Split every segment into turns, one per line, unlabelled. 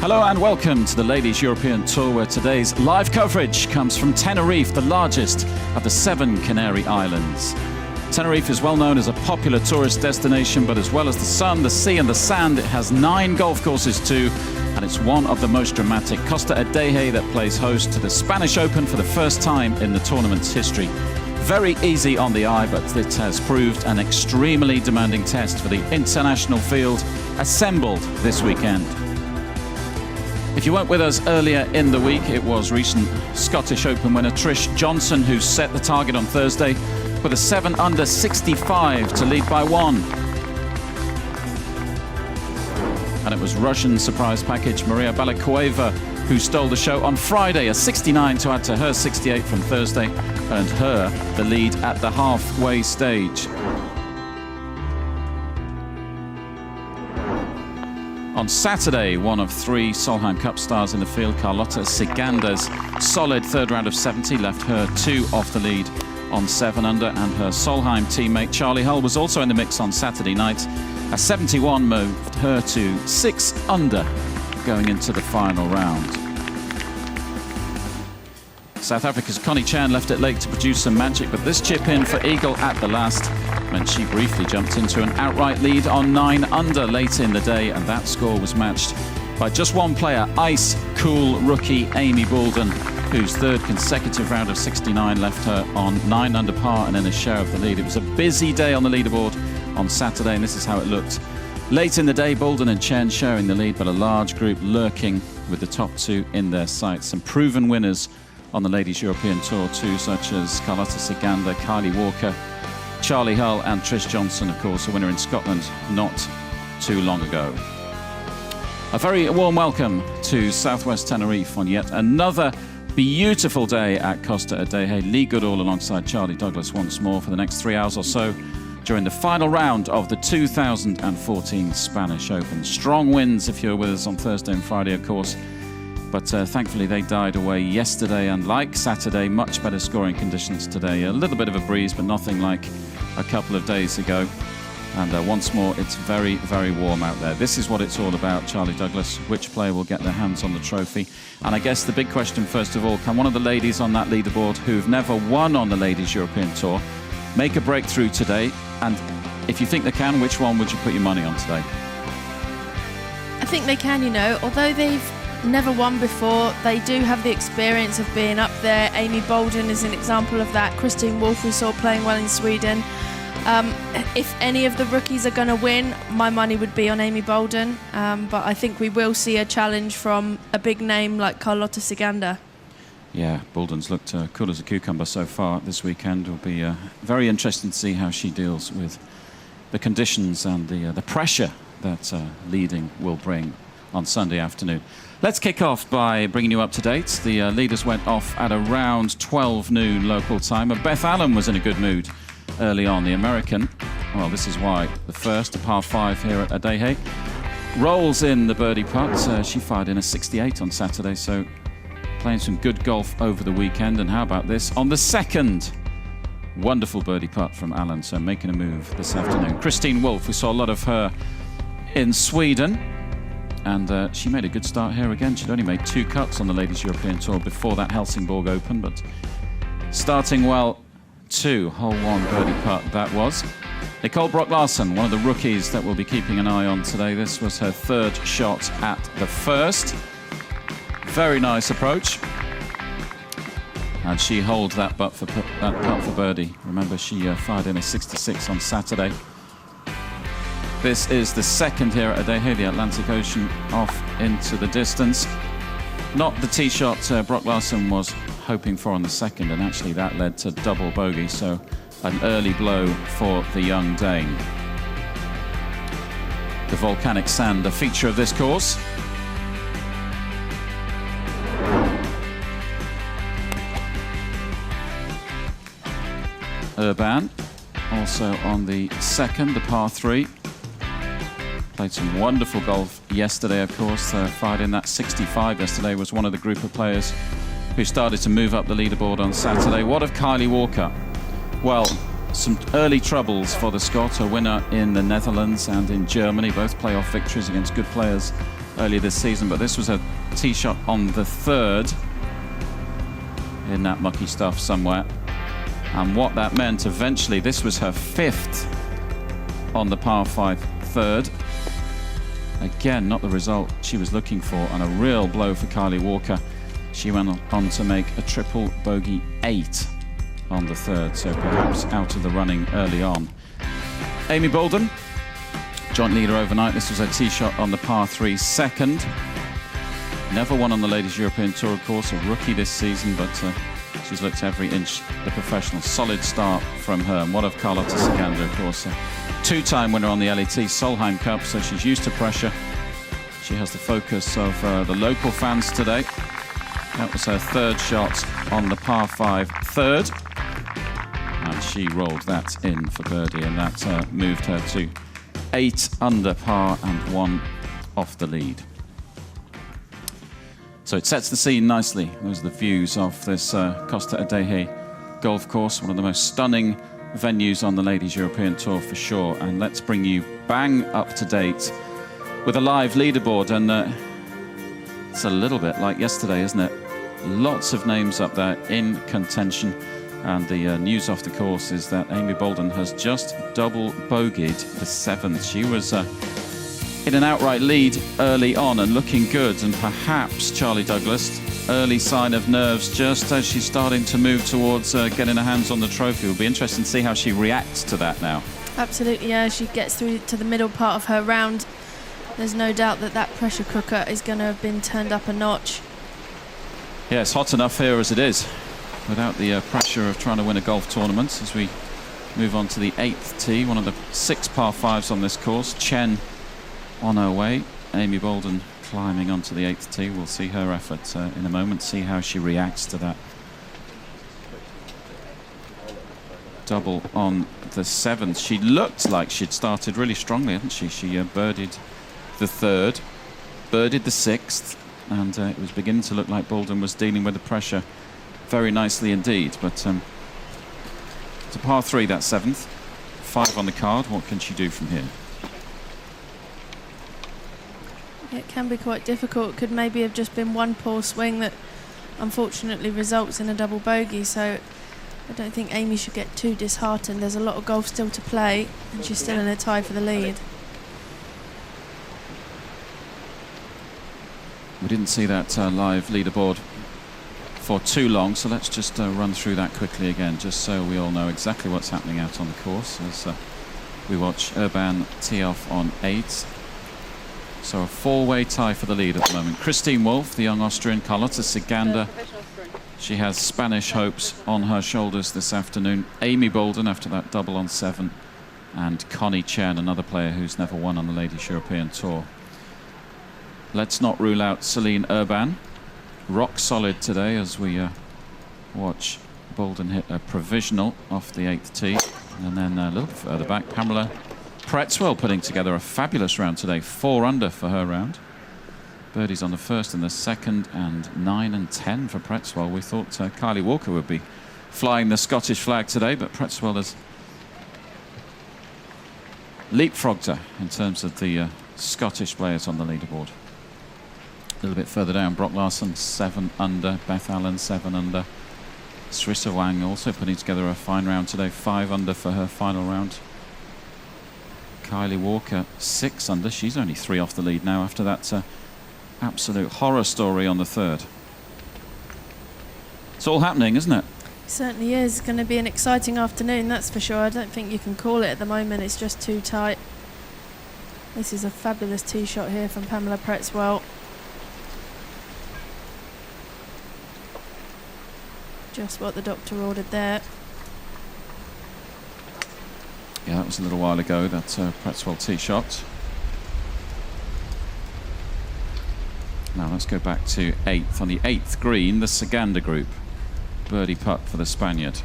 Hello and welcome to the Ladies European Tour, where today's live coverage comes from Tenerife, the largest of the 7 Canary Islands. Tenerife is well known as a popular tourist destination, but as well as the sun, the sea and the sand, it has 9 golf courses too, and it's one of the most dramatic. Costa Adeje that plays host to the Spanish Open for the first time in the tournament's history. Very easy on the eye, but it has proved an extremely demanding test for the international field assembled this weekend. If you weren't with us earlier in the week, it was recent Scottish Open winner Trish Johnson who set the target on Thursday with a 7 under 65 to lead by 1. And it was Russian surprise package Maria Balakoeva who stole the show on Friday. A 69 to add to her 68 from Thursday earned her the lead at the halfway stage. On Saturday, one of 3 Solheim Cup stars in the field, Carlotta Siganda's solid third round of 70 left her 2 off the lead on 7 under, and her Solheim teammate Charlie Hull was also in the mix on Saturday night. A 71 moved her to 6 under going into the final round. South Africa's Connie Chen left it late to produce some magic, but this chip in for Eagle at the last meant she briefly jumped into an outright lead on 9 under late in the day, and that score was matched by just one player, ice-cool rookie Amy Boulden, whose third consecutive round of 69 left her on 9 under par and in a share of the lead. It was a busy day on the leaderboard on Saturday, and this is how it looked. Late in the day, Boulden and Chen sharing the lead, but a large group lurking with the top 2 in their sights. Some proven winners on the Ladies European Tour too, such as Carlotta Siganda, Kylie Walker, Charlie Hull and Trish Johnson, of course, a winner in Scotland not too long ago. A very warm welcome to Southwest Tenerife on yet another beautiful day at Costa Adeje. Lee Goodall alongside Charlie Douglas once more for the next 3 hours or so during the final round of the 2014 Spanish Open. Strong winds if you're with us on Thursday and Friday, of course. But thankfully they died away yesterday, and like Saturday, much better scoring conditions today. A little bit of a breeze, but nothing like a couple of days ago. And once more, it's very, very warm out there. This is what it's all about, Charlie Douglas. Which player will get their hands on the trophy? And I guess the big question, first of all, can one of the ladies on that leaderboard who've never won on the Ladies European Tour make a breakthrough today? And if you think they can, which one would you put your money on today?
I think they can, you know, although they've never won before, they do have the experience of being up there. Amy Boulden is an example of that. Christine Wolf we saw playing well in Sweden. If any of the rookies are going to win, my money would be on Amy Boulden, but I think we will see a challenge from a big name like Carlotta Siganda.
Yeah, Boulden's looked cool as a cucumber so far this weekend. It will be very interesting to see how she deals with the conditions and the pressure that leading will bring on Sunday afternoon. Let's kick off by bringing you up to date. The leaders went off at around 12 noon local time. Beth Allen was in a good mood early on. The American, well, this is why. The first, a par 5 here at Adeje, rolls in the birdie putt. She fired in a 68 on Saturday, so playing some good golf over the weekend. And how about this? On the second, wonderful birdie putt from Allen, so making a move this afternoon. Christine Wolf, we saw a lot of her in Sweden. And she made a good start here again. She'd only made 2 cuts on the Ladies European Tour before that Helsingborg Open, but starting well, 2 hole 1 birdie putt that was. Nicole Brock-Larsen, one of the rookies that we'll be keeping an eye on today. This was her 3rd shot at the first. Very nice approach. And she holds that putt for birdie. Remember, she fired in a 66 on Saturday. This is the second here at Adeje, the Atlantic Ocean off into the distance. Not the tee shot Brock-Larsen was hoping for on the second, and actually that led to double bogey, so an early blow for the young Dane. The volcanic sand, a feature of this course. Urban, also on the second, the par 3. Played some wonderful golf yesterday, of course. Fired in that 65 yesterday, was one of the group of players who started to move up the leaderboard on Saturday. What of Kylie Walker? Well, some early troubles for the Scot, a winner in the Netherlands and in Germany, both playoff victories against good players earlier this season, but this was a tee shot on the 3rd in that mucky stuff somewhere. And what that meant, eventually, this was her 5th on the par 5 3rd. Again, not the result she was looking for, and a real blow for Kylie Walker. She went on to make a triple bogey 8 on the 3rd, so perhaps out of the running early on. Amy Boulden, joint leader overnight. This was a tee shot on the par 3 2nd. Never won on the Ladies European Tour, of course, a rookie this season, but she's looked every inch the professional. Solid start from her. And what of Carlotta Ciganda, of course, a 2-time winner on the LET Solheim Cup, so she's used to pressure. She has the focus of the local fans today. That was her 3rd shot on the par 5 3rd. And she rolled that in for birdie, and that moved her to 8 under par and 1 off the lead. So it sets the scene nicely. Those are the views of this Costa Adeje golf course, one of the most stunning venues on the Ladies European Tour for sure. And let's bring you bang up to date with a live leaderboard. And it's a little bit like yesterday, isn't it? Lots of names up there in contention. And the news off the course is that Amy Boulden has just double bogeyed the 7th. She was in an outright lead early on and looking good, and perhaps, Charlie Douglas, early sign of nerves just as she's starting to move towards getting her hands on the trophy. It'll be interesting to see how she reacts to that now. Absolutely,
yeah. She gets through to the middle part of her round. There's no doubt that that pressure cooker is going to have been turned up a notch.
Yeah, it's hot enough here as it is, without the pressure of trying to win a golf tournament. As we move on to the 8th tee, one of the 6 par 5s on this course. Chen on her way. Amy Boulden climbing onto the 8th tee. We'll see her effort in a moment, see how she reacts to that double on the 7th. She looked like she'd started really strongly, hadn't she? She birdied the 3rd, birdied the 6th, and it was beginning to look like Boulden was dealing with the pressure very nicely indeed. But it's a par 3, that 7th. 5 on the card. What can she do from here?
It can be quite difficult. It could maybe have just been one poor swing that unfortunately results in a double bogey, so I don't think Amy should get too disheartened. There's a lot of golf still to play, and she's still in a tie for the lead.
We didn't see that live leaderboard for too long, so let's just run through that quickly again, just so we all know exactly what's happening out on the course as we watch Urban tee off on 8. So a 4-way tie for the lead at the moment. Christine Wolf, the young Austrian, Carlotta Ciganda. She has Spanish hopes on her shoulders this afternoon. Amy Boulden after that double on 7. And Connie Chen, another player who's never won on the Ladies European Tour. Let's not rule out Celine Urban. Rock solid today as we watch Boulden hit a provisional off the 8th tee. And then a little further back, Pamela Pretzwell putting together a fabulous round today. 4 under for her round. Birdies on the 1st and the 2nd, and 9 and 10 for Pretzwell. We thought Kylie Walker would be flying the Scottish flag today, but Pretzwell has leapfrogged her in terms of the Scottish players on the leaderboard. A little bit further down, Brock Larson 7 under, Beth Allen 7 under. Srisa Wang also putting together a fine round today, 5 under for her final round. Kylie Walker 6 under. She's only 3 off the lead now after that absolute horror story on the 3rd. It's all happening, isn't it?
It certainly is. It's going to be an exciting afternoon, that's for sure. I don't think you can call it at the moment. It's just too tight. This is a fabulous tee shot here from Pamela Pretzwell. Just what the doctor ordered there.
Yeah, that was a little while ago, that Pretzwell tee shot. Now let's go back to 8th. On the 8th green, the Ciganda group. Birdie putt for the Spaniard.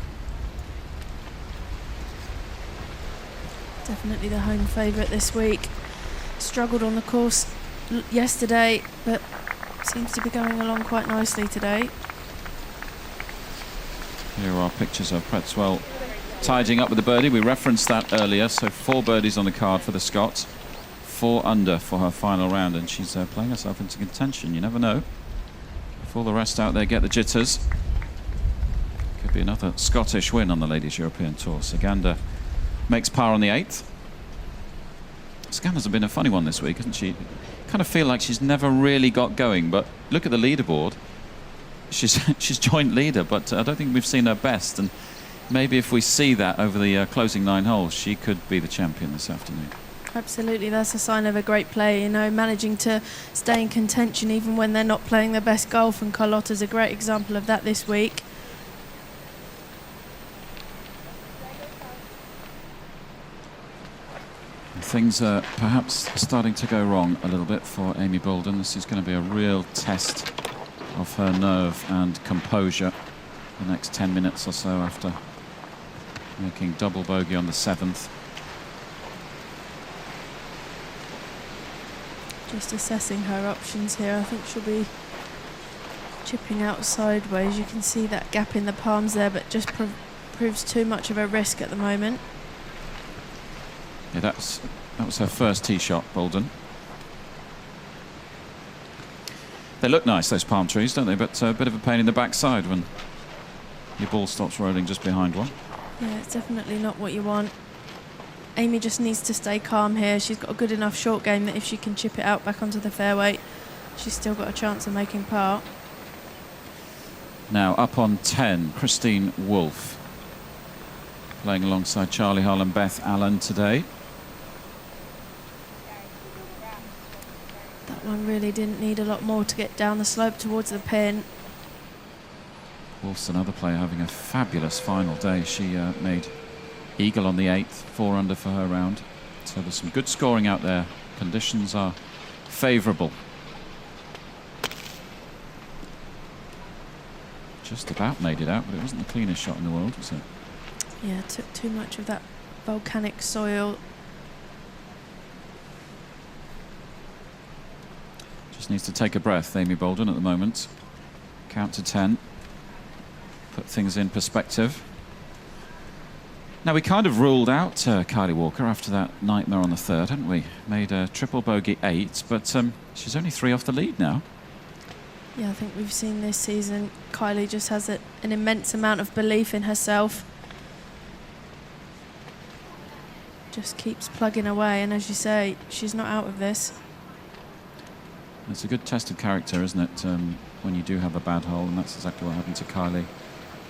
Definitely the home favourite this week. Struggled on the course yesterday, but seems to be going along quite nicely today.
Here are pictures of Pretzwell tidying up with the birdie. We referenced that earlier, so 4 birdies on the card for the Scots. 4 under for her final round, and she's playing herself into contention. You never know. If all the rest out there get the jitters, could be another Scottish win on the Ladies European Tour. Saganda makes par on the 8th. Saganda's been a funny one this week, hasn't she? Kind of feel like she's never really got going, but look at the leaderboard. She's joint leader, but I don't think we've seen her best, and maybe if we see that over the closing 9 holes, she could be the champion this afternoon.
Absolutely, that's a sign of a great play, you know, managing to stay in contention even when they're not playing their best golf, and Carlotta's a great example of that this week.
Things are perhaps starting to go wrong a little bit for Amy Boulden. This is going to be a real test of her nerve and composure the next 10 minutes or so after making double bogey on the 7th.
Just assessing her options here. I think she'll be chipping out sideways. You can see that gap in the palms there, but just proves too much of a risk at the moment.
Yeah, that was her first tee shot, Boulden. They look nice, those palm trees, don't they? But a bit of a pain in the backside when your ball stops rolling just behind one.
Yeah, it's definitely not what you want. Amy just needs to stay calm here. She's got a good enough short game that if she can chip it out back onto the fairway, she's still got a chance of making par.
Now up on 10, Christine Wolfe, playing alongside Charlie Hull and Beth Allen today.
That one really didn't need a lot more to get down the slope towards the pin.
Wolfe's another player having a fabulous final day. She made eagle on the 8th, 4 under for her round. So there's some good scoring out there. Conditions are favourable. Just about made it out, but it wasn't the cleanest shot in the world, was it?
Yeah, it took too much of that volcanic soil.
Just needs to take a breath, Amy Boulden, at the moment. Count to 10. Put things in perspective. Now, we kind of ruled out Kylie Walker after that nightmare on the 3rd, hadn't we? Made a triple bogey 8, but she's only 3 off the lead now.
Yeah, I think we've seen this season, Kylie just has an immense amount of belief in herself. Just keeps plugging away, and as you say, she's not out of this.
It's a good test of character, isn't it, when you do have a bad hole, and that's exactly what happened to Kylie,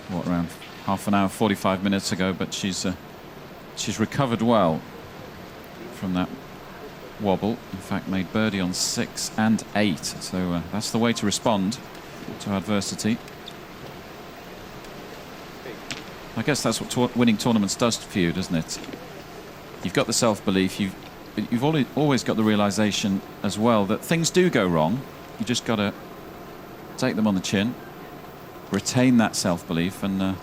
what, around half an hour, 45 minutes ago, but she's recovered well from that wobble. In fact, made birdie on 6 and 8, so that's the way to respond to adversity. I guess that's what winning tournaments does for you, doesn't it? You've got the self-belief, you've always got the realization as well that things do go wrong. You just got to take them on the chin, retain that self-belief, and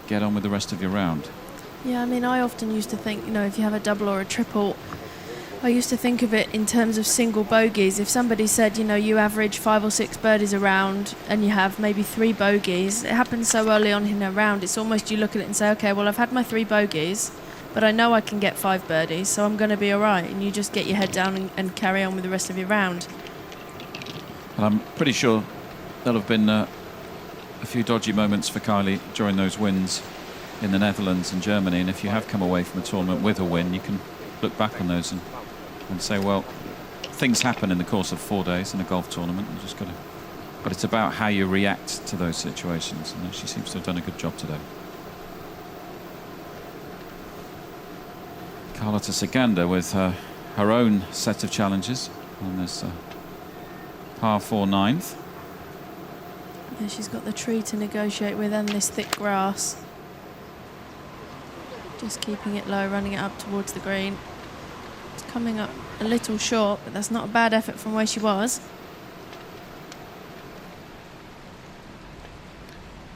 get on with the rest of your round.
Yeah, I mean, I often used to think, you know, if you have a double or a triple, I used to think of it in terms of single bogeys. If somebody said, you know, you average 5 or 6 birdies a round and you have maybe 3 bogeys, it happens so early on in a round, it's almost you look at it and say, okay, well, I've had my 3 bogeys, but I know I can get 5 birdies, so I'm going to be all right. And you just get your head down and carry on with the rest of your round.
And I'm pretty sure there'll have been a few dodgy moments for Kylie during those wins in the Netherlands and Germany, and if you have come away from a tournament with a win, you can look back on those and say, well, things happen in the course of 4 days in a golf tournament. You just got to, but it's about how you react to those situations, and she seems to have done a good job today. Carlotta Saganda with her own set of challenges on this par 4 9th.
Yeah, she's got the tree to negotiate with and this thick grass. Just keeping it low, running it up towards the green. It's coming up a little short, but that's not a bad effort from where she was.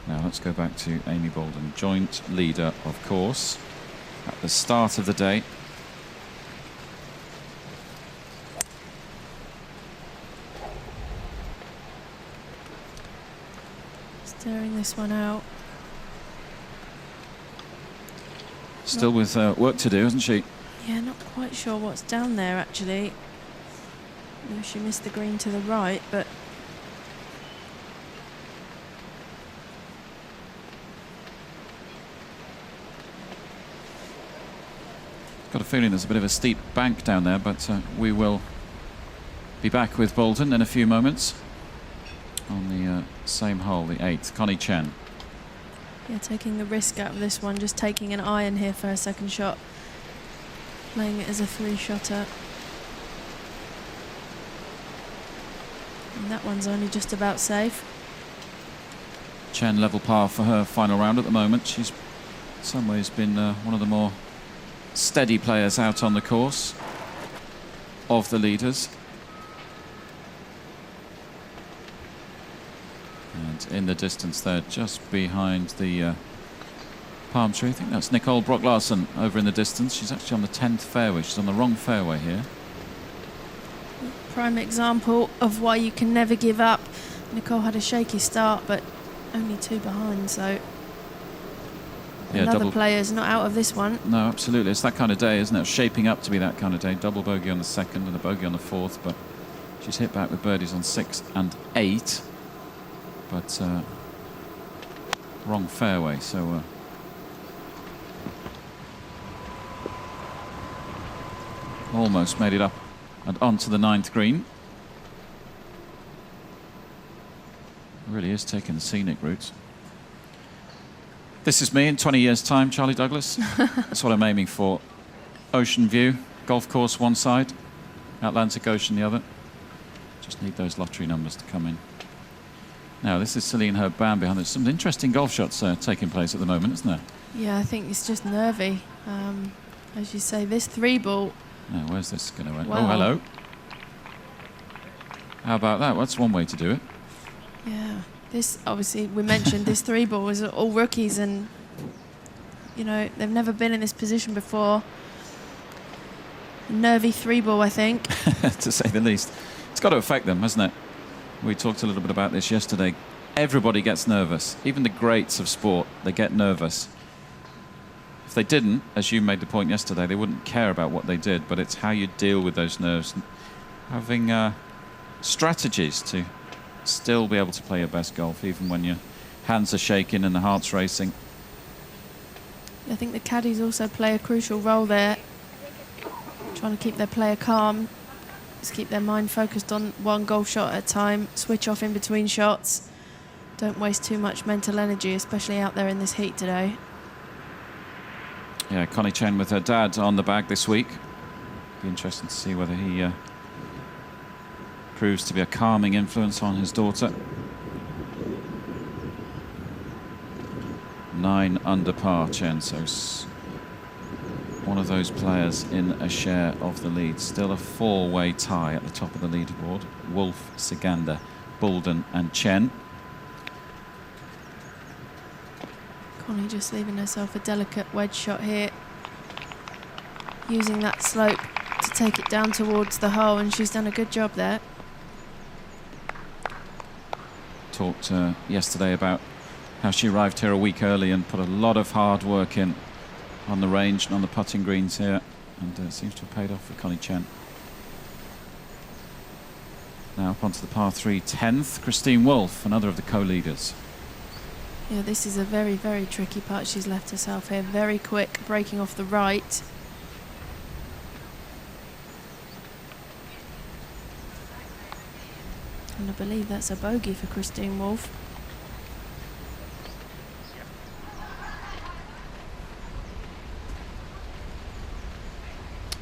Now let's go back to Amy Boulden, joint leader, of course, at the start of the day.
Staring this one out.
Still with work to do, isn't she?
Yeah, not quite sure what's down there actually. No, she missed the green to the right, but
got a feeling there's a bit of a steep bank down there, but we will be back with Boulden in a few moments on the same hole, the 8th. Connie Chen.
yeah, taking the risk out of this one, just taking an iron here for her second shot, playing it as a 3-shotter. And that one's only just about safe.
Chen level par for her final round at the moment. She's in some ways been one of the more steady players out on the course of the leaders. And in the distance there, just behind the palm tree, I think that's Nicole Brock-Larsen over in the distance. She's actually on the 10th fairway. She's on the wrong fairway here.
Prime example of why you can never give up. Nicole had a shaky start, but only 2 behind, so
yeah,
another player's not out of this one.
No, absolutely. It's that kind of day, isn't it? Shaping up to be that kind of day. Double bogey on the 2nd and a bogey on the 4th, but she's hit back with birdies on 6 and 8. But wrong fairway, so almost made it up and onto the 9th green. Really is taking the scenic route. This is me in 20 years' time, Charlie Douglas. That's what I'm aiming for. Ocean view, golf course one side, Atlantic Ocean the other. Just need those lottery numbers to come in. Now, this is Celine Herb-Bam behind. There's some interesting golf shots taking place at the moment, isn't there?
Yeah, I think it's just nervy. As you say, this 3-ball.
Now, where's this going to end?
Wow.
Oh, hello. How about that? Well, that's one way to do it.
Yeah, this, obviously, we mentioned this 3-ball was all rookies and, you know, they've never been in this position before. Nervy 3-ball, I think.
To say the least. It's got to affect them, hasn't it? We talked a little bit about this yesterday. Everybody gets nervous. Even the greats of sport, they get nervous. If they didn't, as you made the point yesterday, they wouldn't care about what they did, but it's how you deal with those nerves. Having strategies to still be able to play your best golf, even when your hands are shaking and the heart's racing.
I think the caddies also play a crucial role there, trying to keep their player calm. Just keep their mind focused on one golf shot at a time, switch off in between shots. Don't waste too much mental energy, especially out there in this heat today.
Yeah, Connie Chen with her dad on the bag this week. Be interesting to see whether he proves to be a calming influence on his daughter. 9 under par, Chen, so one of those players in a share of the lead. Still a 4-way tie at the top of the leaderboard. Wolf, Saganda, Boulden and Chen.
Connie just leaving herself a delicate wedge shot here, using that slope to take it down towards the hole, and she's done a good job there.
Talked yesterday about how she arrived here a week early and put a lot of hard work in on the range and on the putting greens here, and it seems to have paid off for Connie Chen. Now up onto the par 3 10th, Christine Wolf, another of the co-leaders.
Yeah, this is a very, very tricky putt she's left herself here. Very quick, breaking off the right. And I believe that's a bogey for Christine Wolf.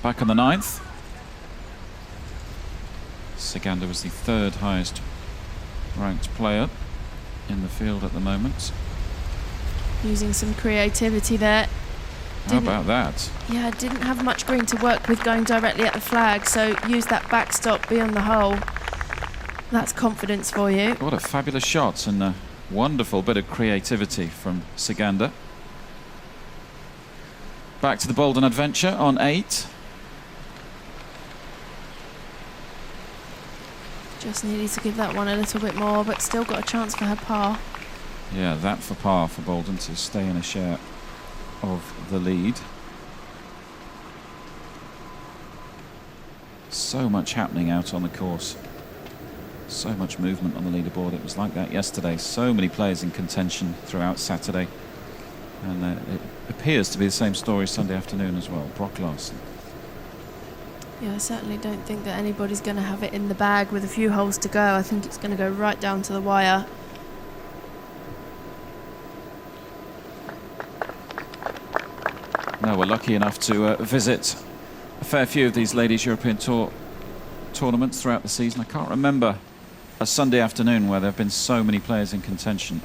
Back on the 9th. Saganda was the 3rd highest ranked player in the field at the moment.
Using some creativity there.
How about that?
Yeah, didn't have much green to work with going directly at the flag, so use that backstop beyond the hole. That's confidence for you.
What a fabulous shot and a wonderful bit of creativity from Saganda. Back to the Boulden adventure on 8.
Just needed to give that one a little bit more, but still got a chance for her par.
Yeah, that for par for Boulden to stay in a share of the lead. so much happening out on the course. So much movement on the leaderboard. It was like that yesterday. So many players in contention throughout Saturday. And it appears to be the same story Sunday afternoon as well. Brock Larson.
Yeah, I certainly don't think that anybody's going to have it in the bag with a few holes to go. I think it's going to go right down to the wire.
Now, we're lucky enough to visit a fair few of these Ladies European Tour tournaments throughout the season. I can't remember a Sunday afternoon where there have been so many players in contention.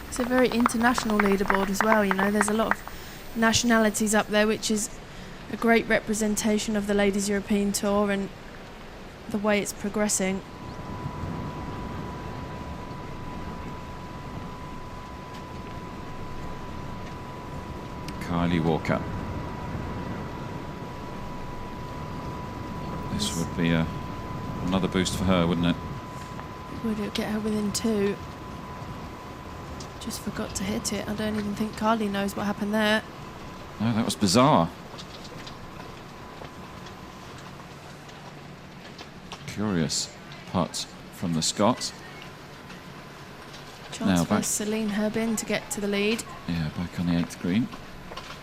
It's a very international leaderboard as well, you know. There's a lot of nationalities up there, which is a great representation of the Ladies European Tour and the way it's progressing.
Kylie Walker. This would be another boost for her, wouldn't it?
Would it get her within 2? Just forgot to hit it. I don't even think Kylie knows what happened there.
No, that was bizarre. Curious putt from the Scots.
Chance
Now
for
back.
Celine Herbin to get to the lead.
Yeah, back on the 8th green.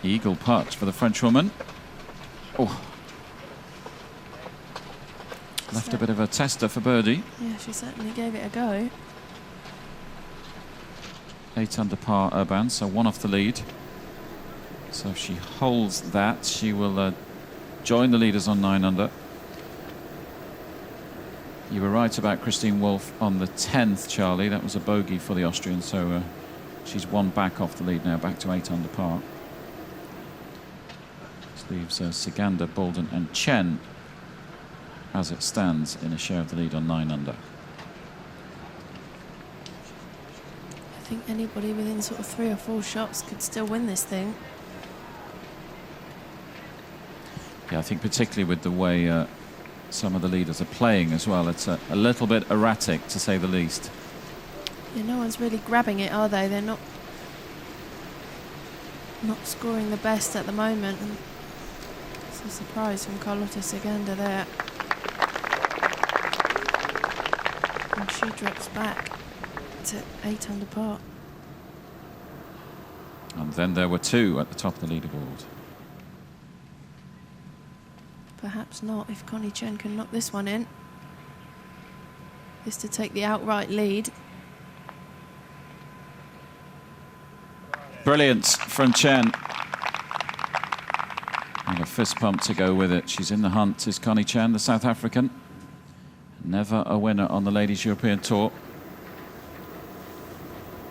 Eagle putt for the Frenchwoman. Oh. Left a bit of a tester for birdie.
Yeah, she certainly gave it a go.
8 under par Urban, so 1 off the lead. So if she holds that, she will join the leaders on 9 under. You were right about Christine Wolff on the 10th, Charlie. That was a bogey for the Austrian, so she's 1 back off the lead now, back to 8 under par. This leaves Sigander, Boulden and Chen as it stands in a share of the lead on 9 under.
I think anybody within sort of 3 or 4 shots could still win this thing.
Yeah, I think particularly with the way some of the leaders are playing as well, it's a little bit erratic to say the least.
Yeah, no one's really grabbing it, are they? They're not scoring the best at the moment. And it's a surprise from Carlotta Sigander there. And she drops back to 8 under par.
And then there were 2 at the top of the leaderboard.
Perhaps not if Connie Chen can knock this one in. This to take the outright lead.
Brilliant from Chen. And a fist pump to go with it. She's in the hunt, is Connie Chen, the South African. Never a winner on the Ladies European Tour.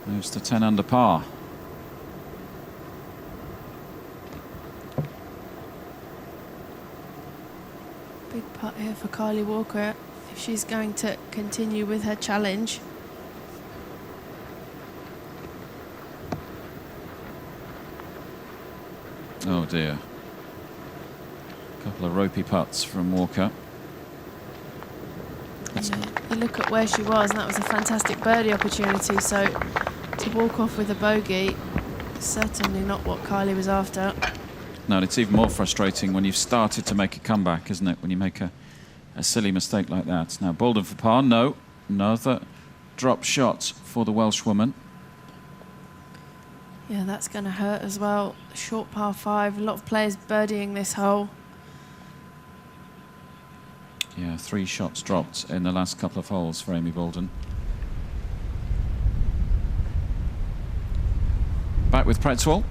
Moves to 10 under par.
Big putt here for Kylie Walker if she's going to continue with her challenge.
Oh dear. Couple of ropey putts from Walker.
You look at where she was, and that was a fantastic birdie opportunity, so to walk off with a bogey, certainly not what Kylie was after.
No, and it's even more frustrating when you've started to make a comeback, isn't it? When you make a silly mistake like that. Now, Boulden for par, no. Another drop shot for the Welshwoman.
Yeah, that's going to hurt as well. Short par 5, a lot of players birdieing this hole.
Yeah, 3 shots dropped in the last couple of holes for Amy Boulden. Back with Pretzel.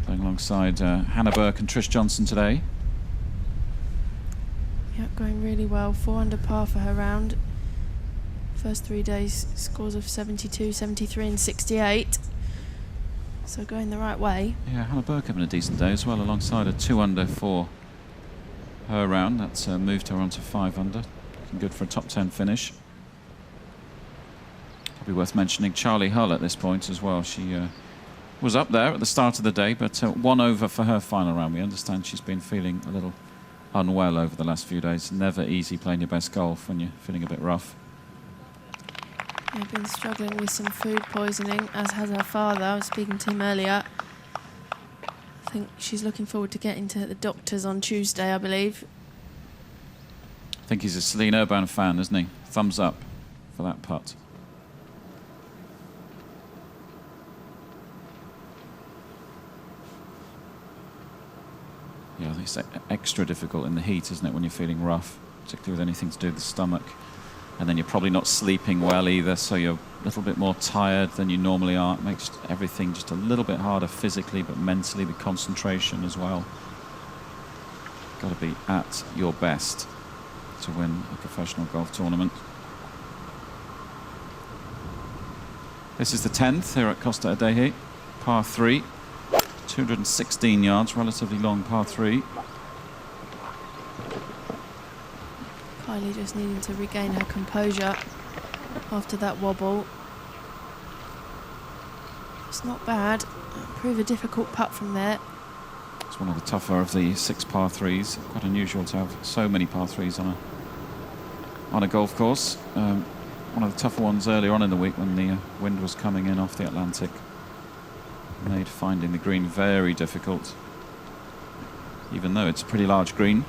Playing alongside Hannah Burke and Trish Johnson today.
Yep, going really well. 4 under par for her round. First 3 days, scores of 72, 73 and 68. So going the right way.
Yeah, Hannah Burke having a decent day as well, alongside a 2 under for her round. That's moved her on to 5 under. Looking good for a top 10 finish. Probably worth mentioning Charlie Hull at this point as well. She was up there at the start of the day, but 1 over for her final round. We understand she's been feeling a little unwell over the last few days. Never easy playing your best golf when you're feeling a bit rough.
I've been struggling with some food poisoning, as has her father. I was speaking to him earlier. I think she's looking forward to getting to the doctors on Tuesday, I believe.
I think he's a Celine Urban fan, isn't he? Thumbs up for that putt. Yeah, I think it's extra difficult in the heat, isn't it, when you're feeling rough, particularly with anything to do with the stomach. And then you're probably not sleeping well either, so you're a little bit more tired than you normally are. It makes everything just a little bit harder physically, but mentally, the concentration as well. Got to be at your best to win a professional golf tournament. This is the 10th here at Costa Adeje, par 3. 216 yards, relatively long par 3.
Kylie just needing to regain her composure after that wobble. It's not bad. It'll prove a difficult putt from there.
It's one of the tougher of the 6 par 3s. Quite unusual to have so many par 3s on a golf course. One of the tougher ones earlier on in the week when the wind was coming in off the Atlantic. Made finding the green very difficult, even though it's a pretty large green.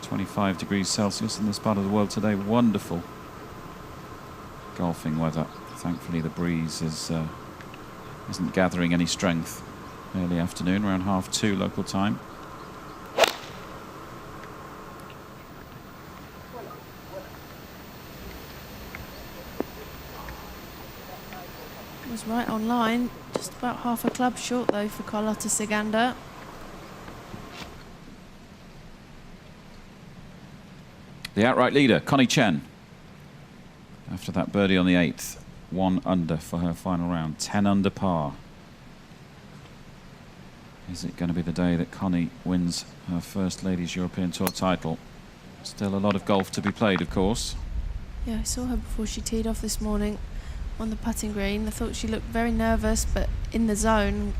25 degrees Celsius in this part of the world today. Wonderful golfing weather. Thankfully the breeze isn't gathering any strength. Early afternoon, around 2:30 local time.
Was right on line, just about half a club short though for Carlotta Siganda.
The outright leader, Connie Chen, after that birdie on the 8th, 1 under for her final round, 10 under par. Is it going to be the day that Connie wins her first Ladies European Tour title? Still a lot of golf to be played, of course.
Yeah, I saw her before she teed off this morning on the putting green. I thought she looked very nervous, but in the zone.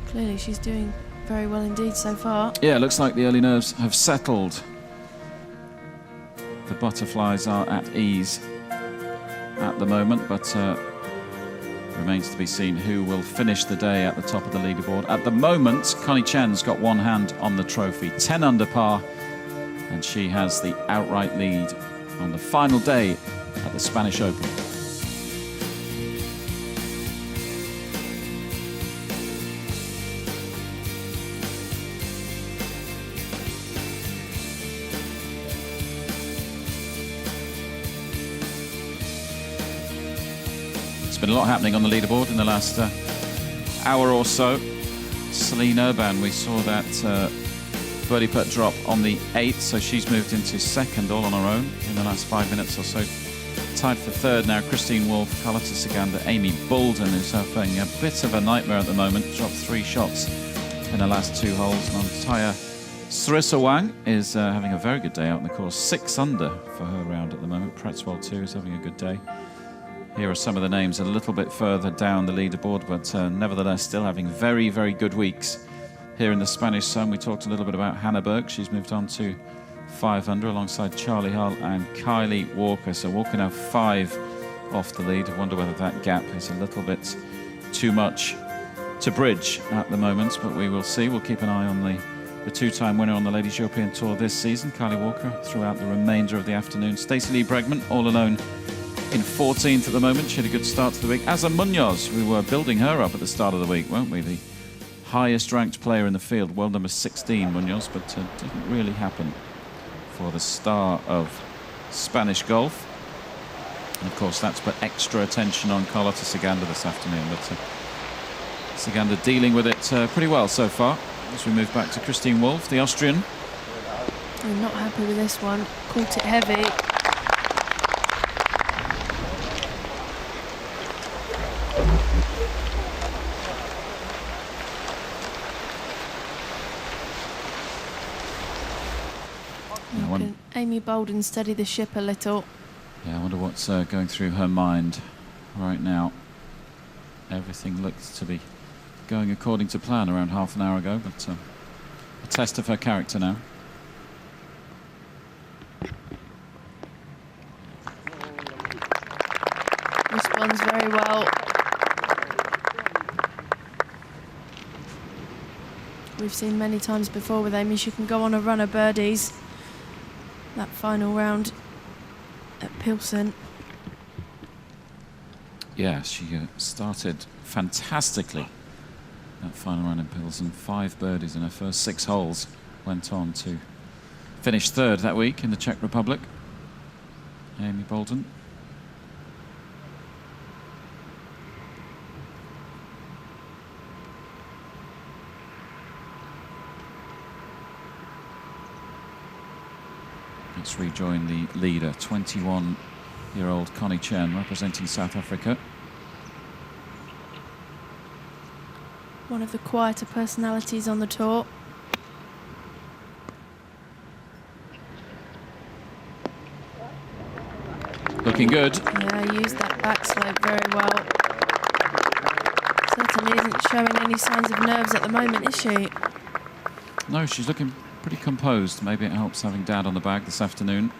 Clearly she's doing very well indeed so far.
Yeah, it looks like the early nerves have settled. The butterflies are at ease at the moment, but remains to be seen who will finish the day at the top of the leaderboard. At the moment, Connie Chen's got one hand on the trophy, 10 under par, and she has the outright lead on the final day at the Spanish Open. There's been a lot happening on the leaderboard in the last hour or so. Celine Urban, we saw that birdie putt drop on the 8th, so she's moved into second all on her own in the last 5 minutes or so. Tied for third now, Christine Wolff, Carlotta Siganda, Amy Boulden, who's having a bit of a nightmare at the moment. Dropped 3 shots in the last 2 holes. Montaya Srisawang is having a very good day out on the course, 6 under for her round at the moment. Pretzwell too is having a good day. Here are some of the names a little bit further down the leaderboard, but nevertheless still having very, very good weeks here in the Spanish Sun. We talked a little bit about Hannah Berg. She's moved on to 5 under alongside Charlie Hull and Kylie Walker. So Walker now 5 off the lead. I wonder whether that gap is a little bit too much to bridge at the moment, but we will see. We'll keep an eye on the 2-time winner on the Ladies European Tour this season, Kylie Walker, throughout the remainder of the afternoon. Stacey Lee Bregman all alone in 14th at the moment. She had a good start to the week. Asa Munoz, we were building her up at the start of the week, weren't we? The highest ranked player in the field, world number 16, Munoz, but didn't really happen for the star of Spanish golf. And of course that's put extra attention on Carlotta Siganda this afternoon, but Siganda dealing with it pretty well so far. As we move back to Christine Wolff, the Austrian.
I'm not happy with this one. Caught it heavy. Amy Boulden steady the ship a little.
Yeah, I wonder what's going through her mind right now. Everything looks to be going according to plan around half an hour ago, but a test of her character now.
Responds very well. we've seen many times before with Amy. She can go on a run of birdies. That final round at Pilsen.
Yeah, she started fantastically. That final round in Pilsen, 5 birdies in her first 6 holes. Went on to finish 3rd that week in the Czech Republic. Amy Boulden. Let's rejoin the leader, 21-year-old Connie Chen, representing South Africa.
One of the quieter personalities on the tour.
Looking good.
Yeah, used that backslope very well. Certainly isn't showing any signs of nerves at the moment, is she?
No, she's looking pretty composed. Maybe it helps having Dad on the bag this afternoon.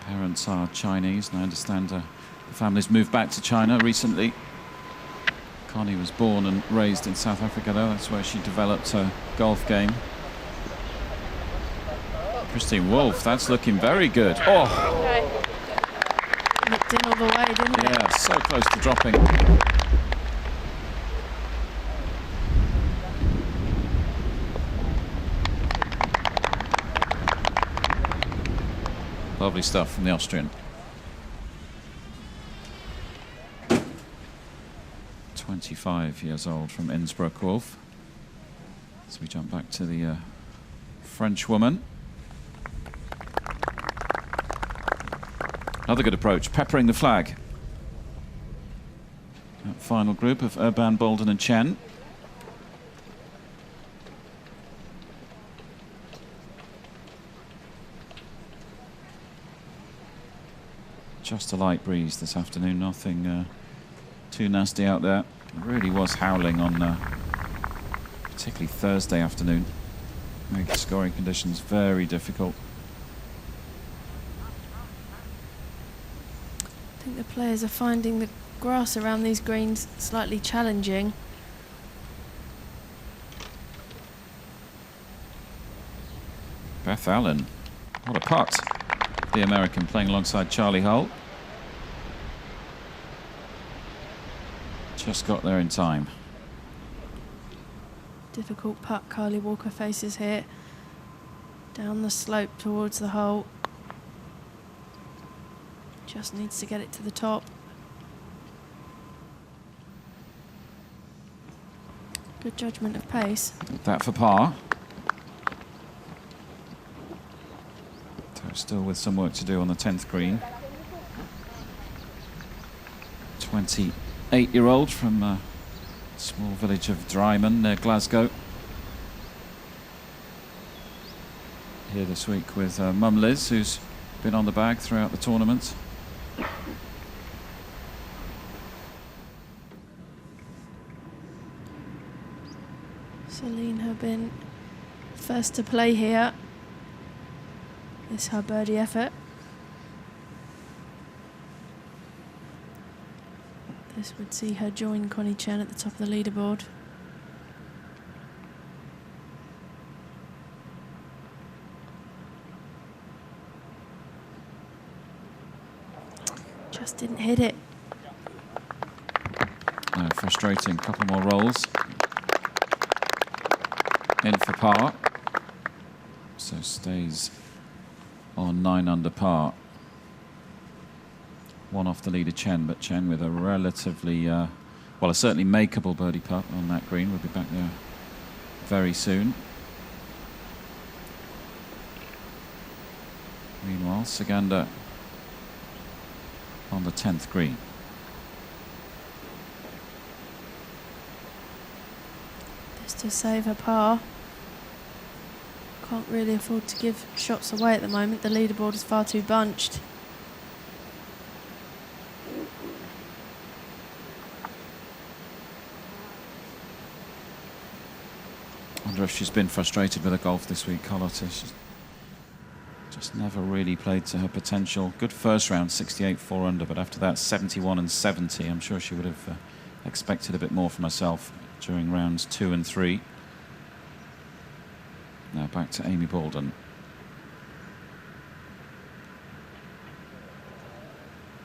Parents are Chinese, and I understand the family's moved back to China recently. Connie was born and raised in South Africa, though. That's where she developed her golf game. Christine Wolf, that's looking very good. Oh!
Nipped in all the way, didn't it?
Yeah, so close to dropping. Lovely stuff from the Austrian. 25 years old from Innsbruck, Wolf. So we jump back to the French woman. Another good approach, peppering the flag. That final group of Urban, Boulden and Chen. Just a light breeze this afternoon, nothing too nasty out there. It really was howling on particularly Thursday afternoon. Make the scoring conditions very difficult.
I think the players are finding the grass around these greens slightly challenging.
Beth Allen, what a putt. The American playing alongside Charlie Hull. Just got there in time.
Difficult putt Kylie Walker faces here. Down the slope towards the hole. Just needs to get it to the top. Good judgment of pace.
That for par. So still with some work to do on the 10th green. 28-year-old from a small village of Dryman near Glasgow. Here this week with Mum Liz, who's been on the bag throughout the tournament.
Celine Herbin, first to play here. This her birdie effort. This would see her join Connie Chen at the top of the leaderboard. Just didn't hit it.
No, frustrating. Couple more rolls. In for par. So stays on 9 under par. One off the leader Chen, but Chen with a relatively, well, a certainly makeable birdie putt on that green. We'll be back there very soon. Meanwhile, Saganda on the 10th green.
Just to save her par. Can't really afford to give shots away at the moment. The leaderboard is far too bunched.
I wonder if she's been frustrated with her golf this week, Carlotta. She's just never really played to her potential. Good first round, 68, 4 under, but after that, 71 and 70. I'm sure she would have expected a bit more from herself. during rounds 2 and 3. Now back to Amy Boulden.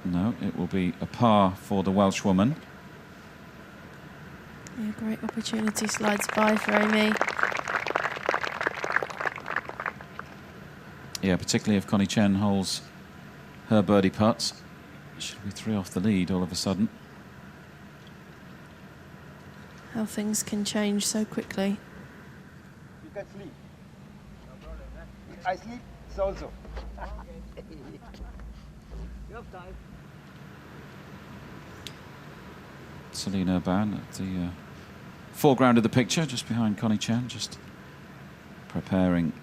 No, it will be a par for the Welshwoman.
Yeah, great opportunity slides by for Amy.
Yeah, particularly if Connie Chen holds her birdie putt. Should be 3 off the lead all of a sudden.
How things can change so quickly.
You can sleep. If I sleep, it's also. You have time.
Selena Ban at the foreground of the picture, just behind Connie Chen, just preparing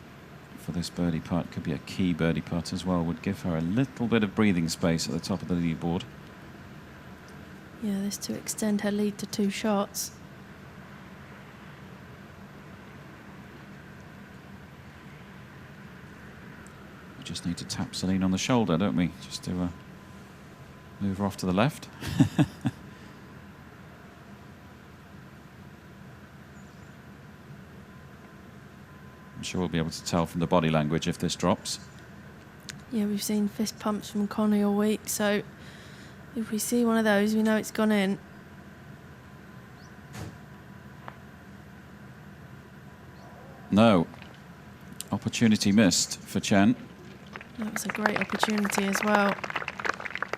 for this birdie putt. Could be a key birdie putt as well, would give her a little bit of breathing space at the top of the leaderboard.
Yeah, this to extend her lead to 2 shots.
We just need to tap Selena on the shoulder, don't we? Just to move her off to the left. I'm sure we'll be able to tell from the body language if this drops.
Yeah, we've seen fist pumps from Connie all week, so if we see one of those, we know it's gone in.
No. Opportunity missed for Chen.
That was a great opportunity as well,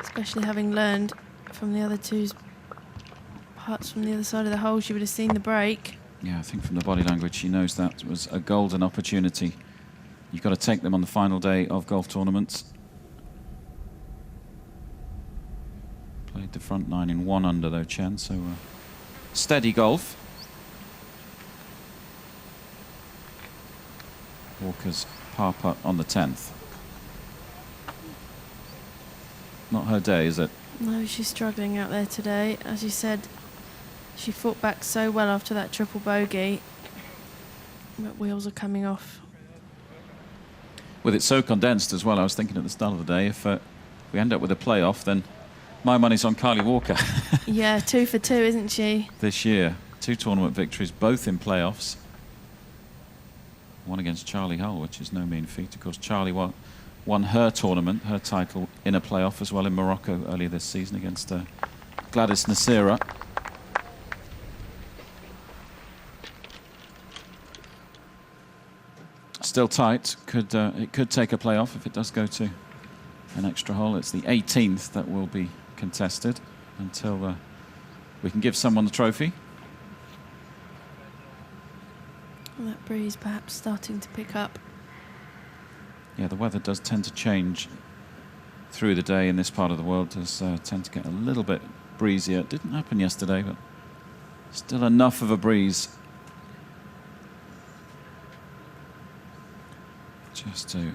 especially having learned from the other 2's putts from the other side of the hole. She would have seen the break.
Yeah, I think from the body language she knows that was a golden opportunity. You've got to take them on the final day of golf tournaments. Played the front 9 in 1 under though, Chen, so steady golf. Walker's par putt on the 10th. Not her day, is it?
No, she's struggling out there today. As you said, she fought back so well after that triple bogey, but wheels are coming off.
With it so condensed as well, I was thinking at the start of the day, if we end up with a playoff, then my money's on Kylie Walker.
Yeah, 2 for 2, isn't she?
This year. 2 tournament victories, both in playoffs. One against Charlie Hull, which is no mean feat. Of course, Charlie won her tournament, her title, in a playoff as well in Morocco earlier this season against Gladys Nasira. Still tight. It could take a playoff if it does go to an extra hole. It's the 18th that will be contested until we can give someone the trophy.
Well, that breeze perhaps starting to pick up.
Yeah, the weather does tend to change through the day in this part of the world. Does tend to get a little bit breezier. It didn't happen yesterday, but still enough of a breeze just to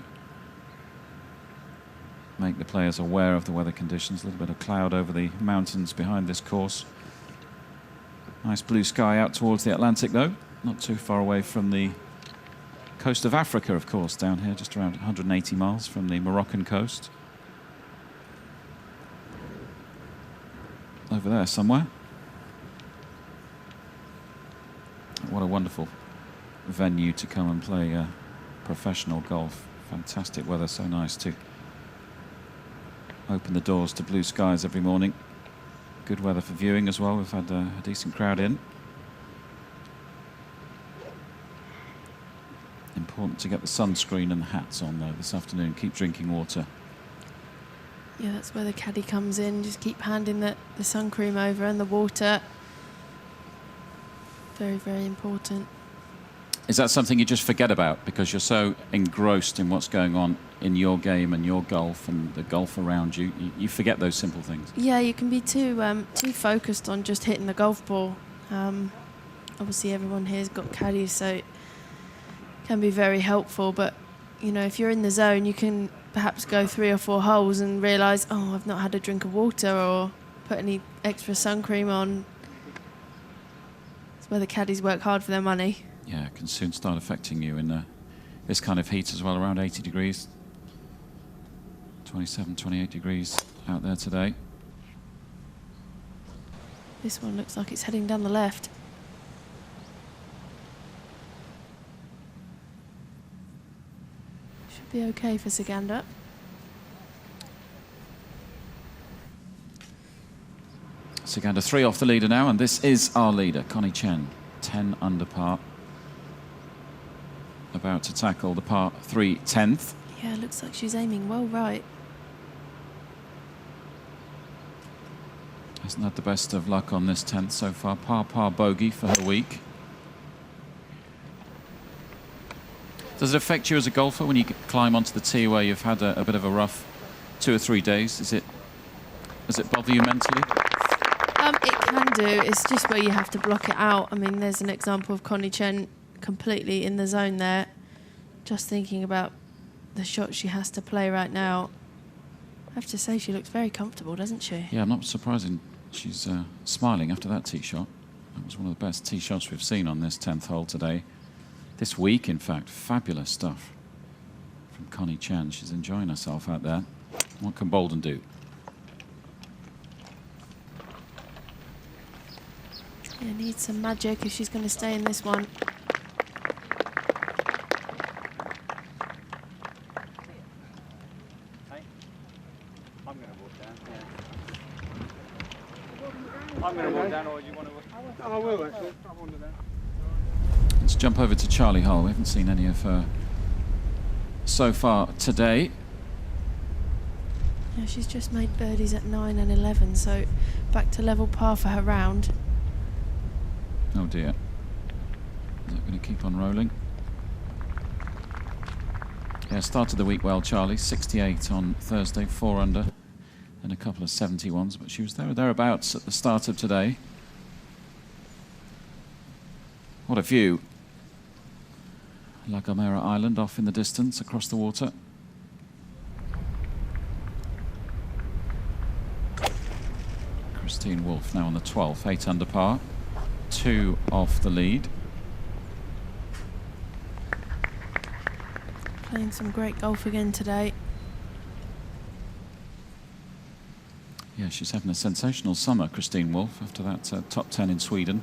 make the players aware of the weather conditions. A little bit of cloud over the mountains behind this course. Nice blue sky out towards the Atlantic, though. Not too far away from the coast of Africa, of course, down here, just around 180 miles from the Moroccan coast. Over there somewhere. What a wonderful venue to come and play professional golf. Fantastic weather, so nice to open the doors to blue skies every morning. Good weather for viewing as well. We've had a decent crowd in. Important to get the sunscreen and the hats on though this afternoon. Keep drinking water.
Yeah, that's where the caddy comes in. Just keep handing the sun cream over and the water. Very, very important.
Is that something you just forget about because you're so engrossed in what's going on in your game and your golf and the golf around you? You forget those simple things.
Yeah, you can be too focused on just hitting the golf ball. Obviously, everyone here's got caddies, so it can be very helpful. But you know, if you're in the zone, you can perhaps go 3 or 4 holes and realise, oh, I've not had a drink of water or put any extra sun cream on. It's where the caddies work hard for their money.
Yeah, it can soon start affecting you in this kind of heat as well, around 80 degrees. 27, 28 degrees out there today.
This one looks like it's heading down the left. be okay for Saganda.
Saganda 3 off the leader now, and this is our leader, Connie Chen, 10 under par. About to tackle the par 3 10th.
Yeah, looks like she's aiming well right.
Hasn't had the best of luck on this 10th so far. Par bogey for her week. Does it affect you as a golfer when you climb onto the tee where you've had a bit of a rough 2 or 3 days? Does it bother you mentally?
It can do. It's just where you have to block it out. I mean, there's an example of Connie Chen completely in the zone there. Just thinking about the shot she has to play right now. I have to say, she looks very comfortable, doesn't she?
Yeah, I'm not surprising. She's smiling after that tee shot. That was one of the best tee shots we've seen on this 10th hole today. This week, in fact. Fabulous stuff from Connie Chen. She's enjoying herself out there. What can Boulden do?
Yeah, needs some magic if she's going to stay in this one.
I'm going to walk down. Yeah. I'm going to walk down, or do you want to walk? I will, actually. I want to down.
Let's jump over to Charlie Hull. We haven't seen any of her so far today.
Yeah, she's just made birdies at 9 and 11, so back to level par for her round.
Oh dear. Is that going to keep on rolling? Yeah, started the week well, Charlie. 68 on Thursday, 4 under, and a couple of 71s, but she was there or thereabouts at the start of today. What a view. La Gomera Island off in the distance across the water. Christine Wolf now on the 12th, 8 under par, 2 off the lead.
Playing some great golf again today.
Yeah, she's having a sensational summer, Christine Wolf, after that top 10 in Sweden.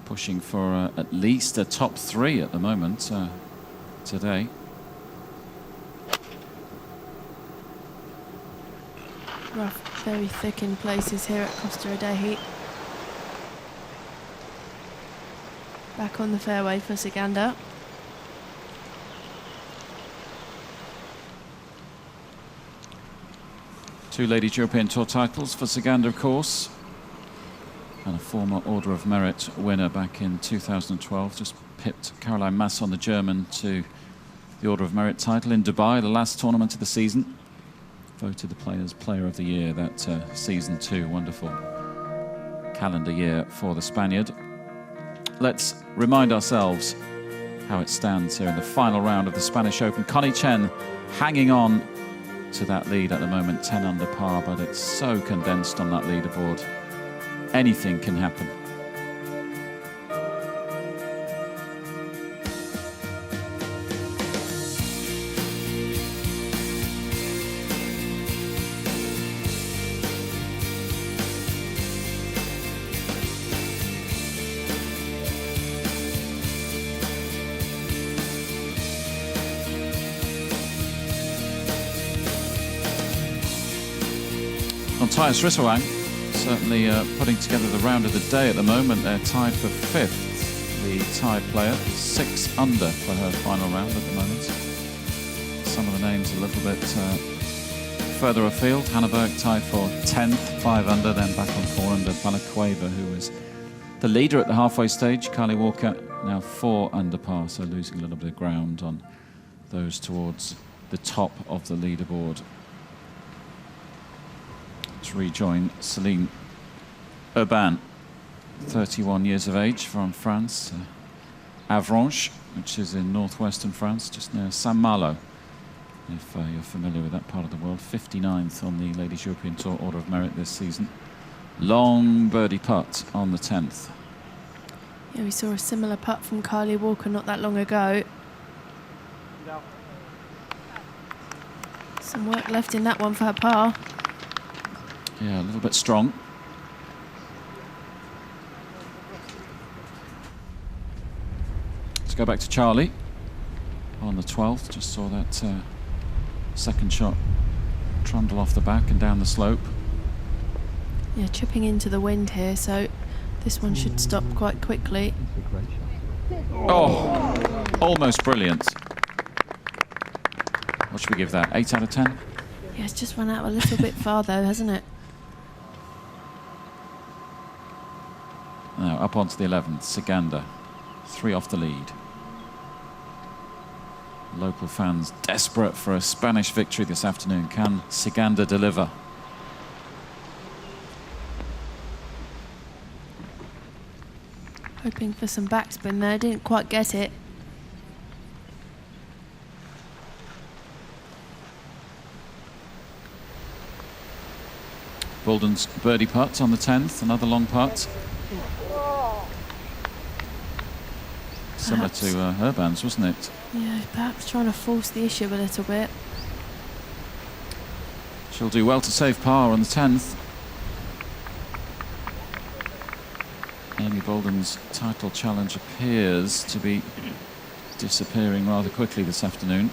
Pushing for at least a top 3 at the moment today.
Rough, very thick in places here at Costa Adeje. Back on the fairway for Saganda.
Two Ladies European Tour titles for Saganda, of course. And a former Order of Merit winner back in 2012. Just pipped Caroline Masson, the German, to the Order of Merit title in Dubai, the last tournament of the season. Voted the Players' Player of the Year that season too. Wonderful calendar year for the Spaniard. Let's remind ourselves how it stands here in the final round of the Spanish Open. Connie Chen hanging on to that lead at the moment, 10 under par, but it's so condensed on that leaderboard. Anything can happen. Matthias Rissowang certainly putting together the round of the day at the moment. They're tied for 5th, the Thai player, 6 under for her final round at the moment. Some of the names a little bit further afield. Hannah Burke tied for 10th, 5 under, then back on 4 under. Balakweva, who was the leader at the halfway stage. Kylie Walker now 4 under par, so losing a little bit of ground on those towards the top of the leaderboard. To rejoin Céline Urban, 31 years of age, from France, Avranches, which is in northwestern France, just near Saint-Malo, if you're familiar with that part of the world. 59th on the Ladies European Tour Order of Merit this season. Long birdie putt on the 10th.
Yeah, we saw a similar putt from Kylie Walker not that long ago. Some work left in that one for her par.
Yeah, a little bit strong. Let's go back to Charlie. on the 12th. Just saw that second shot trundle off the back and down the slope.
Yeah, chipping into the wind here, so this one should stop quite quickly.
Oh, almost brilliant. What should we give that? 8 out of 10?
Yeah, it's just run out a little bit far though, hasn't it?
Now up onto the 11th, Saganda, 3 off the lead. Local fans desperate for a Spanish victory this afternoon. Can Saganda deliver?
Hoping for some backspin there, didn't quite get it.
Boulden's birdie putt on the 10th, another long putt. Similar to Urban's, wasn't it?
Yeah, perhaps trying to force the issue a little bit.
She'll do well to save par on the 10th. Amy Boulden's title challenge appears to be disappearing rather quickly this afternoon.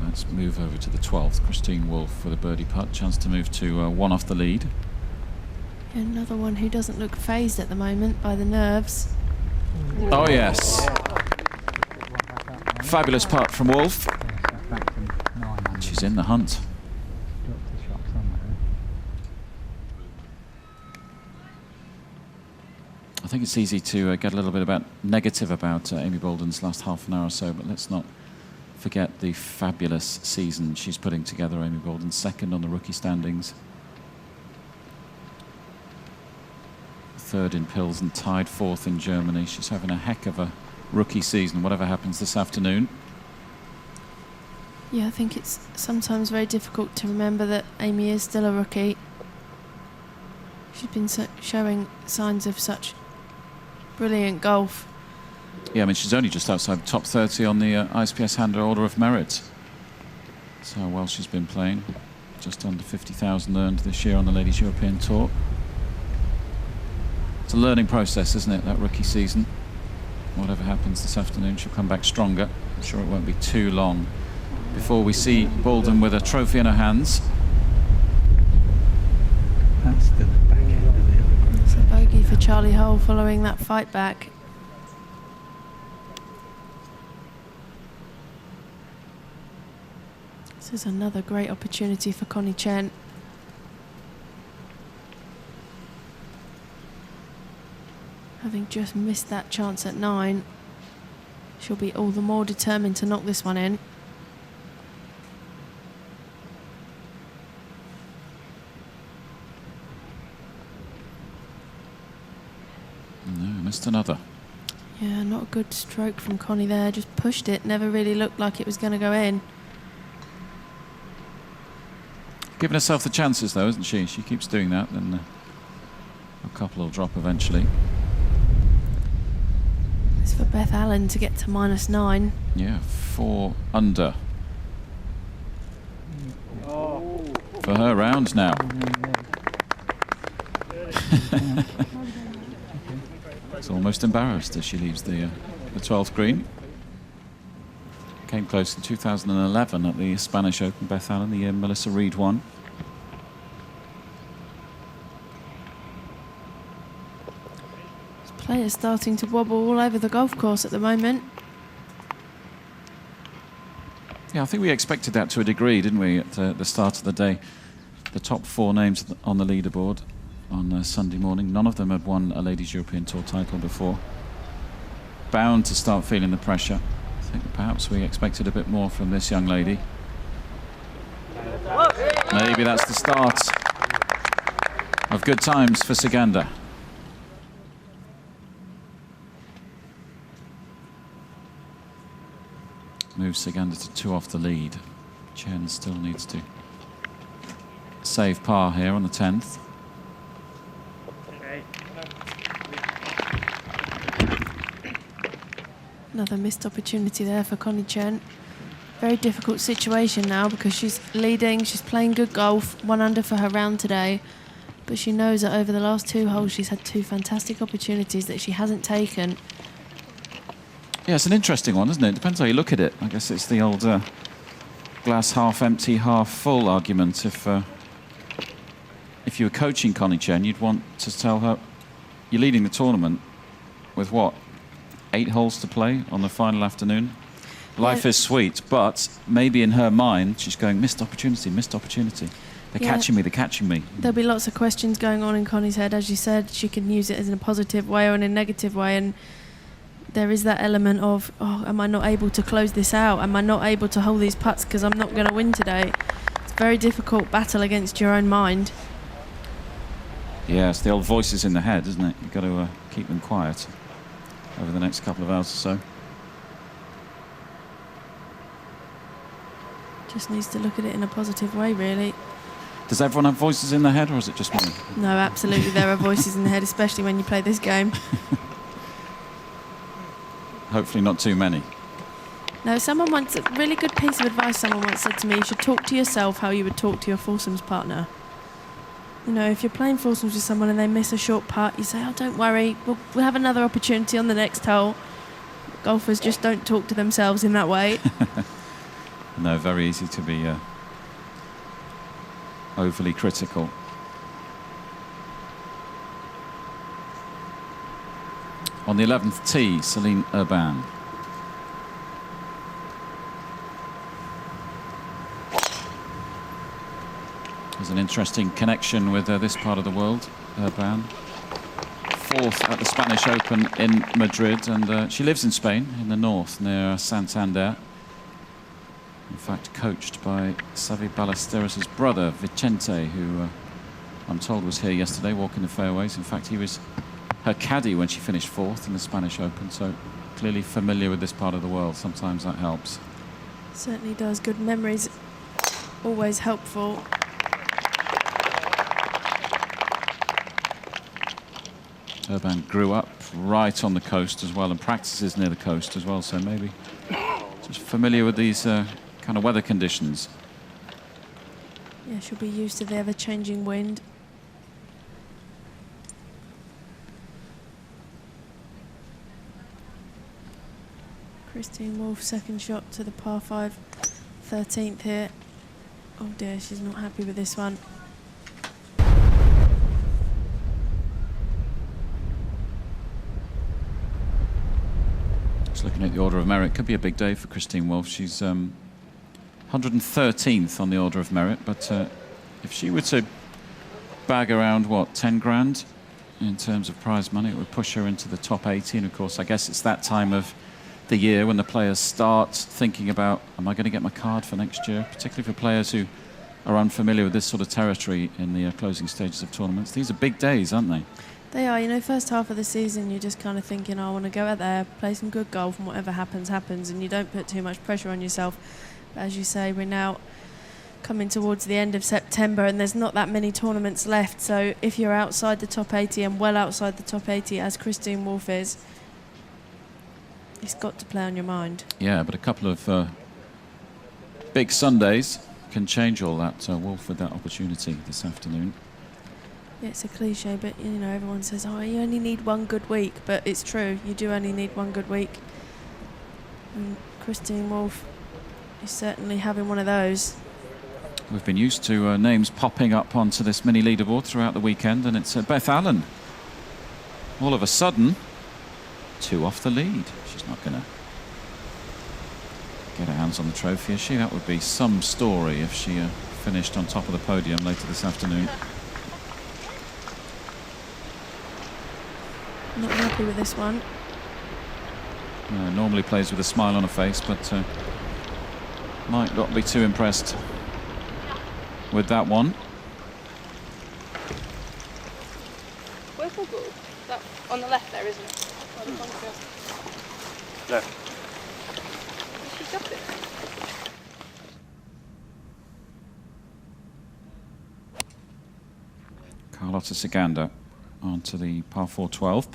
Let's move over to the 12th. Christine Wolfe with a birdie putt. Chance to move to 1 off the lead.
Another one who doesn't look phased at the moment by the nerves.
Oh yes. Fabulous putt from Wolfe. She's in the hunt. I think it's easy to get a little bit negative about Amy Boulden's last half an hour or so, but let's not forget the fabulous season she's putting together. Amy Boulden, 2nd on the rookie standings, 3rd in Pils and tied 4th in Germany. She's having a heck of a rookie season, whatever happens this afternoon.
Yeah, I think it's sometimes very difficult to remember that Amy is still a rookie. She's been showing signs of such brilliant golf.
Yeah, I mean, she's only just outside the top 30 on the ISPS Handler Order of Merit. That's how well she's been playing. Just under 50,000 earned this year on the Ladies European Tour. It's a learning process, isn't it, that rookie season? Whatever happens this afternoon, she'll come back stronger. I'm sure it won't be too long before we see Boulden with a trophy in her hands.
That's the back end of it.
It's a bogey for Charlie Hull following that fight back. This is another great opportunity for Connie Chen. Having just missed that chance at 9, she'll be all the more determined to knock this one in.
No, missed another.
Yeah, not a good stroke from Connie there. Just pushed it. Never really looked like it was going to go in.
Giving herself the chances, though, isn't she? She keeps doing that, then a couple will drop eventually.
It's for Beth Allen to get to -9.
Yeah, 4 under. For her round now. It's almost embarrassed as she leaves the 12th green. Came close in 2011 at the Spanish Open, Beth Allen, the year Melissa Reed won.
This player's starting to wobble all over the golf course at the moment.
Yeah, I think we expected that to a degree, didn't we, at the start of the day? The top 4 names on the leaderboard on Sunday morning. None of them had won a Ladies European Tour title before. Bound to start feeling the pressure. I think perhaps we expected a bit more from this young lady. Maybe that's the start of good times for Saganda. Moves Saganda to 2 off the lead. Chen still needs to save par here on the 10th.
Another missed opportunity there for Connie Chen. Very difficult situation now because she's leading, she's playing good golf, 1 under for her round today. But she knows that over the last 2 holes she's had 2 fantastic opportunities that she hasn't taken.
Yeah, it's an interesting one, isn't it? Depends how you look at it. I guess it's the old glass half empty, half full argument. If you were coaching Connie Chen, you'd want to tell her, you're leading the tournament with what? 8 holes to play on the final afternoon. Life is sweet, but maybe in her mind she's going, missed opportunity, missed opportunity. They're catching me, they're catching me.
There'll be lots of questions going on in Connie's head. As you said, she can use it in a positive way or in a negative way, and there is that element of, oh, am I not able to close this out? Am I not able to hold these putts because I'm not going to win today? It's a very difficult battle against your own mind.
Yeah, it's the old voices in the head, isn't it? You've got to keep them quiet over the next couple of hours or so.
Just needs to look at it in a positive way, really.
Does everyone have voices in their head, or is it just me?
No, absolutely, there are voices in the head, especially when you play this game.
Hopefully not too many.
No, someone once, a really good piece of advice someone once said to me, you should talk to yourself how you would talk to your foursomes partner. You know, if you're playing foursomes with someone and they miss a short putt, you say, oh, don't worry, we'll have another opportunity on the next hole. Golfers just don't talk to themselves in that way.
No, very easy to be overly critical. On the 11th tee, Celine Urban. There's an interesting connection with this part of the world, Urban. 4th at the Spanish Open in Madrid, and she lives in Spain, in the north, near Santander. In fact, coached by Xavi Ballesteros' brother, Vicente, who I'm told was here yesterday walking the fairways. In fact, he was her caddy when she finished 4th in the Spanish Open, so clearly familiar with this part of the world. Sometimes that helps.
Certainly does. Good memories, always helpful.
Urban grew up right on the coast as well and practices near the coast as well, so maybe just familiar with these kind of weather conditions.
Yeah, she'll be used to the ever-changing wind. Christine Wolff, second shot to the par 5, 13th here. Oh dear, she's not happy with this one.
Just looking at the order of merit, could be a big day for Christine Wolff. She's 113th on the order of merit, but if she were to bag around, what, 10 grand in terms of prize money, it would push her into the top 80. And of course, I guess it's that time of the year when the players start thinking about, am I going to get my card for next year? Particularly for players who are unfamiliar with this sort of territory in the closing stages of tournaments. These are big days, aren't they?
They are. You know, first half of the season, you're just kind of thinking, oh, I want to go out there, play some good golf, and whatever happens, happens, and you don't put too much pressure on yourself. But as you say, we're now coming towards the end of September, and there's not that many tournaments left. So if you're outside the top 80 and well outside the top 80, as Christine Wolff is, it's got to play on your mind.
Yeah, but a couple of big Sundays can change all that. Wolff with that opportunity this afternoon.
Yeah, it's a cliche, but you know, everyone says, oh, you only need one good week, but it's true, you do only need one good week. And Christine Wolff is certainly having one of those.
We've been used to names popping up onto this mini leaderboard throughout the weekend, and it's Beth Allen. All of a sudden, 2 off the lead. She's not going to get her hands on the trophy, is she? That would be some story if she finished on top of the podium later this afternoon.
Not happy with this one.
Normally plays with a smile on her face, but might not be too impressed with that one.
Where's the ball? That on the left there, isn't it?
Left.
She got it.
Carlotta Siganda onto the par 4 12th.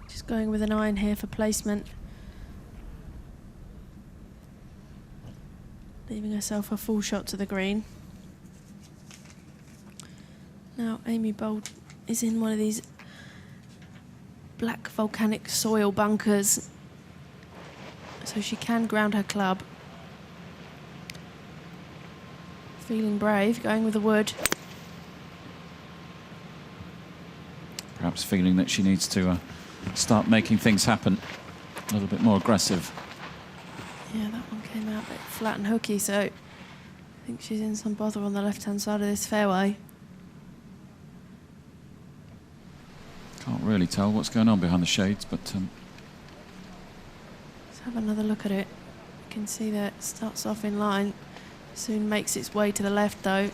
Just going with an iron here for placement. leaving herself a full shot to the green. Now Amy Boulden is in one of these black volcanic soil bunkers, so she can ground her club. Feeling brave, going with the wood.
Perhaps feeling that she needs to start making things happen. A little bit more aggressive.
Yeah, that one came out a bit flat and hooky, so I think she's in some bother on the left-hand side of this fairway.
Can't really tell what's going on behind the shades, but
Let's have another look at it. You can see that it starts off in line, soon makes its way to the left though.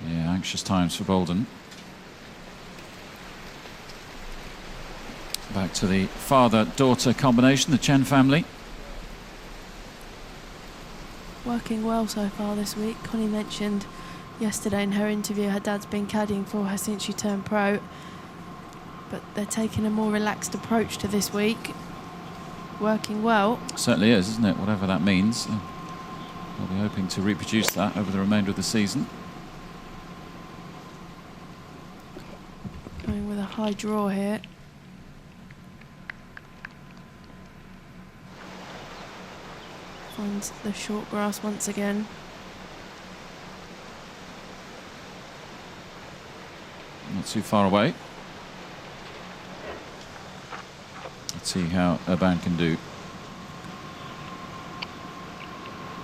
yeah, anxious times for Boulden. Back to the father-daughter combination, the Chen family.
Working well so far this week. Connie mentioned yesterday in her interview her dad's been caddying for her since she turned pro, but they're taking a more relaxed approach to this week. Working well.
Certainly is, isn't it? Whatever that means. They'll be hoping to reproduce that over the remainder of the season.
Going with a high draw here. Finds the short grass once again.
Not too far away. Let's see how Urban can do.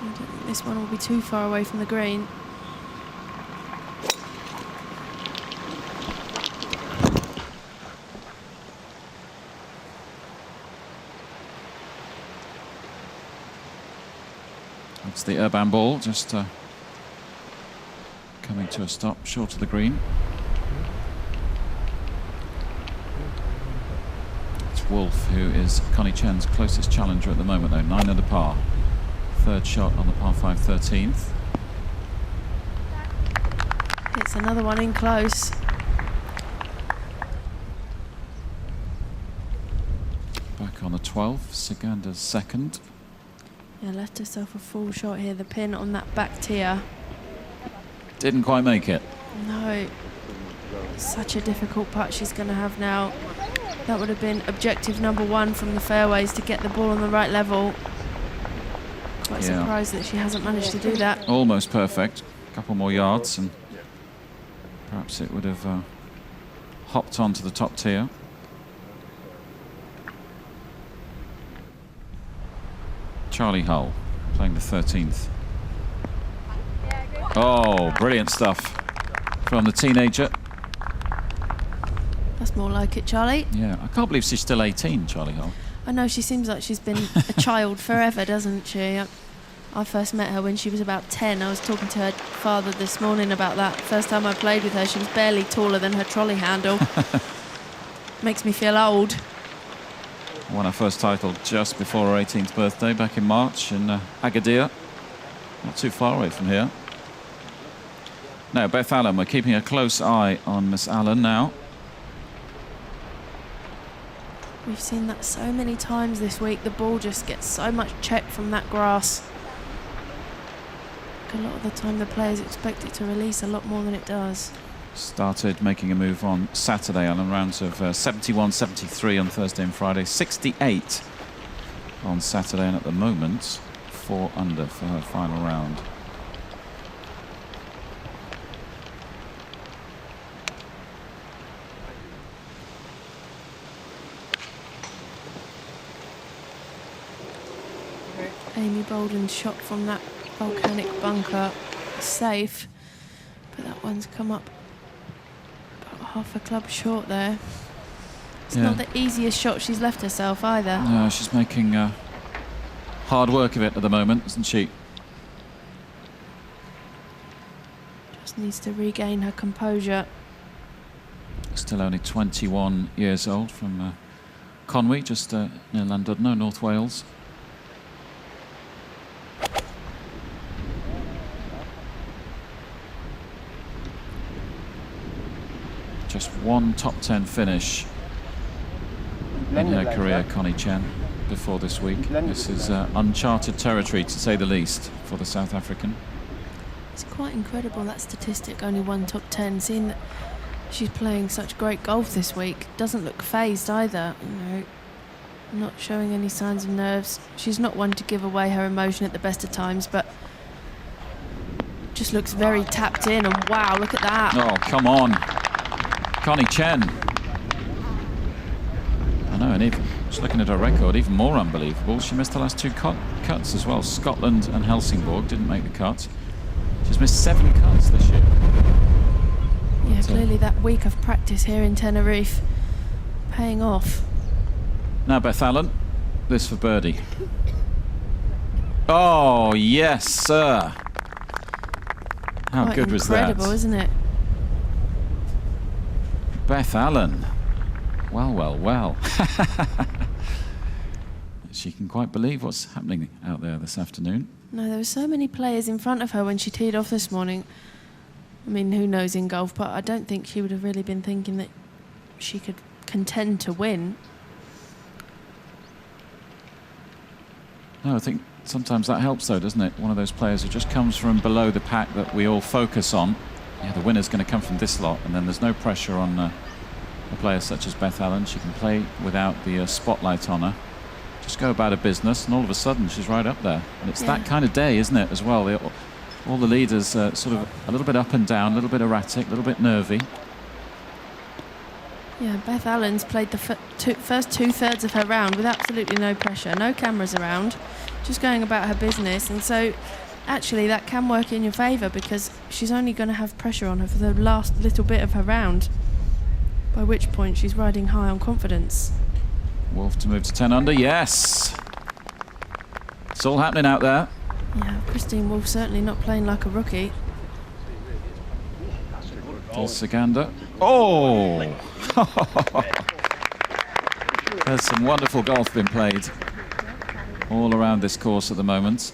I don't think this one will be too far away from the green.
It's the Urban ball, just coming to a stop short of the green. It's Wolf, who is Connie Chen's closest challenger at the moment, though. 9 under par. Third shot on the par 5 13th.
It's another one in close.
Back on the 12th, Siganda's second.
Yeah, left herself a full shot here. The pin on that back tier.
Didn't quite make it.
No. Such a difficult putt she's going to have now. That would have been objective number 1 from the fairways, to get the ball on the right level. Quite surprised that she hasn't managed to do that.
Almost perfect. A couple more yards and perhaps it would have hopped onto the top tier. Charlie Hull playing the 13th. Oh, brilliant stuff from the teenager.
That's more like it, Charlie.
Yeah, I can't believe she's still 18, Charlie Hull.
I know, she seems like she's been a child forever, doesn't she? I first met her when she was about 10. I was talking to her father this morning about that. First time I played with her, she was barely taller than her trolley handle. Makes me feel old.
Won her first title just before her 18th birthday back in March in Adeje. Not too far away from here. Now, Beth Allen, we're keeping a close eye on Miss Allen now.
We've seen that so many times this week. The ball just gets so much check from that grass. A lot of the time the players expect it to release a lot more than it does.
Started making a move on Saturday on rounds of 71, 73 on Thursday and Friday, 68 on Saturday, and at the moment 4 under for her final round.
Amy Boulden shot from that volcanic bunker, safe, but that one's come up about half a club short there. It's not the easiest shot she's left herself either.
No, she's making hard work of it at the moment, isn't she?
Just needs to regain her composure.
Still only 21 years old, from Conwy, just near Llandudno, North Wales. Just one top 10 finish in her career, Connie Chen. before this week. This is uncharted territory, to say the least, for the South African.
It's quite incredible, that statistic, only one top 10. Seeing that she's playing such great golf this week, doesn't look phased either, you know, not showing any signs of nerves. She's not one to give away her emotion at the best of times, but just looks very tapped in, and wow, look at that.
Oh, come on. Connie Chen. I know, and even just looking at her record, even more unbelievable. She missed the last two cuts as well. Scotland and Helsingborg didn't make the cut. She's missed 7 cuts this year.
Yeah, clearly that week of practice here in Tenerife paying off.
Now Beth Allen, this for birdie. Oh, yes, sir. How
Quite
good was that?
incredible, isn't it?
Beth Allen. Well, well, well. She can quite believe what's happening out there this afternoon.
No, there were so many players in front of her when she teed off this morning. I mean, who knows in golf, but I don't think she would have really been thinking that she could contend to win.
No, I think sometimes that helps though, doesn't it? One of those players who just comes from below the pack that we all focus on. Yeah, the winner's going to come from this lot, and then there's no pressure on a player such as Beth Allen. She can play without the spotlight on her. Just go about her business, and all of a sudden she's right up there. And it's that kind of day, isn't it, as well? All the leaders sort of a little bit up and down, a little bit erratic, a little bit nervy.
Yeah, Beth Allen's played the first 2/3 of her round with absolutely no pressure, no cameras around, just going about her business. And so actually that can work in your favour, because she's only going to have pressure on her for the last little bit of her round, by which point she's riding high on confidence.
Wolf to move to 10 under, yes! It's all happening out there.
Yeah, Christine Wolf certainly not playing like a rookie.
There's Siganda. Oh! There's some wonderful golf being played all around this course at the moment.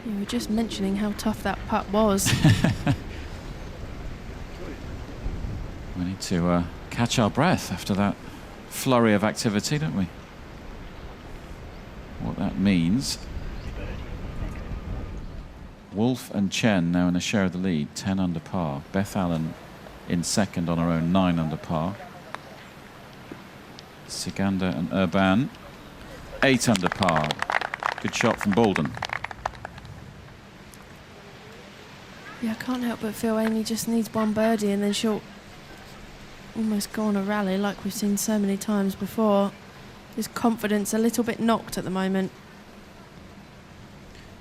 You were just mentioning how tough that putt was.
We need to catch our breath after that flurry of activity, don't we? What that means. Wolf and Chen now in a share of the lead, 10 under par. Beth Allen in second on her own, 9 under par. Siganda and Urban, 8 under par. Good shot from Boulden.
Yeah, I can't help but feel Amy just needs one birdie and then she'll almost go on a rally like we've seen so many times before. His confidence a little bit knocked at the moment.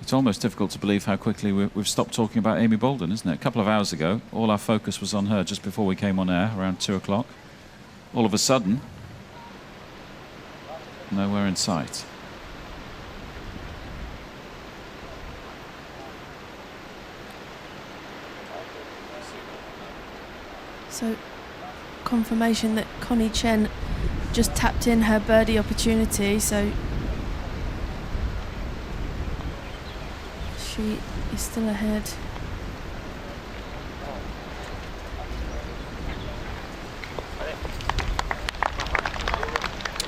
It's almost difficult to believe how quickly we've stopped talking about Amy Boulden, isn't it? A couple of hours ago, all our focus was on her just before we came on air, around 2 o'clock. All of a sudden, nowhere in sight.
So, confirmation that Connie Chen just tapped in her birdie opportunity, so she is still ahead.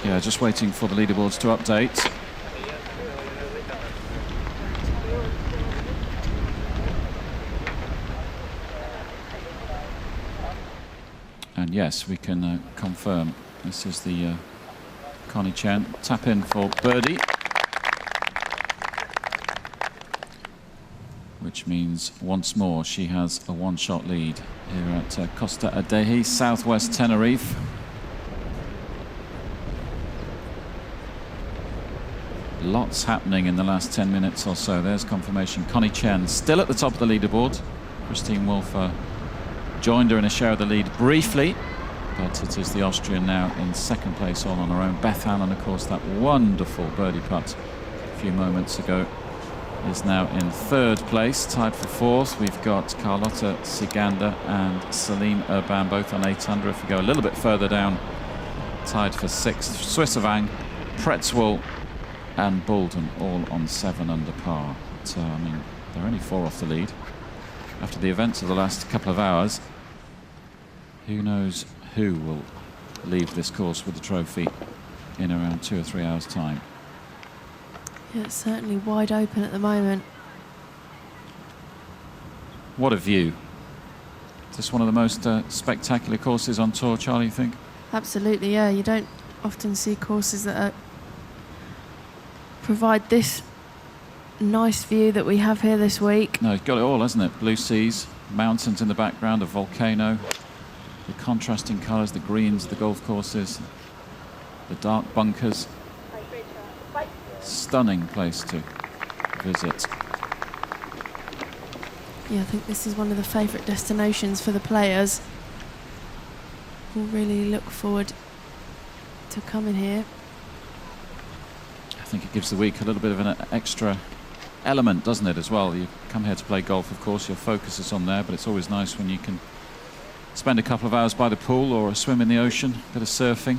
Yeah, just waiting for the leaderboards to update. And yes, we can confirm this is the Connie Chen tap in for birdie, which means once more she has a one-shot lead here at Costa Adeje, southwest Tenerife. Lots happening in the last 10 minutes or so. There's confirmation. Connie Chen still at the top of the leaderboard. Christine Wolf joined her in a share of the lead briefly, but it is the Austrian now in second place all on her own. Beth Allen, of course, that wonderful birdie putt a few moments ago, is now in third place, tied for fourth. We've got Carlotta Siganda and Celine Urban both on 8 under. If we go a little bit further down, tied for sixth, Swissavang, Pretzwell and Boulden all on 7 under par. But, I mean, they're only 4 off the lead. After the events of the last couple of hours, who knows who will leave this course with the trophy in around 2 or 3 hours' time.
Yeah, it's certainly wide open at the moment.
What a view. Just one of the most spectacular courses on tour, Charlie, you think?
Absolutely, yeah. You don't often see courses that provide this nice view that we have here this week.
No, it's got it all, hasn't it? Blue seas, mountains in the background, a volcano, the contrasting colours, the greens, the golf courses, the dark bunkers. Stunning place to visit.
Yeah, I think this is one of the favourite destinations for the players. We'll really look forward to coming here.
I think it gives the week a little bit of an extra element, doesn't it, as well? You come here to play golf, of course, your focus is on there, but it's always nice when you can spend a couple of hours by the pool or a swim in the ocean, a bit of surfing,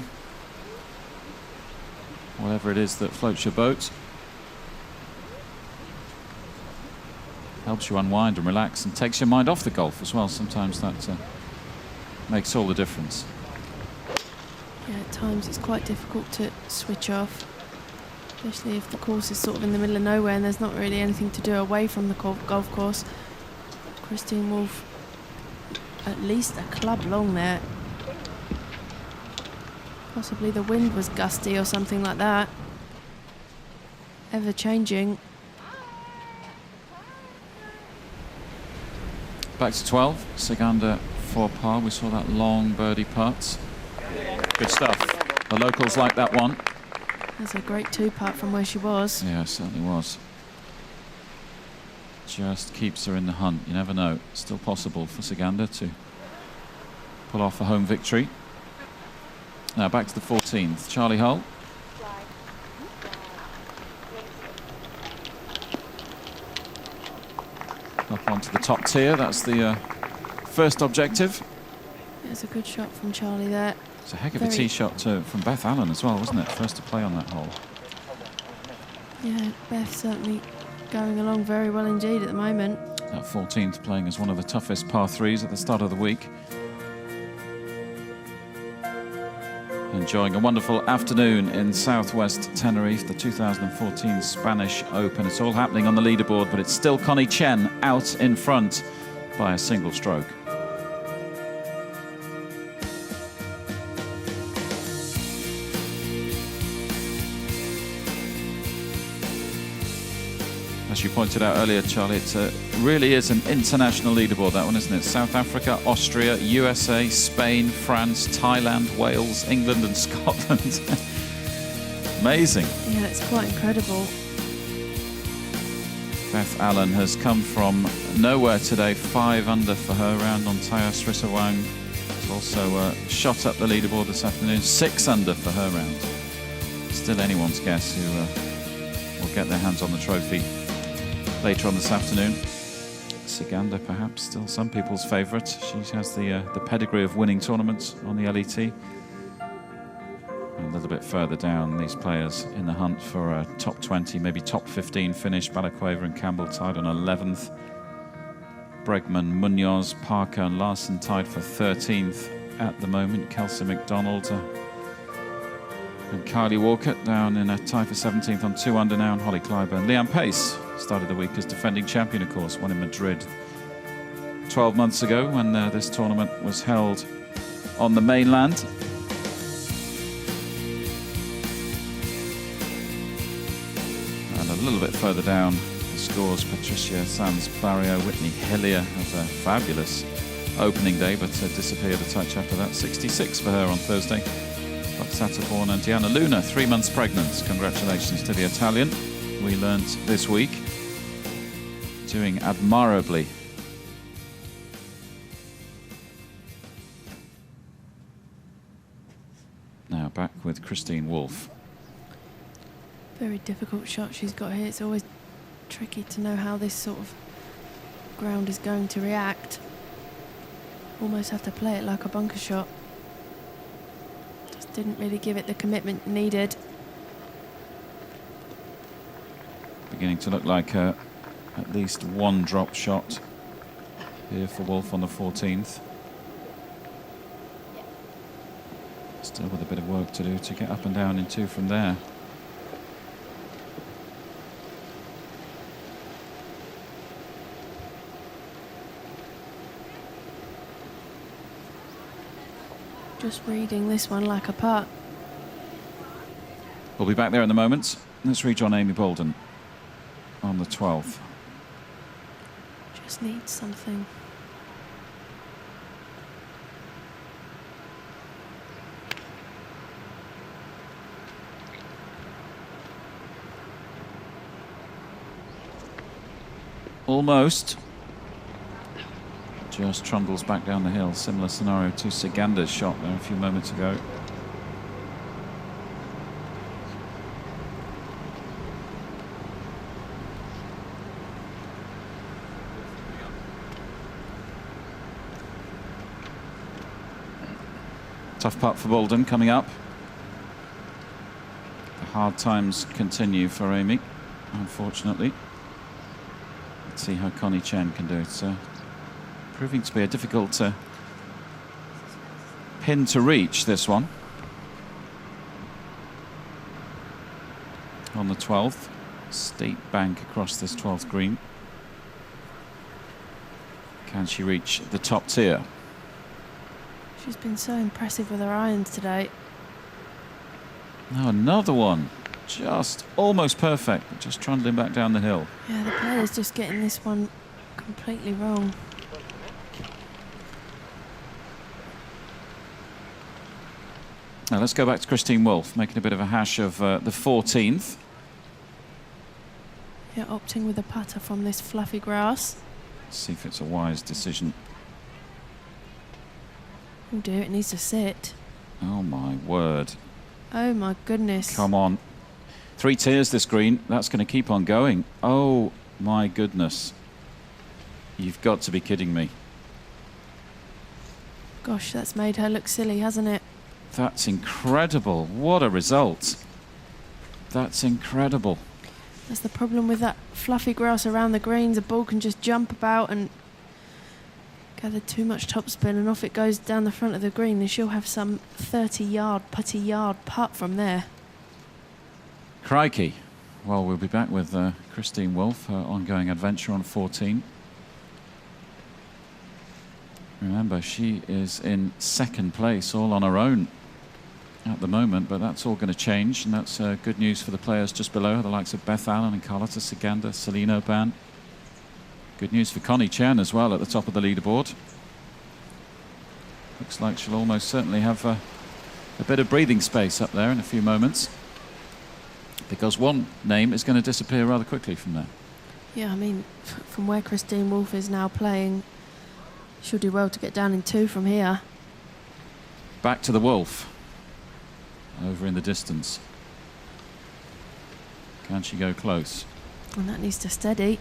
whatever it is that floats your boat. Helps you unwind and relax and takes your mind off the golf as well. Sometimes that makes all the difference.
Yeah, at times it's quite difficult to switch off, especially if the course is sort of in the middle of nowhere and there's not really anything to do away from the golf course. Christine Wolf, at least a club long there. Possibly the wind was gusty or something like that. Ever changing.
Back to 12, 6 under 4 par. We saw that long birdie putt. Good stuff. The locals like that one.
That's a great 2-putt from where she was.
Yeah, it certainly was. Just keeps her in the hunt. You never know. Still possible for Saganda to pull off a home victory. Now back to the 14th. Charlie Hull. Up onto the top tier. That's the first objective.
It's a good shot from Charlie there.
It's a heck of a tee shot from Beth Allen as well, wasn't it? First to play on that hole.
Yeah, Beth certainly going along very well indeed at the moment.
That 14th playing as one of the toughest par 3s at the start of the week. Enjoying a wonderful afternoon in southwest Tenerife, the 2014 Spanish Open. It's all happening on the leaderboard, but it's still Connie Chen out in front by a single stroke. As you pointed out earlier, Charlie, it really is an international leaderboard, that one, isn't it? South Africa, Austria, USA, Spain, France, Thailand, Wales, England and Scotland. Amazing.
Yeah, it's quite incredible.
Beth Allen has come from nowhere today, 5 under for her round on Taya Srisawang. She's also shot up the leaderboard this afternoon, 6 under for her round. Still anyone's guess who will get their hands on the trophy later on this afternoon. Saganda perhaps still some people's favourite. She has the pedigree of winning tournaments on the LET. And a little bit further down, these players in the hunt for a top 20, maybe top 15 finish. Balaqueva and Campbell tied on 11th. Bregman, Munoz, Parker and Larson tied for 13th at the moment. Kelsey McDonald and Kylie Walker down in a tie for 17th on 2 under now. And Holly Clyburn. Leanne Pace started the week as defending champion, of course, won in Madrid 12 months ago when this tournament was held on the mainland. And a little bit further down, the scores: Patricia Sands Barrio, Whitney Hillier has a fabulous opening day, but disappeared a touch after that. 66 for her on Thursday. Satterborn and Diana Luna, 3 months pregnant. Congratulations to the Italian. We learned this week, doing admirably. Now back with Christine Wolf.
Very difficult shot she's got here. It's always tricky to know how this sort of ground is going to react. Almost have to play it like a bunker shot. Just didn't really give it the commitment needed.
Beginning to look like at least one drop shot here for Wolf on the 14th. Still with a bit of work to do to get up and down in 2 from there.
Just reading this one like a putt.
We'll be back there in a moment. Let's rejoin Amy Boulden on the 12th.
Just needs something.
Almost. Just trundles back down the hill. Similar scenario to Siganda's shot there a few moments ago. Tough putt for Boulden coming up. The hard times continue for Amy, unfortunately. Let's see how Connie Chen can do it. Proving to be a difficult pin to reach, this one. On the 12th, steep bank across this 12th green. Can she reach the top tier?
She's been so impressive with her irons today.
Now another one. Just almost perfect, but just trundling back down the hill.
Yeah, the player's just getting this one completely wrong.
Now let's go back to Christine Wolf, making a bit of a hash of the 14th.
Yeah, opting with a putter from this fluffy grass.
Let's see if it's a wise decision.
Oh dear, it needs to sit.
Oh my word.
Oh my goodness.
Come on. 3 tiers this green. That's going to keep on going. Oh my goodness. You've got to be kidding me.
Gosh, that's made her look silly, hasn't it?
That's incredible. What a result. That's incredible.
That's the problem with that fluffy grass around the greens. The ball can just jump about and gather too much topspin, and off it goes down the front of the green, and she'll have some 30-yard, putty-yard putt from there.
Crikey. Well, we'll be back with Christine Wolf, her ongoing adventure on 14. Remember, she is in 2nd place, all on her own at the moment, but that's all going to change, and that's good news for the players just below her, the likes of Beth Allen and Carlota Siganda, Celine Oban. Good news for Connie Chen as well at the top of the leaderboard. Looks like she'll almost certainly have a bit of breathing space up there in a few moments, because one name is going to disappear rather quickly from there.
Yeah, I mean, from where Christine Wolf is now playing, she'll do well to get down in 2 from here.
Back to the Wolf. Over in the distance. Can she go close?
And that needs to steady.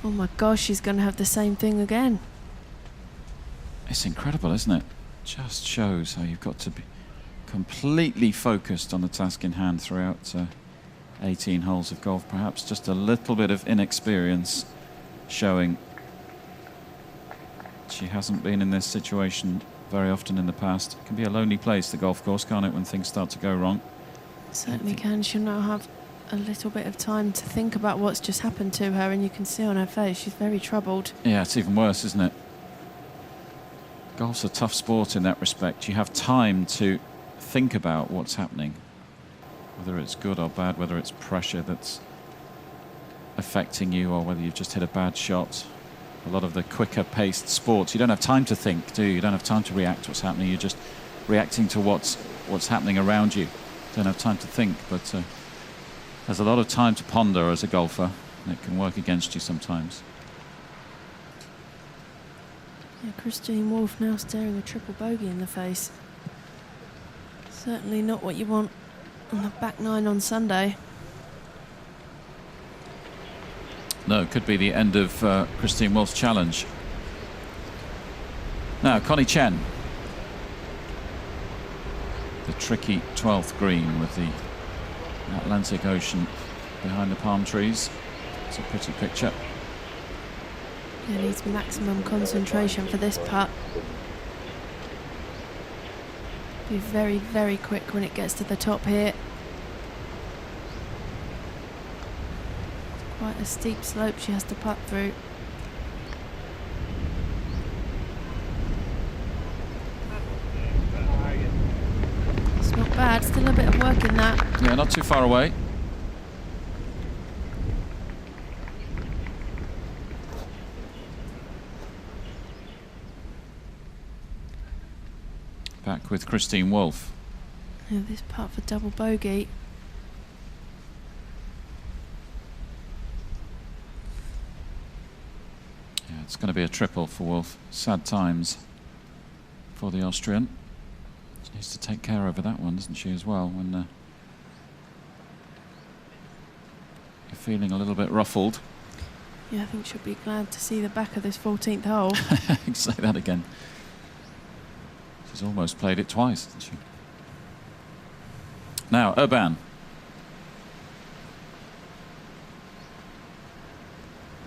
Oh my gosh, she's going to have the same thing again.
It's incredible, isn't it? Just shows how you've got to be completely focused on the task in hand throughout 18 holes of golf. Perhaps just a little bit of inexperience showing. She hasn't been in this situation very often in the past. It can be a lonely place, the golf course, can't it, when things start to go wrong?
Certainly can. She'll now have a little bit of time to think about what's just happened to her, and you can see on her face she's very troubled.
Yeah, it's even worse, isn't it? Golf's a tough sport in that respect. You have time to think about what's happening, whether it's good or bad, whether it's pressure that's affecting you or whether you've just hit a bad shot. A lot of the quicker paced sports, you don't have time to think, do you? You don't have time to react to what's happening. You're just reacting to what's happening around you. You don't have time to think, but there's a lot of time to ponder as a golfer, and it can work against you sometimes.
Yeah, Christine Wolf now staring a triple bogey in the face. Certainly not what you want on the back 9 on Sunday.
No, it could be the end of Christine Wolf's challenge. Now, Connie Chen. The tricky 12th green with the Atlantic Ocean behind the palm trees. It's a pretty picture.
Yeah, needs maximum concentration for this putt. Be very, very quick when it gets to the top here. Quite a steep slope she has to putt through. bad. Still a bit of work in that.
Yeah, not too far away. Back with Christine Wolf.
Yeah, this part for double bogey.
Yeah, it's going to be a triple for Wolf. Sad times for the Austrian. She needs to take care over that one, doesn't she, as well, when you're feeling a little bit ruffled.
Yeah, I think she'll be glad to see the back of this 14th hole.
Say that again. She's almost played it twice, hasn't she? Now, Urban.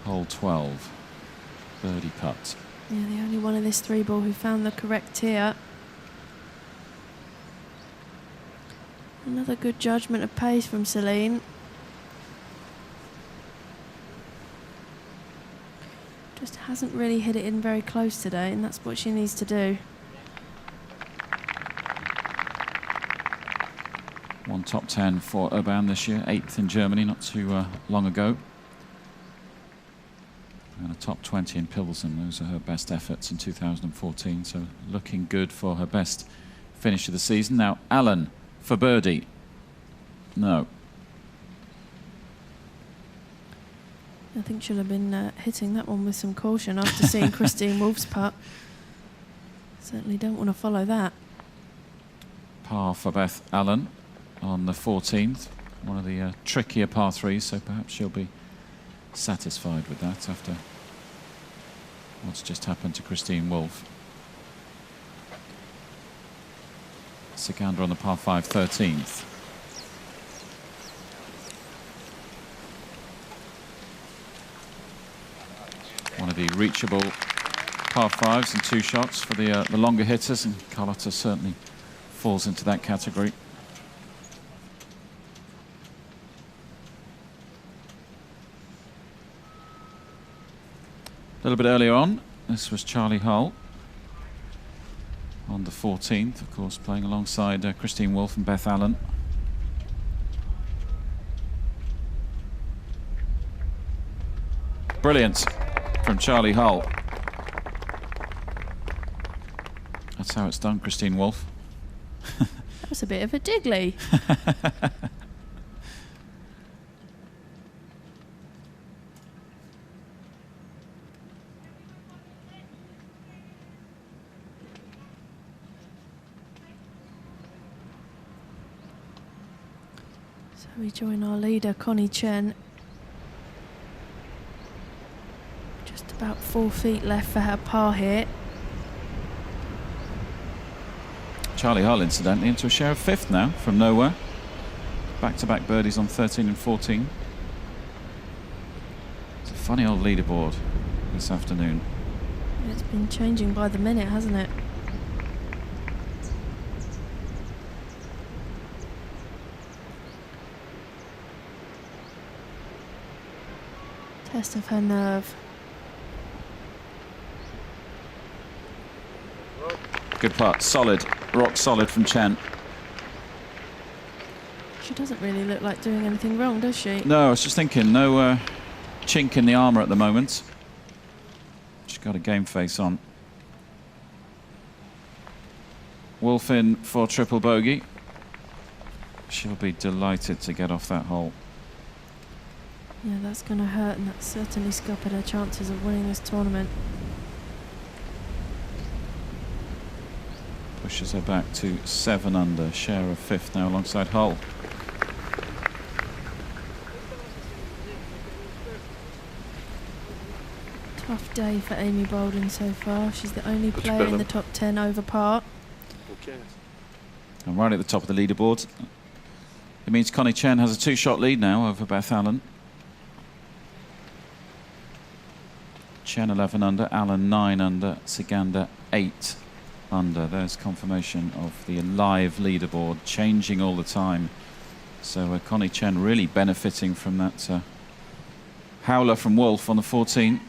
Hole 12. Birdie putt.
Yeah, the only one of this 3-ball who found the correct tee. Another good judgment of pace from Celine. Just hasn't really hit it in very close today, and that's what she needs to do.
One top 10 for Urban this year, 8th in Germany not too long ago. And a top 20 in Pilsen. Those are her best efforts in 2014, so looking good for her best finish of the season. Now, Allen for birdie. No.
I think she'll have been hitting that one with some caution after seeing Christine Wolf's putt. Certainly don't want to follow that.
Par for Beth Allen on the 14th. One of the trickier par 3s, so perhaps she'll be satisfied with that after what's just happened to Christine Wolf. Sikander on the par 5 13th. One of the reachable par 5s and 2 shots for the longer hitters, and Carlotta certainly falls into that category. A little bit earlier on, this was Charlie Hull on the 14th, of course, playing alongside Christine Wolf and Beth Allen. Brilliant from Charlie Hull. That's how it's done, Christine Wolf.
That was a bit of a diggly. So we join our leader, Connie Chen. Just about 4 feet left for her par here.
Charlie Hull, incidentally, into a share of 5th now from nowhere. Back-to-back birdies on 13 and 14. It's a funny old leaderboard this afternoon.
It's been changing by the minute, hasn't it? Test of her nerve.
Good putt, solid, rock solid from Chen.
She doesn't really look like doing anything wrong, does she?
No, I was just thinking, no chink in the armour at the moment. She's got a game face on. Wolf in for triple bogey. She'll be delighted to get off that hole.
Yeah, that's going to hurt, and that's certainly scuppered her chances of winning this tournament.
Pushes her back to 7 under, share of 5th now alongside Hull.
Tough day for Amy Boulden so far. She's the only player in the top 10 over par.
And right at the top of the leaderboard. It means Connie Chen has a 2-shot lead now over Beth Allen. Chen 11 under, Allen 9 under, Sikander 8 under. There's confirmation of the live leaderboard changing all the time. So Connie Chen really benefiting from that howler from Wolf on the 14.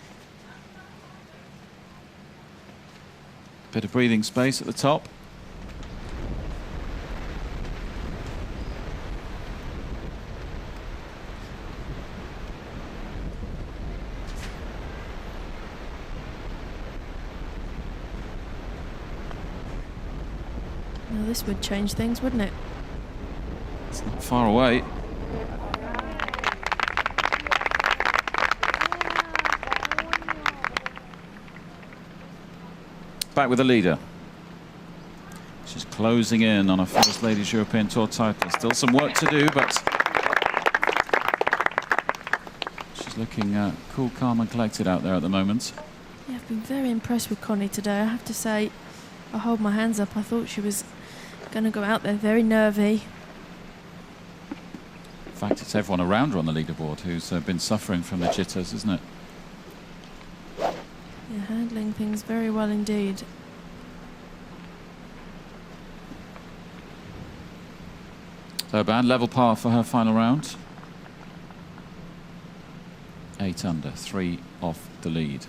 Bit of breathing space at the top.
Now this would change things, wouldn't it?
It's not far away. Back with the leader. She's closing in on her first Ladies European Tour title. Still some work to do, but she's looking cool, calm and collected out there at the moment.
Yeah, I've been very impressed with Connie today. I have to say, I hold my hands up. I thought she was going to go out there very nervy.
In fact, it's everyone around her on the leaderboard who's been suffering from the jitters, isn't it?
Yeah, handling things very well indeed.
Urban, level par for her final round. 8 under, 3 off the lead.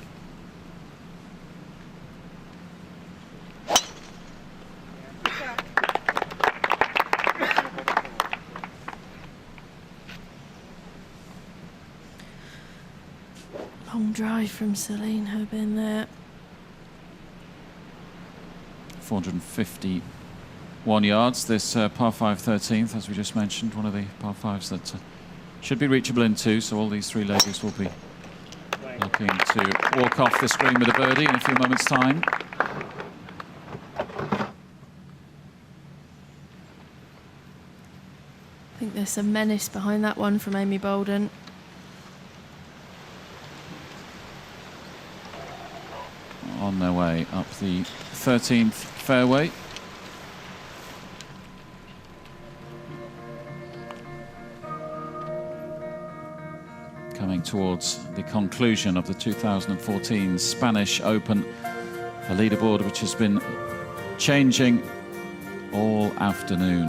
Long drive from Celine Herbin there.
451 yards, this par 5 13th, as we just mentioned, one of the par 5s that should be reachable in 2, so all these 3 ladies will be looking to walk off this green with a birdie in a few moments' time.
I think there's some menace behind that one from Amy Boulden.
On their way up the 13th fairway. Coming towards the conclusion of the 2014 Spanish Open, a leaderboard which has been changing all afternoon.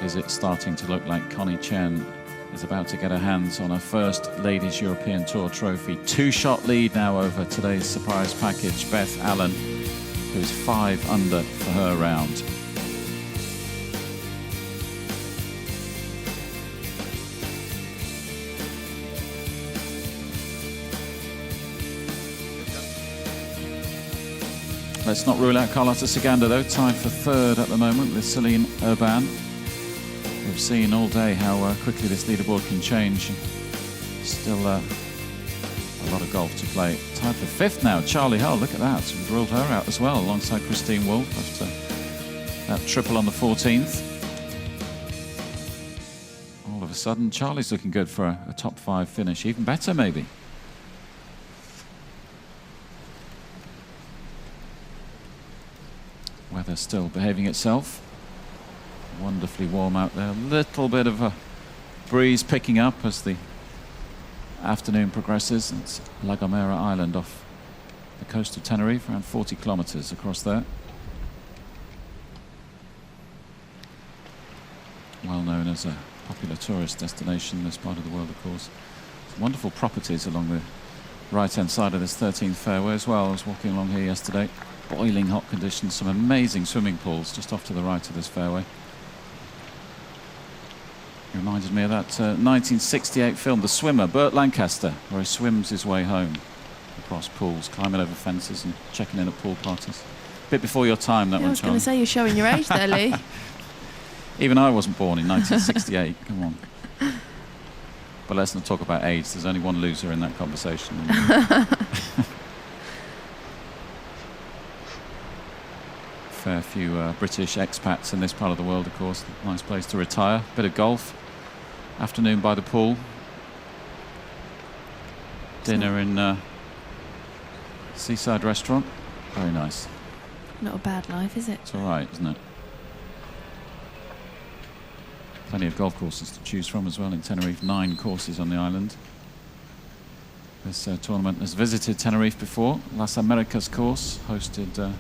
Is it starting to look like Connie Chen is about to get her hands on her first Ladies European Tour trophy? 2-shot lead now over today's surprise package. Beth Allen, who's 5 under for her round. Let's not rule out Carlota Ciganda though, tied for 3rd at the moment with Celine Urban. We've seen all day how quickly this leaderboard can change. Still a lot of golf to play. Tied for 5th now, Charlie Hull, look at that. We've ruled her out as well, alongside Christine Wolf after that triple on the 14th. All of a sudden, Charlie's looking good for a top 5 finish, even better maybe. Weather still behaving itself. Wonderfully warm out there. A little bit of a breeze picking up as the afternoon progresses. It's La Gomera Island off the coast of Tenerife, around 40 kilometers across there. Well known as a popular tourist destination in this part of the world, of course. Some wonderful properties along the right-hand side of this 13th fairway as well. I was walking along here yesterday. Boiling hot conditions, some amazing swimming pools just off to the right of this fairway. It reminded me of that 1968 film, The Swimmer, Burt Lancaster, where he swims his way home across pools, climbing over fences and checking in at pool parties. A bit before your time, that
Yeah,
one,
I was going to
Charlie.
say, you're showing your age there, Lee.
Even I wasn't born in 1968, come on. But let's not talk about age, there's only one loser in that conversation. Fair few British expats in this part of the world, of course. Nice place to retire. Bit of golf. Afternoon by the pool. Dinner in seaside restaurant. Very nice.
Not a bad life, is it?
It's all right, isn't it? Plenty of golf courses to choose from as well in Tenerife. 9 courses on the island. This tournament has visited Tenerife before. Las Americas course hosted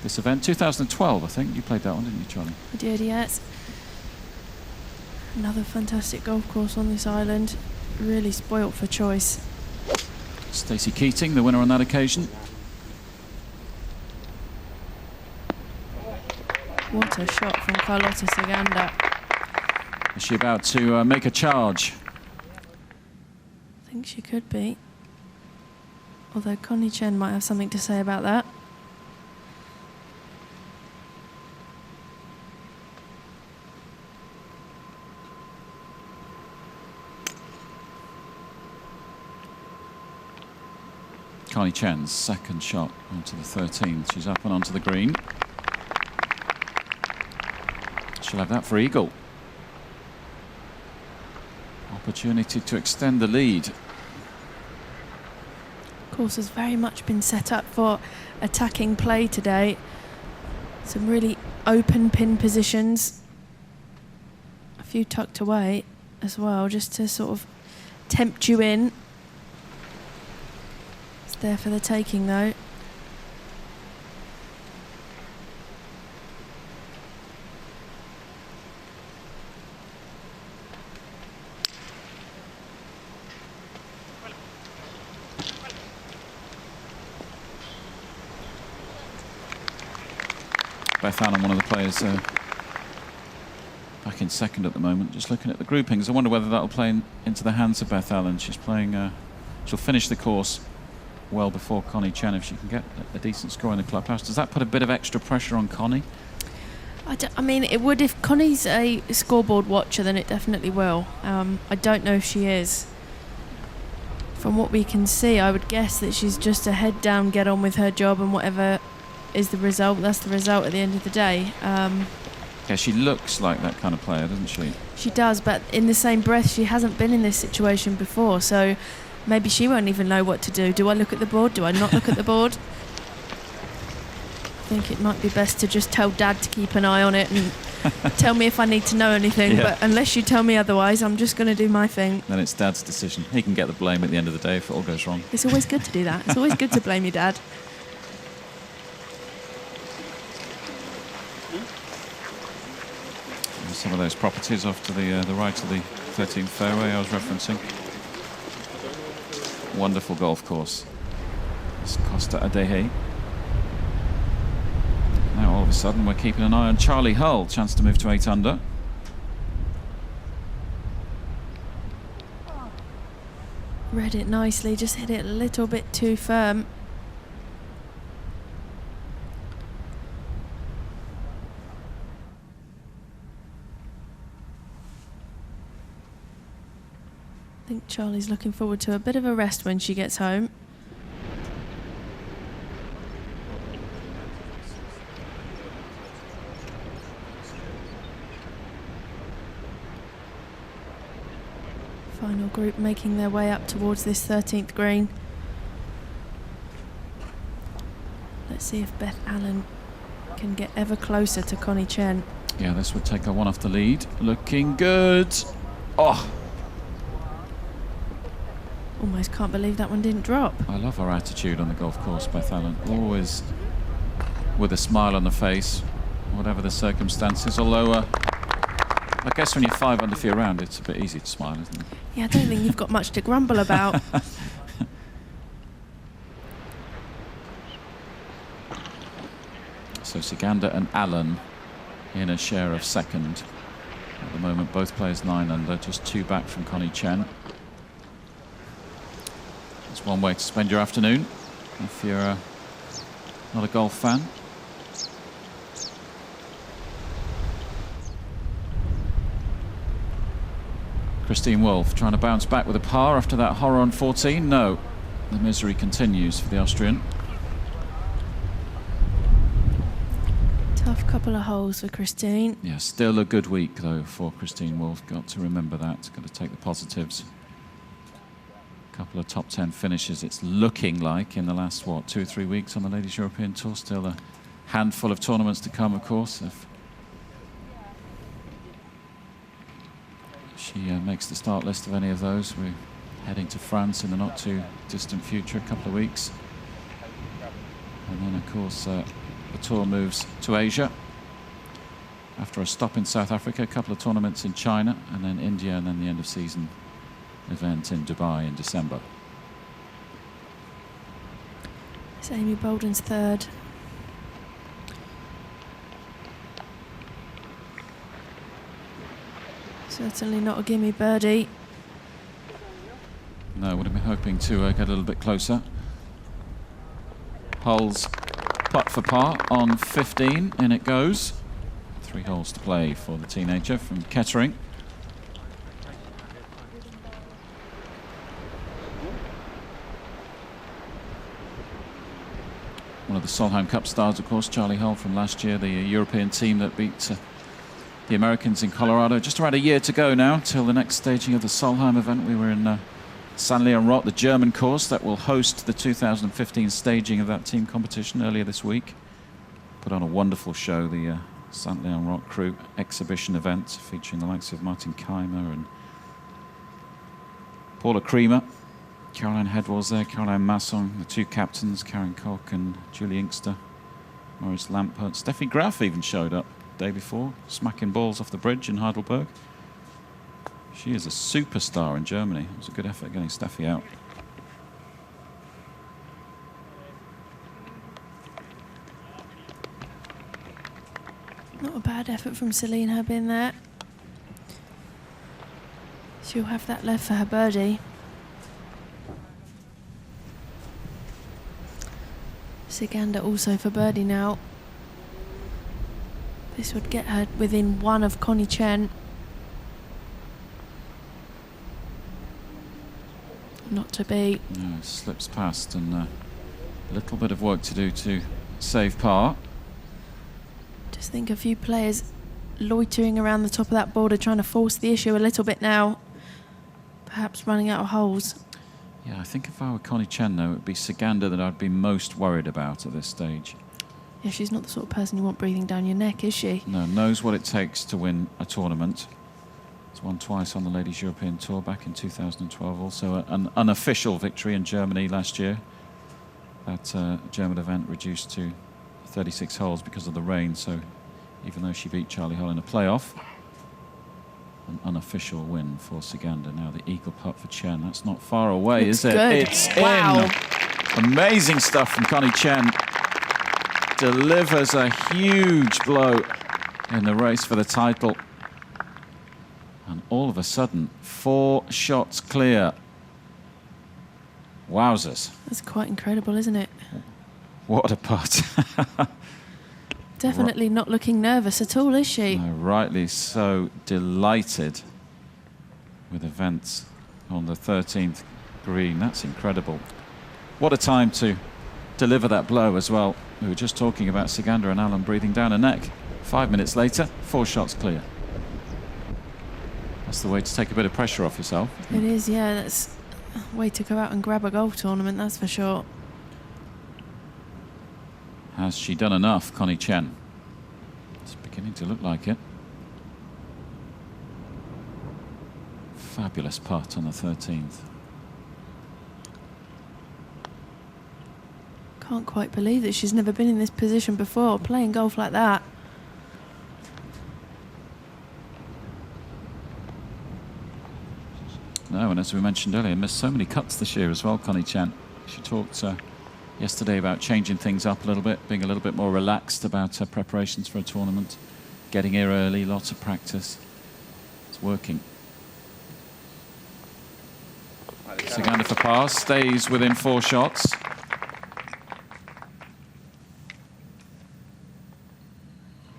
this event. 2012, I think. You played that one, didn't you, Charlie?
I did, yes. Another fantastic golf course on this island. Really spoilt for choice.
Stacey Keating, the winner on that occasion.
What a shot from Carlota Ciganda.
Is she about to make a charge?
I think she could be. Although Connie Chen might have something to say about that.
Connie Chen's second shot onto the 13th. She's up and onto the green. She'll have that for eagle. Opportunity to extend the lead.
Course has very much been set up for attacking play today. Some really open pin positions. A few tucked away as well, just to sort of tempt you in. It's there for the taking though.
Beth Allen, one of the players back in second at the moment. Just looking at the groupings, I wonder whether that'll play into the hands of Beth Allen. She's playing, she'll finish the course well before Connie Chen if she can get a decent score in the clubhouse. Does that put a bit of extra pressure on Connie?
I mean, it would if Connie's a scoreboard watcher, then it definitely will. I don't know if she is. From what we can see, I would guess that she's just a head down, get on with her job, and whatever is the result, that's the result at the end of the day.
Yeah, she looks like that kind of player, doesn't she?
She does, but in the same breath, she hasn't been in this situation before, so maybe she won't even know what to do. Do I look at the board? Do I not look at the board? I think it might be best to just tell Dad to keep an eye on it and tell me if I need to know anything,
Yeah.
but unless you tell me otherwise, I'm just going to do my thing.
Then it's Dad's decision. He can get the blame at the end of the day if it all goes wrong.
It's always good to do that. It's always good to blame your dad.
Some of those properties off to the right of the 13th fairway I was referencing. Wonderful golf course. It's Costa Adeje. Now all of a sudden we're keeping an eye on Charlie Hull. Chance to move to 8 under.
Read it nicely, just hit it a little bit too firm. I think Charlie's looking forward to a bit of a rest when she gets home. Final group making their way up towards this 13th green. Let's see if Beth Allen can get ever closer to Connie Chen.
Yeah, this would take her one off the lead. Looking good. Oh,
Almost can't believe that one didn't drop.
I love her attitude on the golf course, Beth Allen. Always with a smile on the face, whatever the circumstances. Although, I guess when you're 5 under for your round, it's a bit easy to smile, isn't it?
Yeah, I don't think you've got much to grumble about.
So Siganda and Allen in a share of second. At the moment, both players 9 under, just 2 back from Connie Chen. It's one way to spend your afternoon if you're not a golf fan. Christine Wolf trying to bounce back with a par after that horror on 14. No, the misery continues for the Austrian.
Tough couple of holes for Christine.
Yeah, still a good week though for Christine Wolf. Got to remember that. Got to take the positives. Couple of top 10 finishes it's looking like in the last, what, 2 or 3 weeks on the Ladies European Tour. Still a handful of tournaments to come, of course, if she makes the start list of any of those. We're heading to France in the not too distant future, a couple of weeks, and then of course the tour moves to Asia after a stop in South Africa, a couple of tournaments in China, and then India, and then the end of season event in Dubai in December.
It's Amy Boulden's third. Certainly not a gimme birdie.
No, would have been hoping to get a little bit closer. Hull's putt for par on 15, in it goes. 3 holes to play for the teenager from Kettering. of the Solheim Cup stars, of course, Charlie Hull from last year, the European team that beat the Americans in Colorado. Just around a year to go now till the next staging of the Solheim event. We were in St. Leon Rock, the German course that will host the 2015 staging of that team competition earlier this week. Put on a wonderful show, the St. Leon Rock Crew exhibition event featuring the likes of Martin Keimer and Paula Creamer. Caroline Head was there, Caroline Masson, the two captains, Karen Koch and Julie Inkster, Maurice Lampert. Steffi Graf even showed up the day before, smacking balls off the bridge in Heidelberg. She is a superstar in Germany. It was a good effort getting Steffi out.
Not a bad effort from Celine Herbin there. She'll have that left for her birdie. Sigander also for birdie now. This would get her within one of Connie Chen. Not to be.
No, it slips past, and a little bit of work to do to save par.
Just think a few players loitering around the top of that border trying to force the issue a little bit now. Perhaps running out of holes.
Yeah, I think if I were Connie Chen, though, it would be Sigander that I'd be most worried about at this stage.
Yeah, she's not the sort of person you want breathing down your neck, is she?
No, knows what it takes to win a tournament. It's won twice on the Ladies European Tour back in 2012. Also an unofficial victory in Germany last year. That German event reduced to 36 holes because of the rain, so even though she beat Charlie Hull in a playoff, an unofficial win for Sigander. Now the eagle putt for Chen. That's not far away,
Looks
is it?
good.
It's
Wow.
in. Amazing stuff from Connie Chen. Delivers a huge blow in the race for the title. And all of a sudden, 4 shots clear. Wowzers.
That's quite incredible, isn't it?
What a putt.
Definitely not looking nervous at all, is she?
No, rightly so delighted with events on the 13th green. That's incredible. What a time to deliver that blow as well. We were just talking about Sigander and Allen breathing down her neck. 5 minutes later, 4 shots clear. That's the way to take a bit of pressure off yourself.
It is, yeah. That's a way to go out and grab a golf tournament, that's for sure.
Has she done enough, Connie Chen? It's beginning to look like it. Fabulous putt on the 13th.
Can't quite believe that she's never been in this position before, playing golf like that.
No, and as we mentioned earlier, missed so many cuts this year as well, Connie Chen. She talked yesterday about changing things up a little bit, being a little bit more relaxed about her preparations for a tournament, getting here early, lots of practice. It's working. Sigander for par, stays within 4 shots.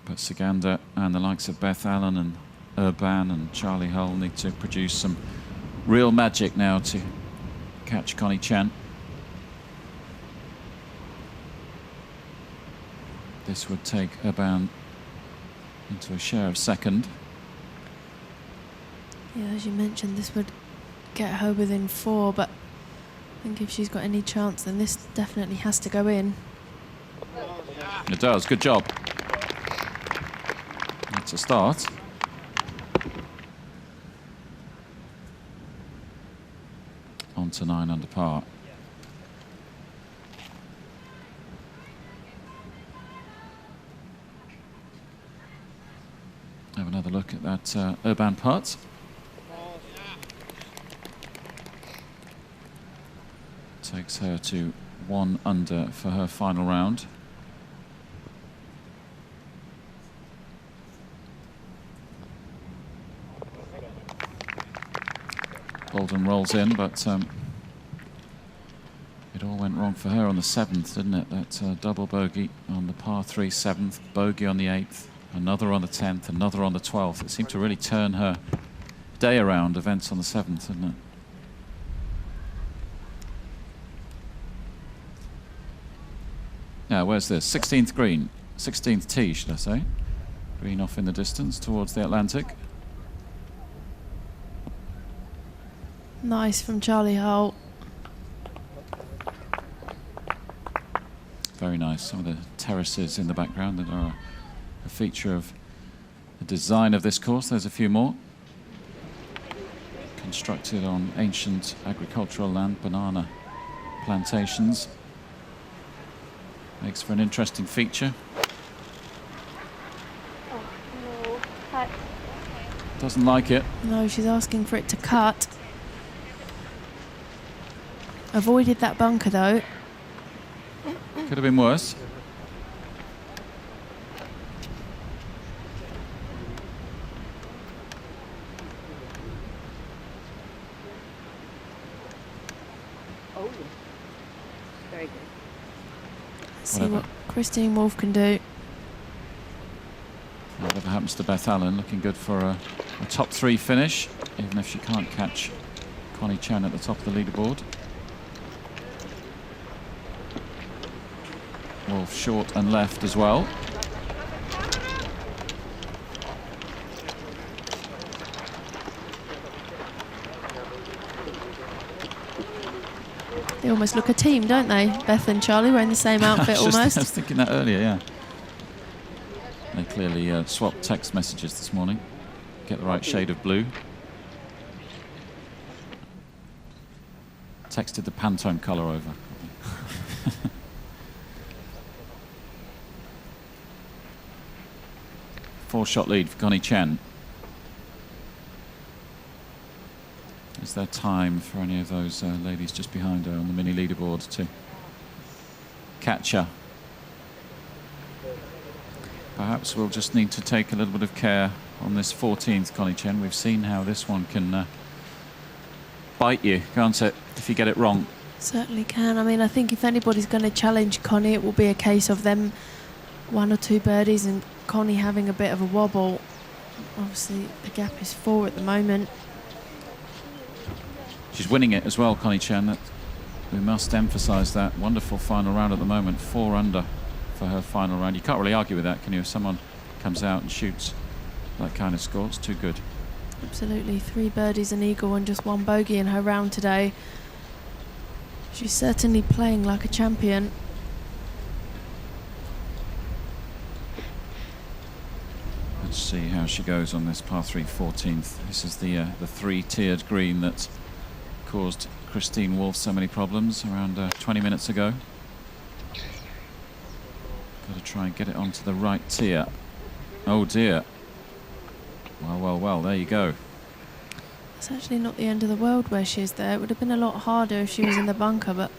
But Sigander and the likes of Beth Allen and Urban and Charlie Hull need to produce some real magic now to catch Connie Chen. This would take Urban into a share of second.
Yeah, as you mentioned, this would get her within 4, but I think if she's got any chance, then this definitely has to go in.
It does, good job. That's a start. On to 9 under par. Have another look at that Urban putt. Takes her to 1 under for her final round. Boulden rolls in, but it all went wrong for her on the 7th, didn't it? That double bogey on the par 3 7th, bogey on the 8th, another on the 10th, another on the 12th. It seemed to really turn her day around, events on the 7th, didn't it? Now, where's this? 16th green. 16th tee, should I say. Green off in the distance towards the Atlantic.
Nice from Charlie Holt.
Very nice. Some of the terraces in the background that are a feature of the design of this course. There's a few more. Constructed on ancient agricultural land, banana plantations. Makes for an interesting feature.
Oh, no. Cut.
Doesn't like it.
No, she's asking for it to cut. Avoided that bunker though.
Could have been worse.
Oh, very good.
See
Whatever.
what Christine Wolf can do.
Whatever happens to Beth Allen, looking good for a top 3 finish, even if she can't catch Connie Chen at the top of the leaderboard. Wolf short and left as well.
They almost look a team, don't they? Beth and Charlie wearing the same outfit
I
almost.
was thinking that earlier, yeah. They clearly swapped text messages this morning. Get the right shade of blue. Texted the Pantone colour over. 4-shot lead for Connie Chen. Is there time for any of those ladies just behind her on the mini leaderboard to catch her? Perhaps we'll just need to take a little bit of care on this 14th Connie Chen. We've seen how this one can bite you, can't it, if you get it wrong?
Certainly can. I mean, I think if anybody's going to challenge Connie, it will be a case of them 1 or 2 birdies and Connie having a bit of a wobble. Obviously, the gap is 4 at the moment.
She's winning it as well, Connie Chen. That, we must emphasise that. Wonderful final round at the moment. 4 under for her final round. You can't really argue with that, can you? If someone comes out and shoots that kind of score, it's too good.
Absolutely. 3 birdies, an eagle and just 1 bogey in her round today. She's certainly playing like a champion.
Let's see how she goes on this par 3 14th. This is the 3-tiered green that caused Christine Wolf so many problems around 20 minutes ago. Got to try and get it onto the right tier. Oh dear. Well, well, well, there you go.
It's actually not the end of the world where she is there. It would have been a lot harder if she was in the bunker, but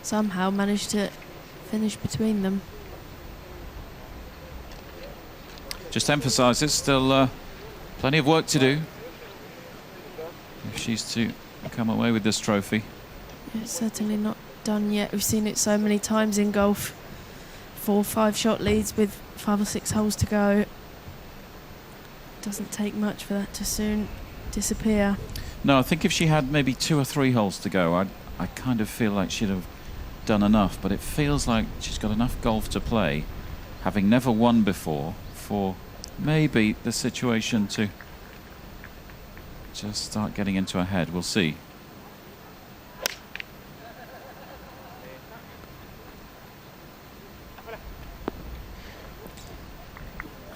somehow managed to finish between them.
Just emphasises still plenty of work to do if she's to come away with this trophy.
Yeah, it's certainly not done yet. We've seen it so many times in golf. 4 or 5 shot leads with 5 or 6 holes to go. Doesn't take much for that to soon disappear.
No, I think if she had maybe 2 or 3 holes to go, I kind of feel like she'd have done enough, but it feels like she's got enough golf to play, having never won before, for maybe the situation to just start getting into her head. We'll see.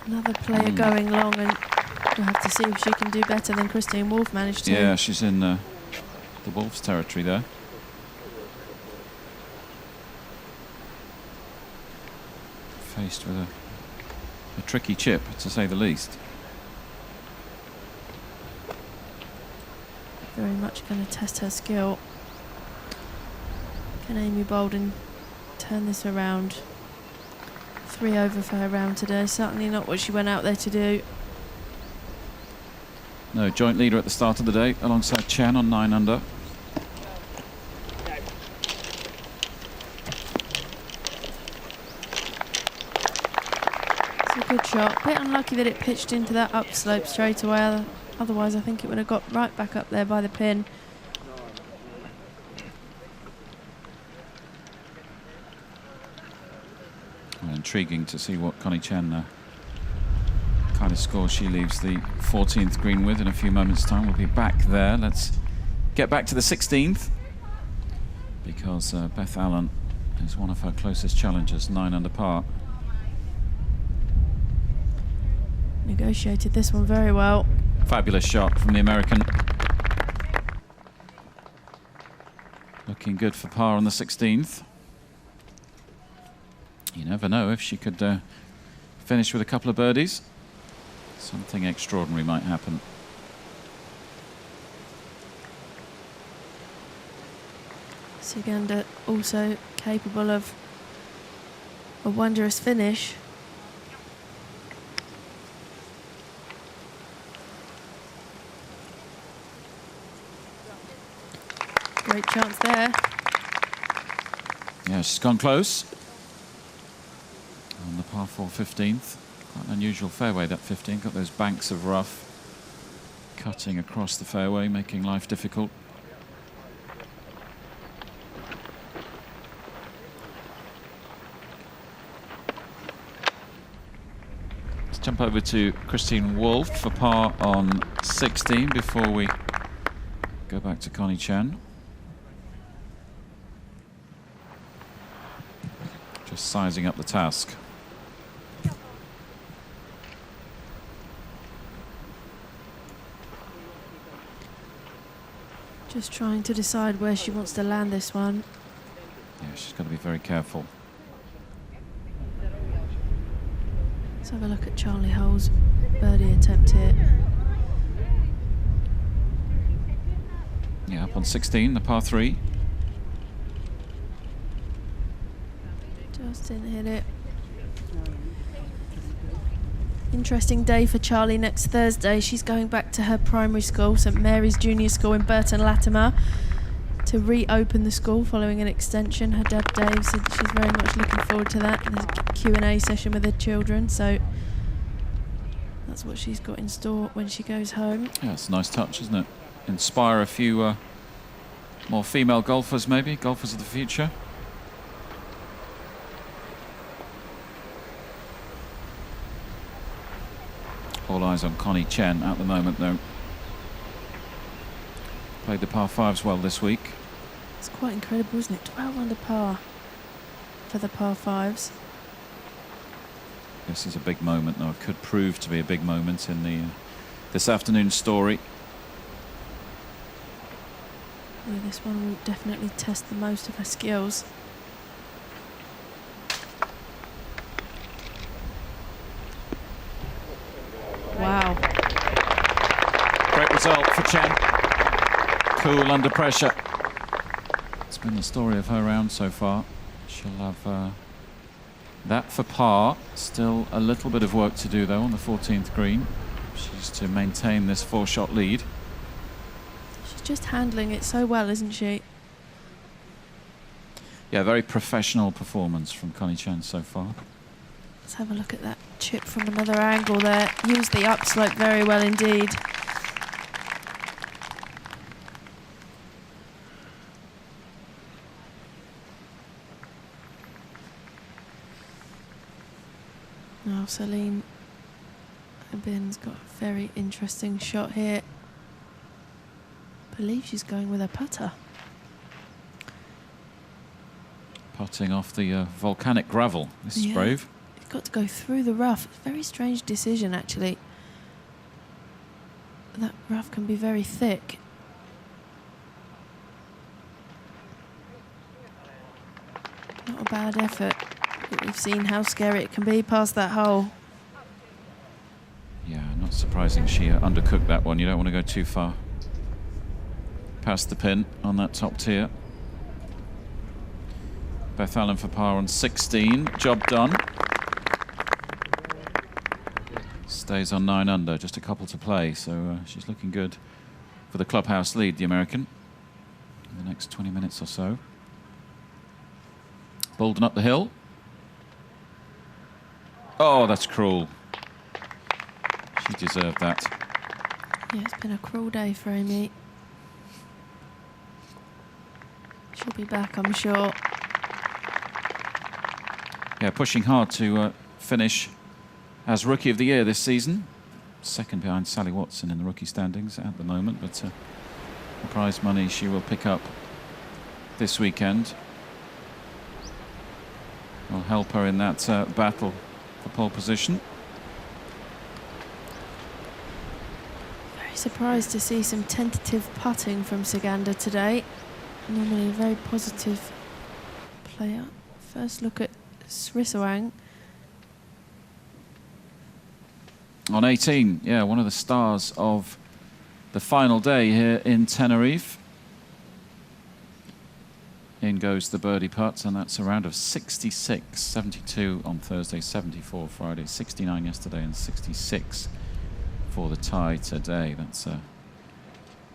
Another player going long, and we'll have to see if she can do better than Christine Wolf managed to.
Yeah, she's in the Wolves territory there. Faced with a tricky chip, to say the least.
Very much going to test her skill. Can Amy Boulden turn this around? 3 over for her round today. Certainly not what she went out there to do.
No, joint leader at the start of the day alongside Chen on 9 under.
It's a good shot. Bit unlucky that it pitched into that upslope straight away. Otherwise, I think it would have got right back up there by the pin.
intriguing to see what Connie Chen kind of score she leaves the 14th green with in a few moments' time. We'll be back there. Let's get back to the 16th because Beth Allen is one of her closest challengers, 9 under par.
Negotiated this one very well.
Fabulous shot from the American. Looking good for par on the 16th. You never know if she could finish with a couple of birdies. Something extraordinary might happen.
Suganda also capable of a wondrous finish. Great chance there.
Yeah, she's gone close. On the par 4 15th. Quite an unusual fairway, that 15. Got those banks of rough cutting across the fairway, making life difficult. Let's jump over to Christine Wolf for par on 16 before we go back to Connie Chen. Just sizing up the task.
Just trying to decide where she wants to land this one.
Yeah, she's got to be very careful.
Let's have a look at Charlie Hull's birdie attempt here.
Yeah, up on 16, the par 3.
Just didn't hit it. Interesting day for Charlie next Thursday. She's going back to her primary school, St Mary's Junior School in Burton Latimer, to reopen the school following an extension. Her dad Dave said she's very much looking forward to that. There's a Q&A session with her children, so that's what she's got in store when she goes home.
Yeah, it's a nice touch, isn't it? Inspire a few more female golfers, maybe, golfers of the future. All eyes on Connie Chen at the moment, though. Played the par 5s well this week.
It's quite incredible, isn't it? 12 under par for the par 5s.
This is a big moment, though. It could prove to be a big moment in the this afternoon's story.
Yeah, this one will definitely test the most of her skills. Wow.
Great result for Chen. Cool under pressure. It's been the story of her round so far. She'll have that for par. Still a little bit of work to do, though, on the 14th green. She's to maintain this 4-shot lead.
She's just handling it so well, isn't she?
Yeah, very professional performance from Connie Chen so far.
Let's have a look at that chip from another angle there. Used the upslope very well indeed. Now Celine Bin's got a very interesting shot here. I believe she's going with a putter.
Putting off the volcanic gravel. This is brave.
It's got to go through the rough. It's a very strange decision, actually. That rough can be very thick. Not a bad effort. But we've seen how scary it can be past that hole.
Yeah, not surprising she undercooked that one. You don't want to go too far past the pin on that top tier. Beth Allen for par on 16. Job done. Stays on 9 under, just a couple to play, so she's looking good for the clubhouse lead, the American, in the next 20 minutes or so. Boulden up the hill. Oh, that's cruel. She deserved that.
Yeah, it's been a cruel day for Amy. She'll be back, I'm sure.
Yeah, pushing hard to finish as Rookie of the Year this season. Second behind Sally Watson in the rookie standings at the moment, but the prize money she will pick up this weekend will help her in that battle for pole position.
Very surprised to see some tentative putting from Saganda today. Normally a very positive player. First look at Srisawang.
On 18, yeah, one of the stars of the final day here in Tenerife. In goes the birdie putt, and that's a round of 66, 72 on Thursday, 74 Friday, 69 yesterday, and 66 for the tie today. That's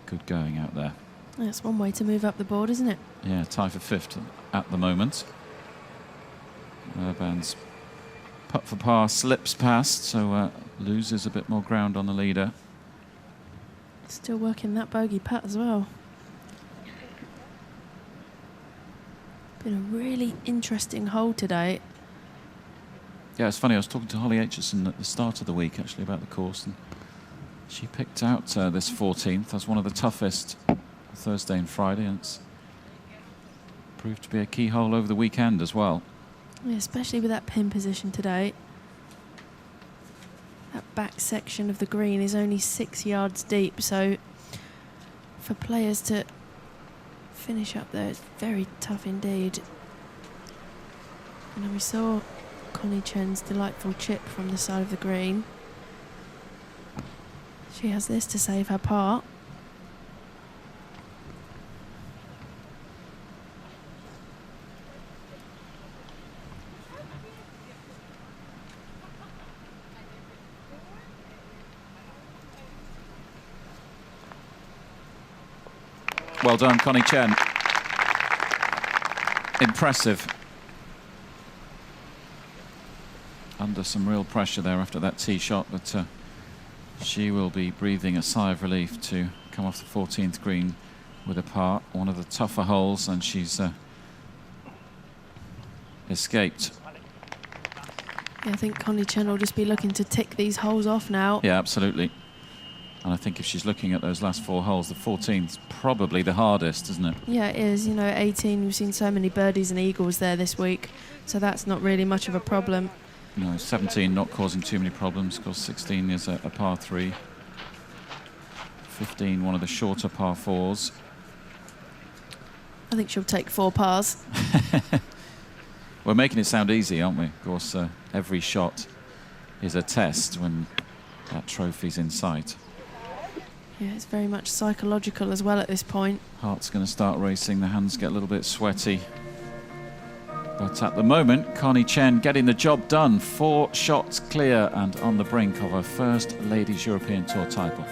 good going out there.
That's one way to move up the board, isn't it?
Yeah, tie for 5th at the moment. Urban's putt for par slips past, so loses a bit more ground on the leader.
Still working that bogey putt as well. Been a really interesting hole today.
Yeah, it's funny, I was talking to Holly Aitchison at the start of the week actually about the course, and she picked out this 14th as one of the toughest Thursday and Friday, and it's proved to be a key hole over the weekend as well.
Yeah, especially with that pin position today. That back section of the green is only 6 yards deep, so for players to finish up there, it's very tough indeed. And we saw Connie Chen's delightful chip from the side of the green. She has this to save her par.
Well done, Connie Chen. Impressive. Under some real pressure there after that tee shot, but she will be breathing a sigh of relief to come off the 14th green with a par. One of the tougher holes, and she's escaped.
Yeah, I think Connie Chen will just be looking to tick these holes off now.
Yeah, absolutely. And I think if she's looking at those last 4 holes, the 14th's probably the hardest, isn't it?
Yeah, it is. You know, 18, we've seen so many birdies and eagles there this week, so that's not really much of a problem.
No, 17 not causing too many problems, because 16 is a par 3. 15, one of the shorter par 4s.
I think she'll take 4 pars.
We're making it sound easy, aren't we? Of course, every shot is a test when that trophy's in sight.
Yeah, it's very much psychological as well at this point.
Heart's going to start racing, the hands get a little bit sweaty. But at the moment, Connie Chen getting the job done. 4 shots clear and on the brink of her first Ladies European Tour title.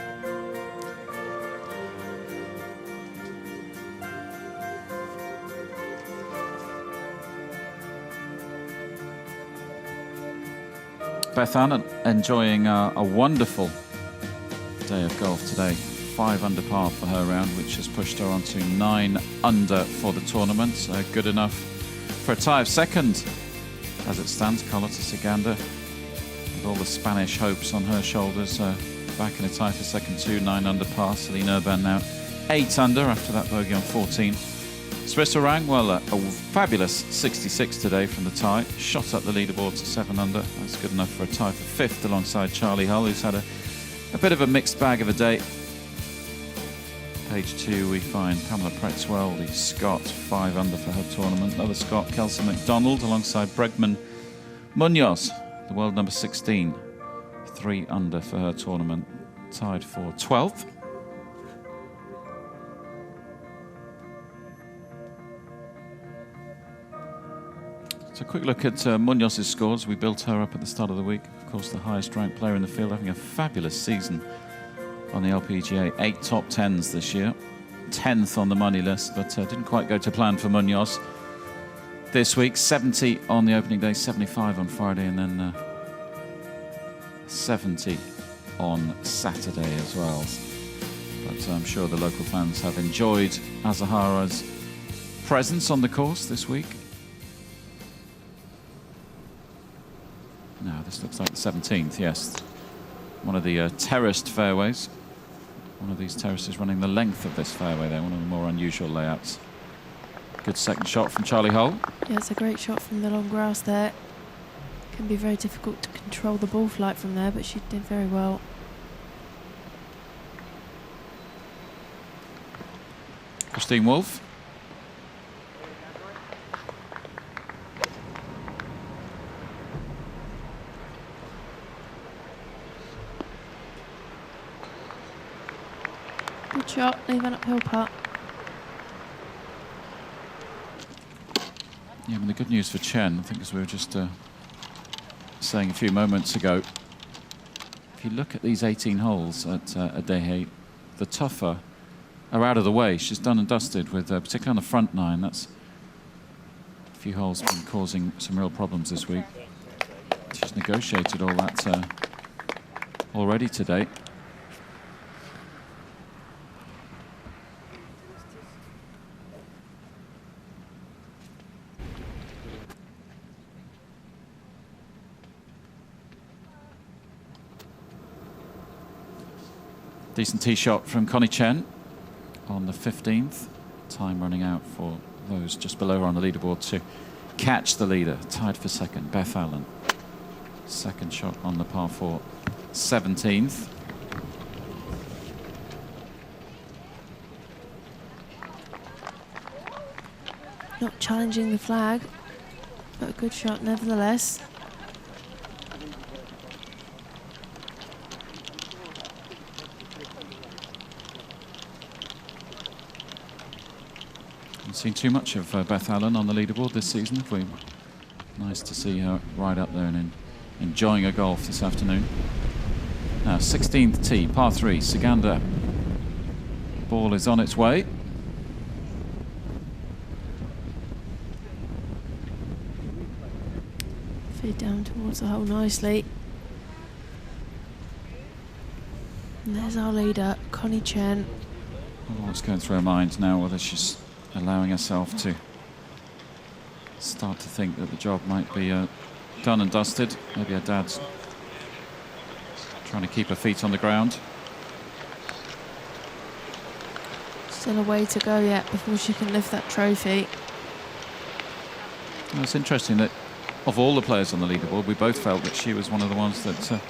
Beth Ann enjoying a wonderful day of golf today. 5 under par for her round, which has pushed her on to 9 under for the tournament. Good enough for a tie of second as it stands. Carlota Saganda, with all the Spanish hopes on her shoulders, back in a tie for second too. 9 under par. Celine Urban now 8 under after that bogey on 14. Srisawang, well, a fabulous 66 today from the tie. Shot up the leaderboard to 7 under. That's good enough for a tie for 5th alongside Charlie Hull, who's had a bit of a mixed bag of a day. Page 2, we find Pamela Pretzwell, the Scot, 5 under for her tournament. Another Scot, Kelsey McDonald, alongside Bregman Munoz, the world number 16, 3 under for her tournament, tied for 12th. So a quick look at Munoz's scores. We built her up at the start of the week. Of course, the highest ranked player in the field, having a fabulous season on the LPGA. 8 top 10s this year. 10th on the money list, but didn't quite go to plan for Munoz this week. 70 on the opening day, 75 on Friday, and then 70 on Saturday as well. But I'm sure the local fans have enjoyed Azahara's presence on the course this week. No, this looks like the 17th, yes. One of the terraced fairways. One of these terraces running the length of this fairway there, one of the more unusual layouts. Good second shot from Charlie Hull.
Yeah, it's a great shot from the long grass there. Can be very difficult to control the ball flight from there, but she did very well.
Christine Wolf.
Good shot, leave an uphill putt.
Yeah, I mean, the good news for Chen, I think, as we were just saying a few moments ago, if you look at these 18 holes at Adeje, the tougher are out of the way. She's done and dusted with, particularly on the front nine. That's a few holes been causing some real problems this week. She's negotiated all that already today. Decent tee shot from Connie Chen on the 15th. Time running out for those just below her on the leaderboard to catch the leader. Tied for second, Beth Allen. Second shot on the par 4, 17th.
Not challenging the flag, but a good shot nevertheless.
Seen too much of Beth Allen on the leaderboard this season, have we? Nice to see her right up there and enjoying her golf this afternoon. Now, 16th tee, par 3, Saganda. Ball is on its way.
Feed down towards the hole nicely. And there's our leader, Connie Chen.
What's going through her mind now, whether she's allowing herself to start to think that the job might be done and dusted. Maybe her dad's trying to keep her feet on the ground.
Still a way to go yet before she can lift that trophy.
Well, it's interesting that of all the players on the leaderboard, we both felt that she was one of the ones that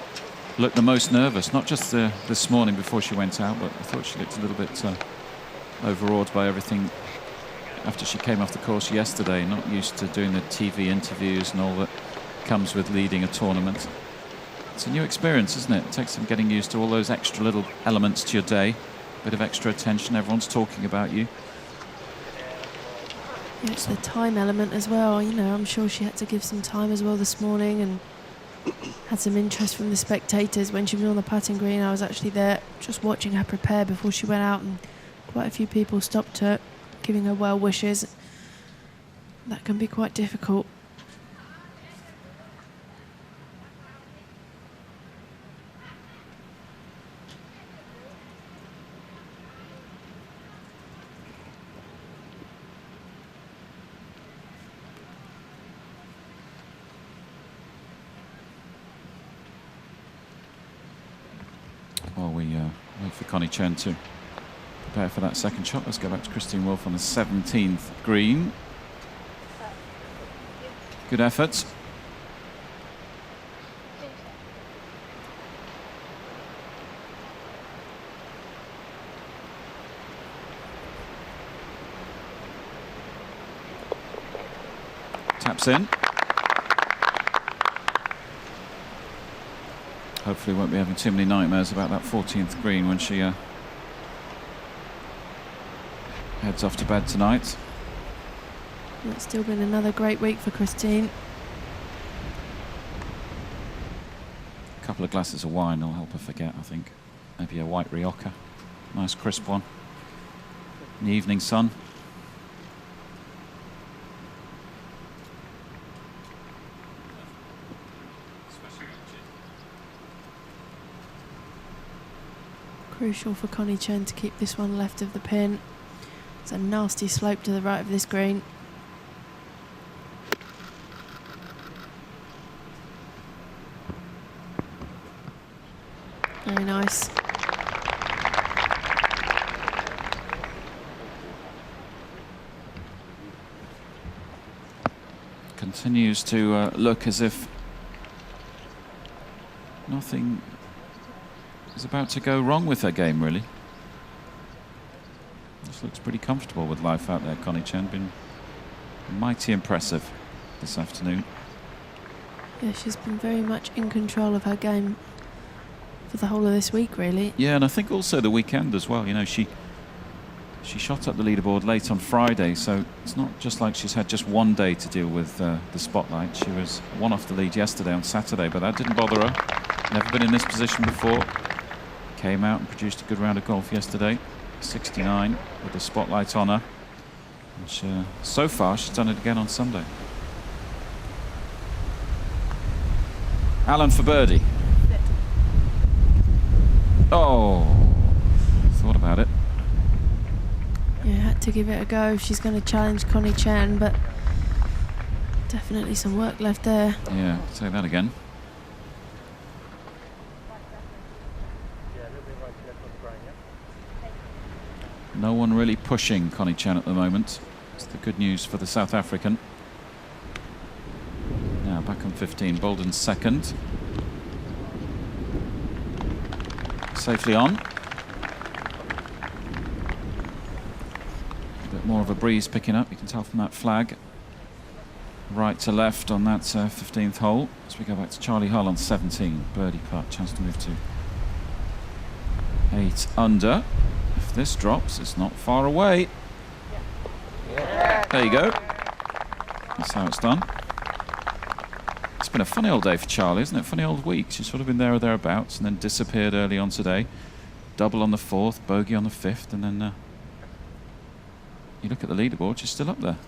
looked the most nervous, not just this morning before she went out, but I thought she looked a little bit overawed by everything after she came off the course yesterday, not used to doing the TV interviews and all that comes with leading a tournament. It's a new experience, isn't it? It takes some getting used to all those extra little elements to your day. Bit of extra attention, everyone's talking about you.
Yeah, it's the time element as well. You know, I'm sure she had to give some time as well this morning and had some interest from the spectators. When she was on the putting green, I was actually there just watching her prepare before she went out, and quite a few people stopped her, giving her well wishes. That can be quite difficult.
While we wait for Connie Chen to prepare for that second shot, let's go back to Christine Wolf on the 17th green. Good effort. Taps in. Hopefully won't be having too many nightmares about that 14th green when she heads off to bed tonight.
It's still been another great week for Christine.
A couple of glasses of wine will help her forget, I think. Maybe a white Rioja. Nice crisp one. In the evening sun.
Crucial for Connie Chen to keep this one left of the pin. It's a nasty slope to the right of this green. Very nice.
Continues to look as if nothing is about to go wrong with her game, really. This looks pretty comfortable with life out there. Connie Chen been mighty impressive this afternoon.
Yeah, she's been very much in control of her game for the whole of this week, really.
Yeah, and I think also the weekend as well. You know, she shot up the leaderboard late on Friday, so it's not just like she's had just one day to deal with the spotlight. She was one off the lead yesterday on Saturday, but that didn't bother her. Never been in this position before. Came out and produced a good round of golf yesterday. 69 with the spotlight on her. Which, so far, she's done it again on Sunday. Allen for birdie. Oh, thought about it.
Yeah, had to give it a go if she's going to challenge Connie Chen, but definitely some work left there.
Yeah, say that again. No one really pushing Connie Chen at the moment. It's the good news for the South African. Now back on 15, Boulden second. Safely on. A bit more of a breeze picking up, you can tell from that flag. Right to left on that 15th hole. As we go back to Charlie Hull on 17. Birdie putt, chance to move to 8 under. If this drops, it's not far away. There you go. That's how it's done. It's been a funny old day for Charlie, isn't it? Funny old week. She's sort of been there or thereabouts and then disappeared early on today. Double on the 4th, bogey on the 5th, and then you look at the leaderboard, she's still up there.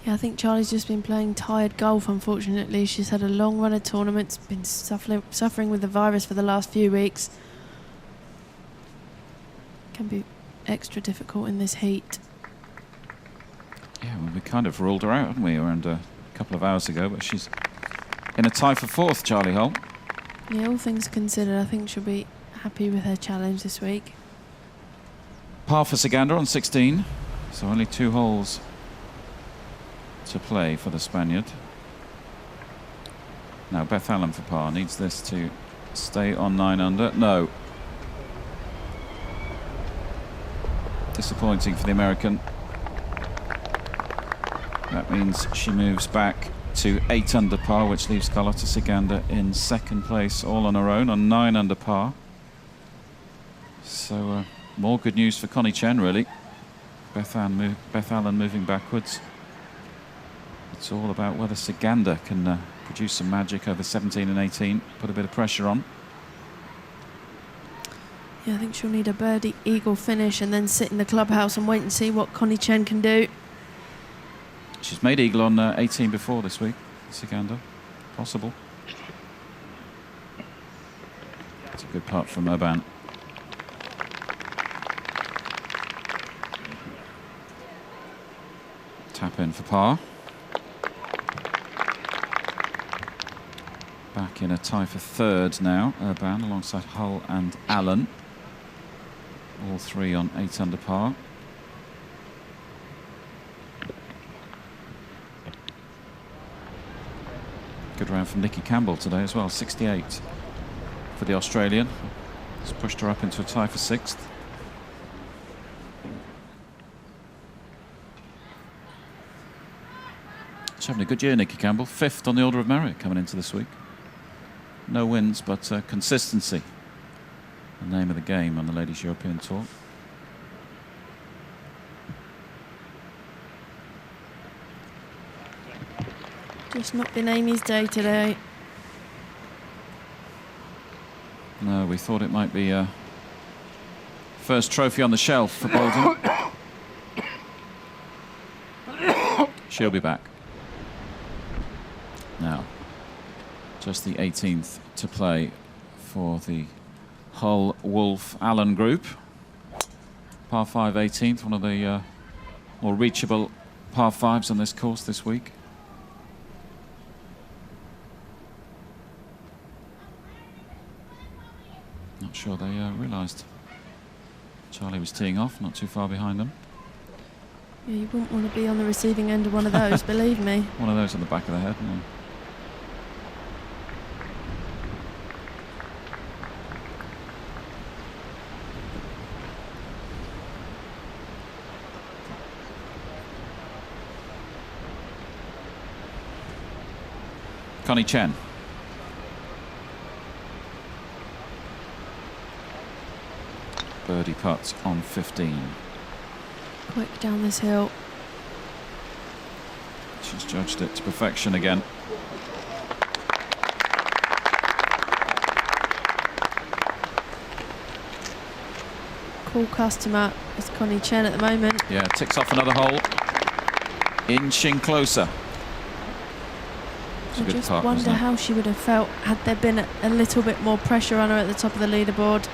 Yeah, I think Charlie's just been playing tired golf, unfortunately. She's had a long run of tournaments, been suffering with the virus for the last few weeks. Can be extra difficult in this heat.
Yeah, well, we kind of ruled her out, haven't we, around a couple of hours ago, but she's in a tie for 4th, Charlie Hull.
Yeah, all things considered, I think she'll be happy with her challenge this week.
Par for Sagander on 16, so only 2 holes to play for the Spaniard. Now Beth Allen for par, needs this to stay on 9 under. No. Disappointing for the American. That means she moves back to 8 under par, which leaves Carlota Sagander in 2nd place, all on her own, on 9 under par. So more good news for Connie Chen, really. Beth Allen moving backwards. It's all about whether Sagander can produce some magic over 17 and 18, put a bit of pressure on.
Yeah, I think she'll need a birdie eagle finish and then sit in the clubhouse and wait and see what Connie Chen can do.
She's made eagle on 18 before this week, Sagander. Possible. It's a good putt from Urban. Tap in for par. Back in a tie for 3rd now, Urban alongside Hull and Allen. All 3 on 8 under par. Good round from Nikki Campbell today as well, 68 for the Australian. It's pushed her up into a tie for 6th. She's having a good year, Nikki Campbell. 5th on the order of merit coming into this week. No wins, but consistency. The name of the game on the Ladies European Tour.
Just not been Amy's day today.
No, we thought it might be first trophy on the shelf for Boulden. She'll be back. Now, just the 18th to play for the Hull, Wolf, Allen group. Par 5 18th, one of the more reachable par 5s on this course this week. Not sure they realised Charlie was teeing off, not too far behind them.
Yeah, you wouldn't want to be on the receiving end of one of those, believe me.
One of those on the back of the head. No. Connie Chen. Birdie putt on 15.
Quick down this hill.
She's judged it to perfection again.
Cool customer is Connie Chen at the moment.
Yeah, ticks off another hole. Inching closer.
I just wonder how she would have felt had there been a little bit more pressure on her at the top of the leaderboard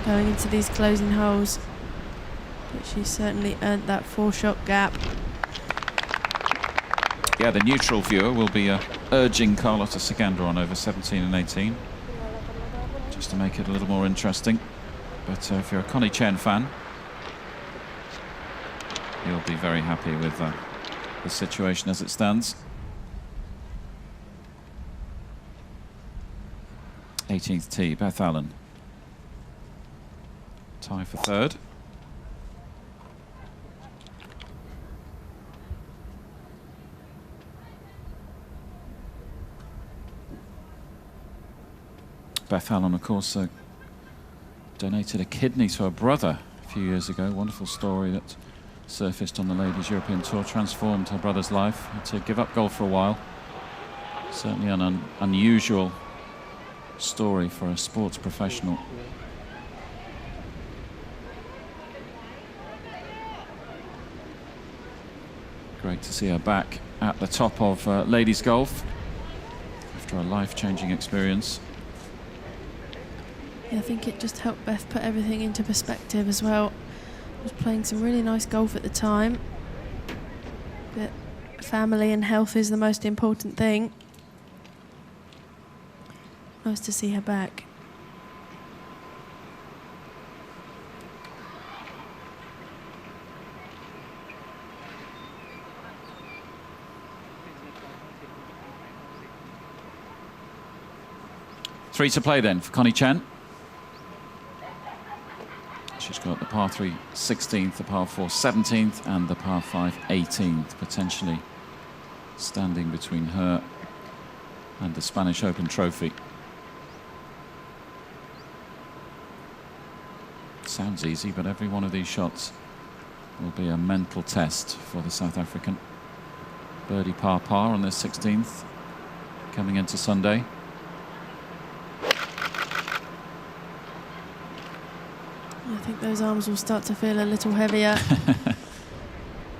going into these closing holes. But she certainly earned that 4-shot gap.
Yeah, the neutral viewer will be urging Carlota Segander on over 17 and 18, just to make it a little more interesting. But if you're a Connie Chen fan, you'll be very happy with the situation as it stands. 18th tee, Beth Allen. Tie for third. Beth Allen, of course, donated a kidney to her brother a few years ago. Wonderful story that surfaced on the Ladies European Tour, transformed her brother's life. Had to give up golf for a while. Certainly an unusual story for a sports professional. Great to see her back at the top of ladies golf after a life-changing experience.
Yeah, I think it just helped Beth put everything into perspective as well. Was playing some really nice golf at the time, but family and health is the most important thing. Nice to see her back.
Three to play then for Connie Chen. She's got the par 3 16th, the par 4 17th, and the par 5 18th, potentially standing between her and the Spanish Open trophy. Sounds easy, but every one of these shots will be a mental test for the South African. Birdie par on this 16th, coming into Sunday.
I think those arms will start to feel a little heavier.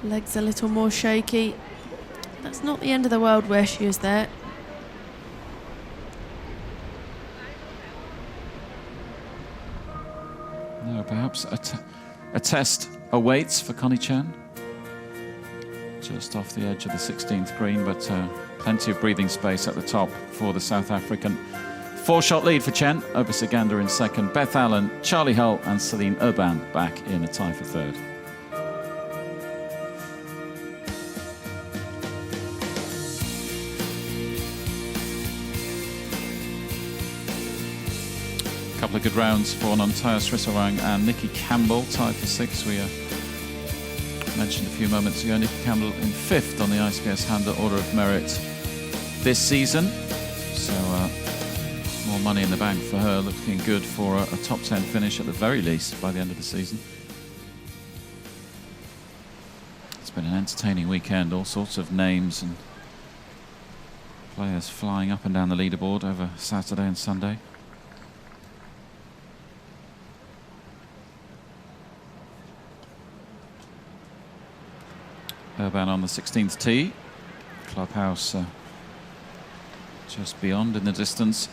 Legs a little more shaky. That's not the end of the world where she is there.
No, perhaps a test awaits for Connie Chen. Just off the edge of the 16th green, but plenty of breathing space at the top for the South African. 4-shot lead for Chen over Segander in second. Beth Allen, Charlie Hull and Celine Urban back in a tie for third. A couple of good rounds for Nontaya Srisarang and Nikki Campbell, tied for 6. We mentioned a few moments ago, Nikki Campbell in 5th on the ICS Handler Order of Merit this season. So more money in the bank for her, looking good for a top 10 finish at the very least by the end of the season. It's been an entertaining weekend, all sorts of names and players flying up and down the leaderboard over Saturday and Sunday. Urban on the 16th tee. Clubhouse just beyond in the distance.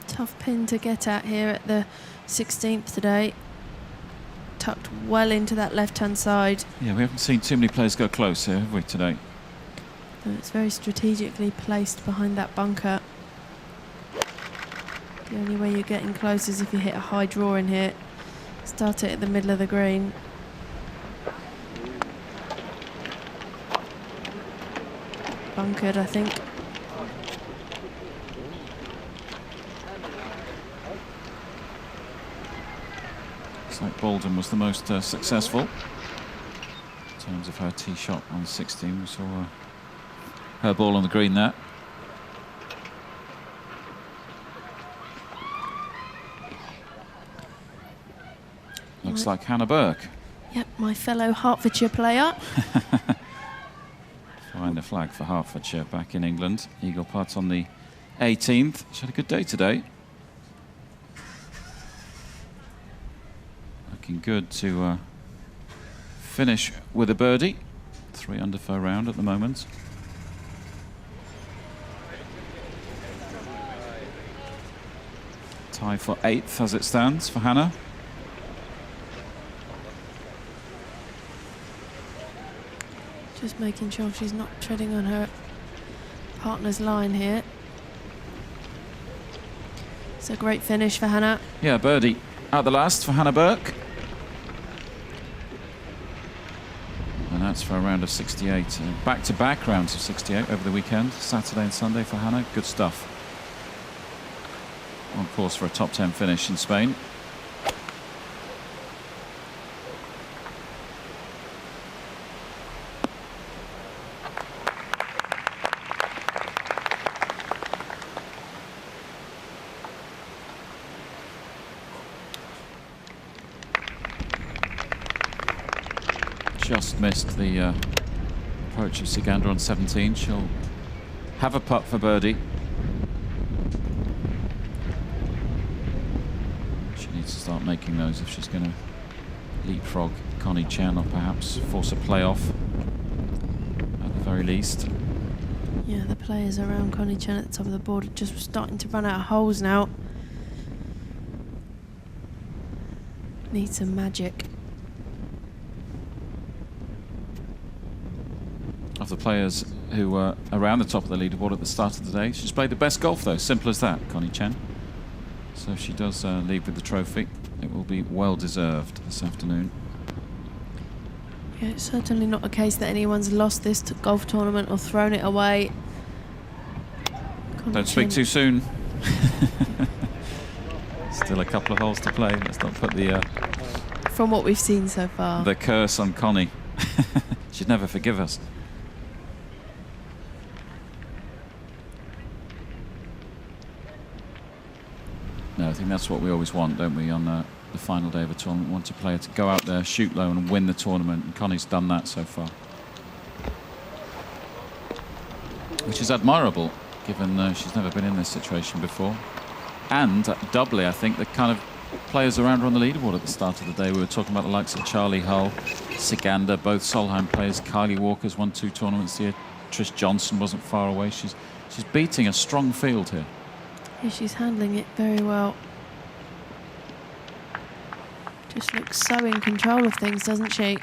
Tough pin to get at here at the 16th today. Tucked well into that left-hand side.
Yeah, we haven't seen too many players go close here, have we, today?
So it's very strategically placed behind that bunker. The only way you're getting close is if you hit a high draw in here. Start it at the middle of the green. Bunkered, I think.
Looks like Boulden was the most successful in terms of her tee shot on 16. We saw her ball on the green there. Looks like Hannah Burke.
Yep, my fellow Hertfordshire player.
Flying the flag for Hertfordshire back in England. Eagle putt on the 18th. She had a good day today. Looking good to finish with a birdie. 3 under for a round at the moment. Tie for 8th as it stands for Hannah.
Just making sure she's not treading on her partner's line here. It's a great finish for Hannah.
Yeah, birdie at the last for Hannah Burke. And that's for a round of 68. Back-to-back rounds of 68 over the weekend, Saturday and Sunday for Hannah. Good stuff. On course for a top 10 finish in Spain. Just missed the approach of Sigander on 17. She'll have a putt for birdie. She needs to start making those if she's going to leapfrog Connie Chen or perhaps force a playoff at the very least.
Yeah, the players around Connie Chen at the top of the board are just starting to run out of holes now. Need some magic.
Of the players who were around the top of the leaderboard at the start of the day, she's played the best golf though, simple as that, Connie Chen. So if she does leave with the trophy, it will be well deserved this afternoon.
Yeah, it's certainly not a case that anyone's lost this golf tournament or thrown it away.
Don't speak too soon. Still a couple of holes to play. Let's not put the
from what we've seen so far,
the curse on Connie. She'd never forgive us. No, I think that's what we always want, don't we, on the final day of a tournament. We want a player to go out there, shoot low and win the tournament, and Connie's done that so far. Which is admirable, given she's never been in this situation before. And doubly, I think, the kind of players around her on the leaderboard at the start of the day. We were talking about the likes of Charlie Hull, Sigander, both Solheim players. Kylie Walker's won 2 tournaments here. Trish Johnson wasn't far away. She's beating a strong field here.
yeah, she's handling it very well. Just looks so in control of things, doesn't she?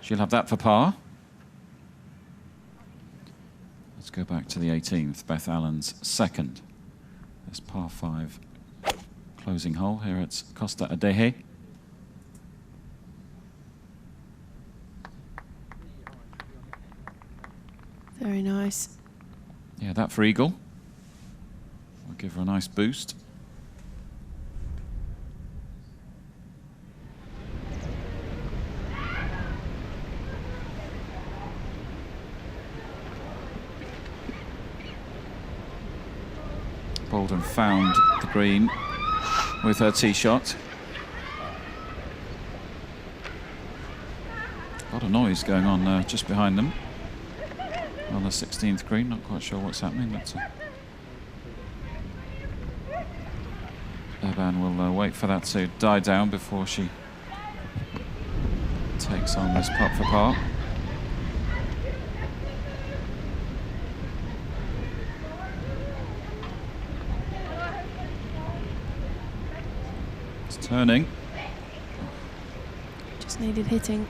She'll have that for par. Let's go back to the 18th, Beth Allen's second. This par 5 closing hole here at Costa Adeje.
Very nice.
Yeah, that for eagle. I'll give her a nice boost. Boulden found the green with her tee shot. A lot of noise going on just behind them on the 16th green. Not quite sure what's happening, but Urban will wait for that to die down before she takes on this putt for par. Turning.
Just needed hitting.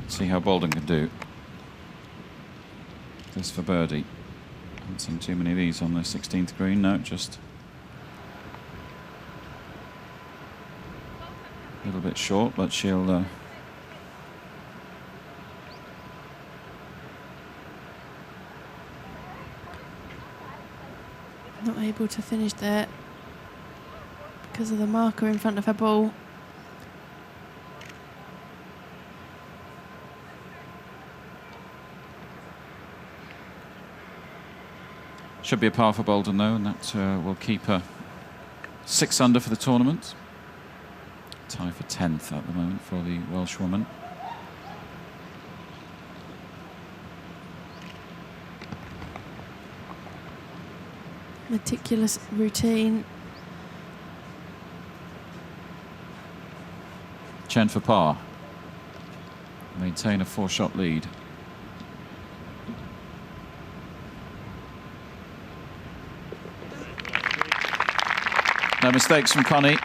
See how Boulden can do. This for birdie. Haven't seen too many of these on the 16th green. No, just a little bit short, but she'll
not able to finish there because of the marker in front of her ball.
should be a par for Boulden though, and that will keep her 6 under for the tournament. Tie for 10th at the moment for the Welshwoman.
Meticulous routine.
Chen for par. Maintain a 4-shot lead. No mistakes from Connie.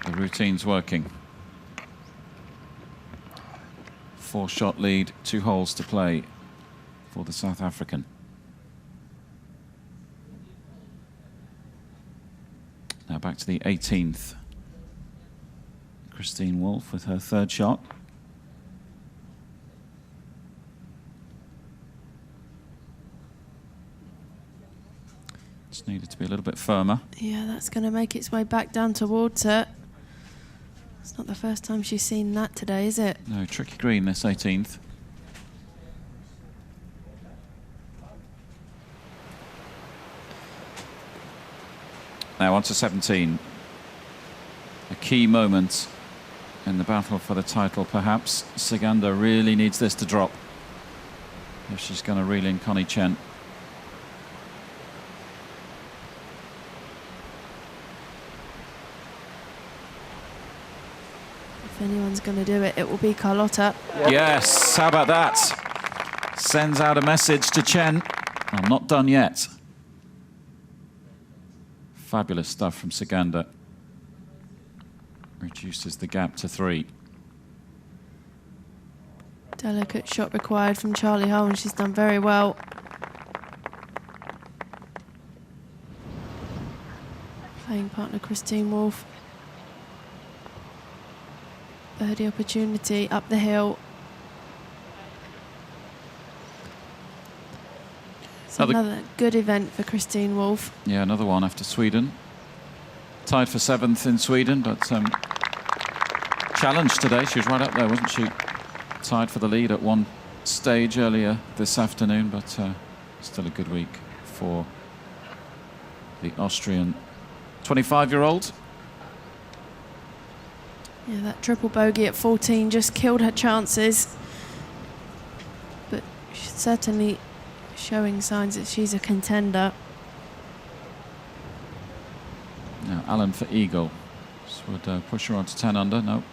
The routine's working. 4-shot lead, 2 holes to play for the South African. Now back to the 18th. Christine Wolf with her 3rd shot. Just needed to be a little bit firmer.
Yeah, that's going to make its way back down towards her. It's not the first time she's seen that today, is it?
No, tricky green this 18th. Now on to 17. A key moment in the battle for the title, perhaps. Siganda really needs this to drop if she's going to reel in Connie Chen.
If anyone's going to do it, it will be Carlotta.
Yes, how about that? Sends out a message to Chen. I'm not done yet. Fabulous stuff from Siganda. Reduces the gap to 3.
Delicate shot required from Charlie Hull, and she's done very well. Playing partner Christine Wolf. Birdie opportunity up the hill. It's another good event for Christine Wolf.
Yeah, another one after Sweden. Tied for 7th in Sweden, but challenged today. She was right up there, wasn't she? Tied for the lead at one stage earlier this afternoon, but still a good week for the Austrian 25-year-old.
Yeah, that triple bogey at 14 just killed her chances. But she's certainly showing signs that she's a contender.
Now Allen for eagle. This would push her on to 10 under. No.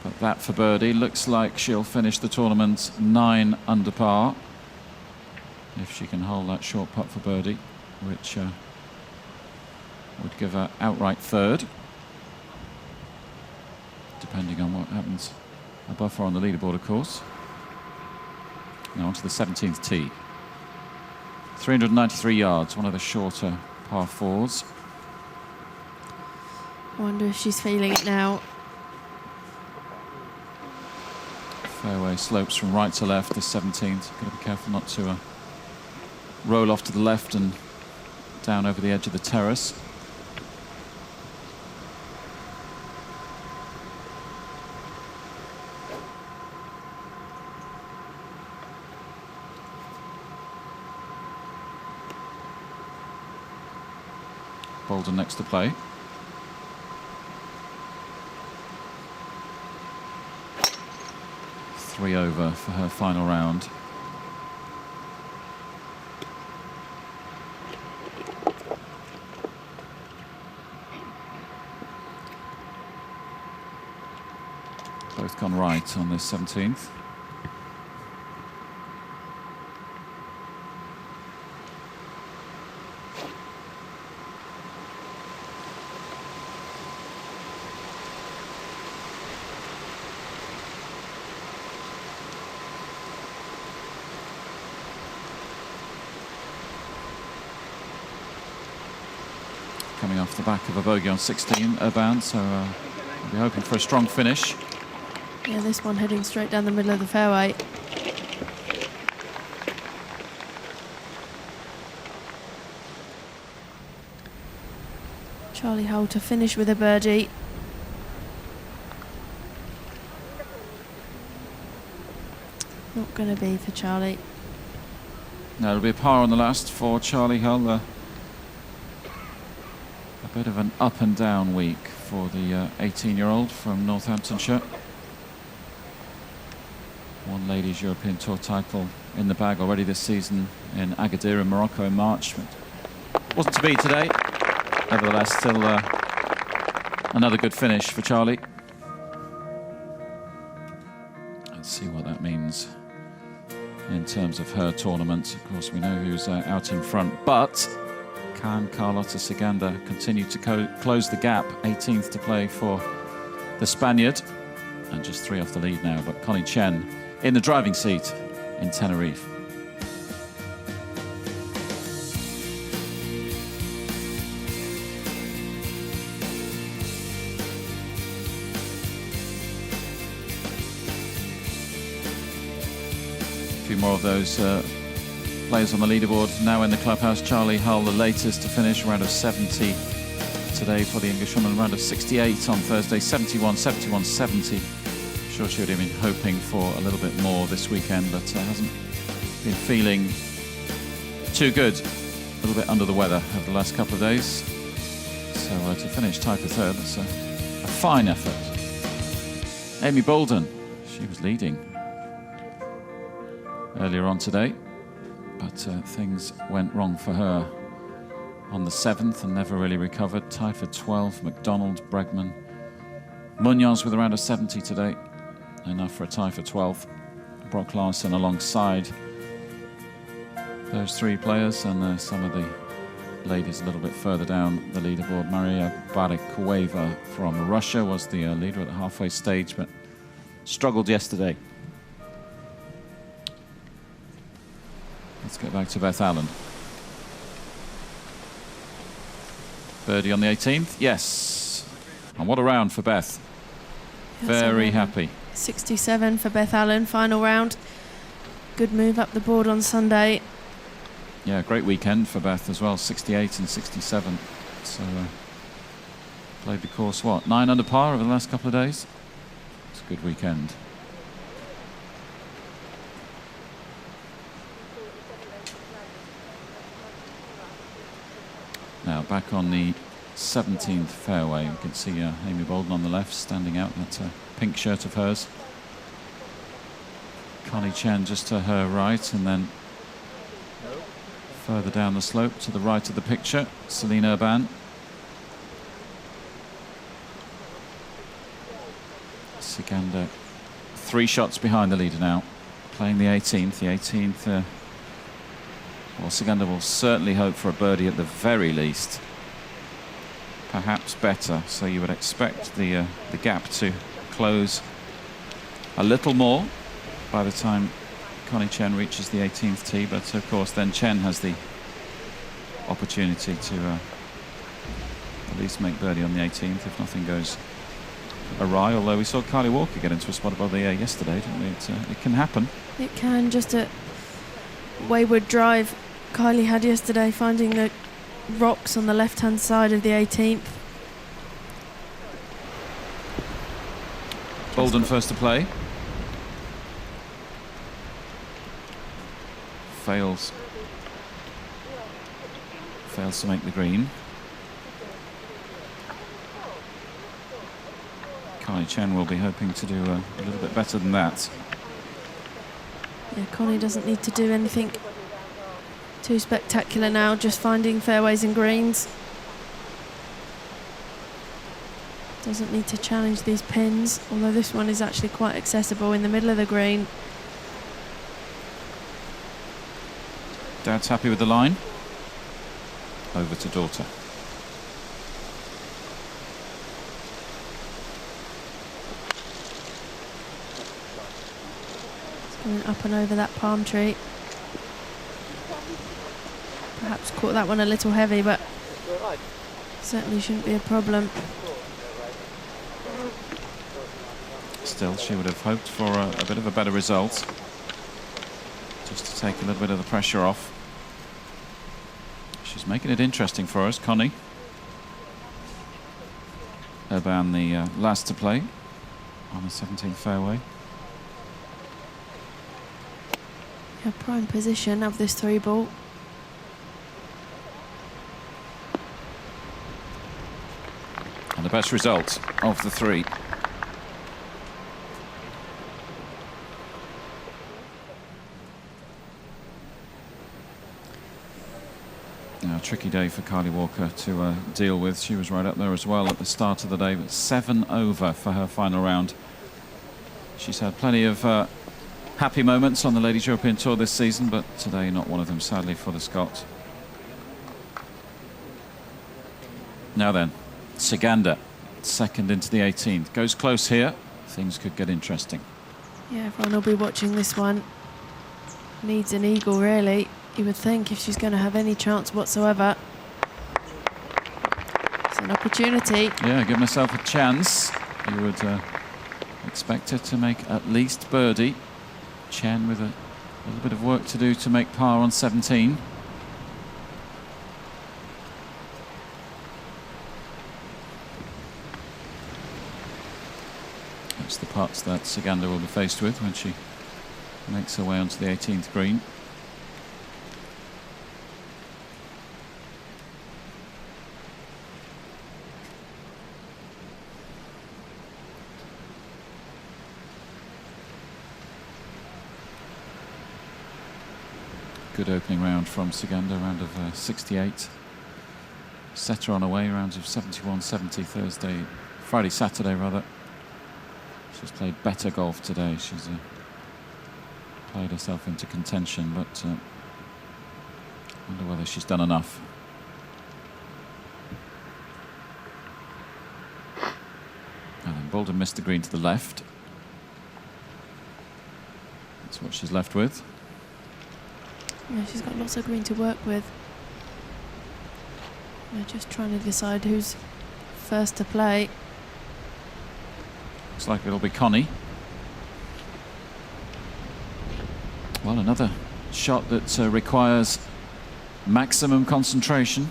But that for birdie. Looks like she'll finish the tournament 9 under par. If she can hold that short putt for birdie, which would give her outright 3rd. Depending on what happens above her on the leaderboard, of course. Now onto the 17th tee. 393 yards, one of the shorter par 4s.
I wonder if she's feeling it now.
Fairway slopes from right to left, this 17th. Got to be careful not to roll off to the left and down over the edge of the terrace. Boulden next to play. Three over for her final round. Both gone right on this 17th. Coming off the back of a bogey on 16, Urban, so we'll be hoping for a strong finish.
Yeah, this one heading straight down the middle of the fairway. Charlie Hull to finish with a birdie. Not going to be for Charlie.
No, it'll be a par on the last for Charlie Hull. A bit of an up and down week for the 18-year-old from Northamptonshire. One Ladies European Tour title in the bag already this season in Agadir in Morocco in March. But wasn't to be today. Nevertheless, still another good finish for Charlie. Let's see what that means in terms of her tournament. Of course, we know who's out in front, but can Carlota Ciganda continue to close the gap? 18th to play for the Spaniard, and just 3 off the lead now. But Connie Chen in the driving seat in Tenerife. A few more of those players on the leaderboard now in the clubhouse. Charlie Hull, the latest to finish, round of 70 today for the Englishwoman, round of 68 on Thursday, 71, 71, 70. I'm sure she would have been hoping for a little bit more this weekend, but hasn't been feeling too good. A little bit under the weather over the last couple of days. So to finish tied for third, that's a fine effort. Amy Boulden, she was leading earlier on today, but things went wrong for her on the 7th and never really recovered. Tied for 12, McDonald, Bregman, Munoz with a round of 70 today, enough for a tie for 12. Brock Larson alongside those 3 players, and some of the ladies a little bit further down the leaderboard. Maria Barikova from Russia was the leader at the halfway stage, but struggled yesterday. Let's get back to Beth Allen. Birdie on the 18th, yes. And what a round for Beth. Very happy.
67 for Beth Allen, final round. Good move up the board on Sunday.
Yeah, great weekend for Beth as well, 68 and 67. So played the course, 9 under par over the last couple of days. It's a good weekend. Now back on the 17th fairway, we can see Amy Boulden on the left standing out in that pink shirt of hers. Connie Chen just to her right, and then further down the slope to the right of the picture, Celine Urban. Ciganda 3 shots behind the leader now, playing the 18th. The 18th, well, Ciganda will certainly hope for a birdie at the very least. Perhaps better, so you would expect the gap to close a little more by the time Connie Chen reaches the 18th tee, but of course then Chen has the opportunity to at least make birdie on the 18th if nothing goes awry, although we saw Kylie Walker get into a spot above the air yesterday, didn't we? It can happen.
It can, just a wayward drive Kylie had yesterday, finding the rocks on the left-hand side of the 18th.
Boulden first to play. Fails to make the green. Connie Chen will be hoping to do a little bit better than that.
Yeah, Connie doesn't need to do anything too spectacular now, just finding fairways and greens. Doesn't need to challenge these pins, although this one is actually quite accessible in the middle of the green.
Dad's happy with the line. Over to daughter.
It's going up and over that palm tree. Perhaps caught that one a little heavy, but certainly shouldn't be a problem.
Still, she would have hoped for a bit of a better result. Just to take a little bit of the pressure off. She's making it interesting for us, Connie. Urban, the last to play on the 17th fairway.
Yeah, prime position of this 3-ball.
And the best result of the 3. Now, a tricky day for Kylie Walker to deal with. She was right up there as well at the start of the day, but 7 over for her final round. She's had plenty of happy moments on the Ladies European Tour this season, but today not one of them, sadly, for the Scot. Now then, Saganda, second into the 18th. Goes close here. Things could get interesting.
Yeah, everyone will be watching this one. Needs an eagle, really. You would think, if she's going to have any chance whatsoever. It's an opportunity.
Yeah, giving herself a chance. You would expect her to make at least birdie. Chen with a little bit of work to do to make par on 17. That's the putts that Saganda will be faced with when she makes her way onto the 18th green. Good opening round from Saganda, round of 68. Set her on away, rounds of 71, 70 Friday, Saturday rather. She's played better golf today. She's played herself into contention, but I wonder whether she's done enough. And then Boulden missed the green to the left. That's what she's left with.
Yeah, she's got lots of green to work with. They're just trying to decide who's first to play.
Looks like it'll be Connie. Well, another shot that requires maximum concentration.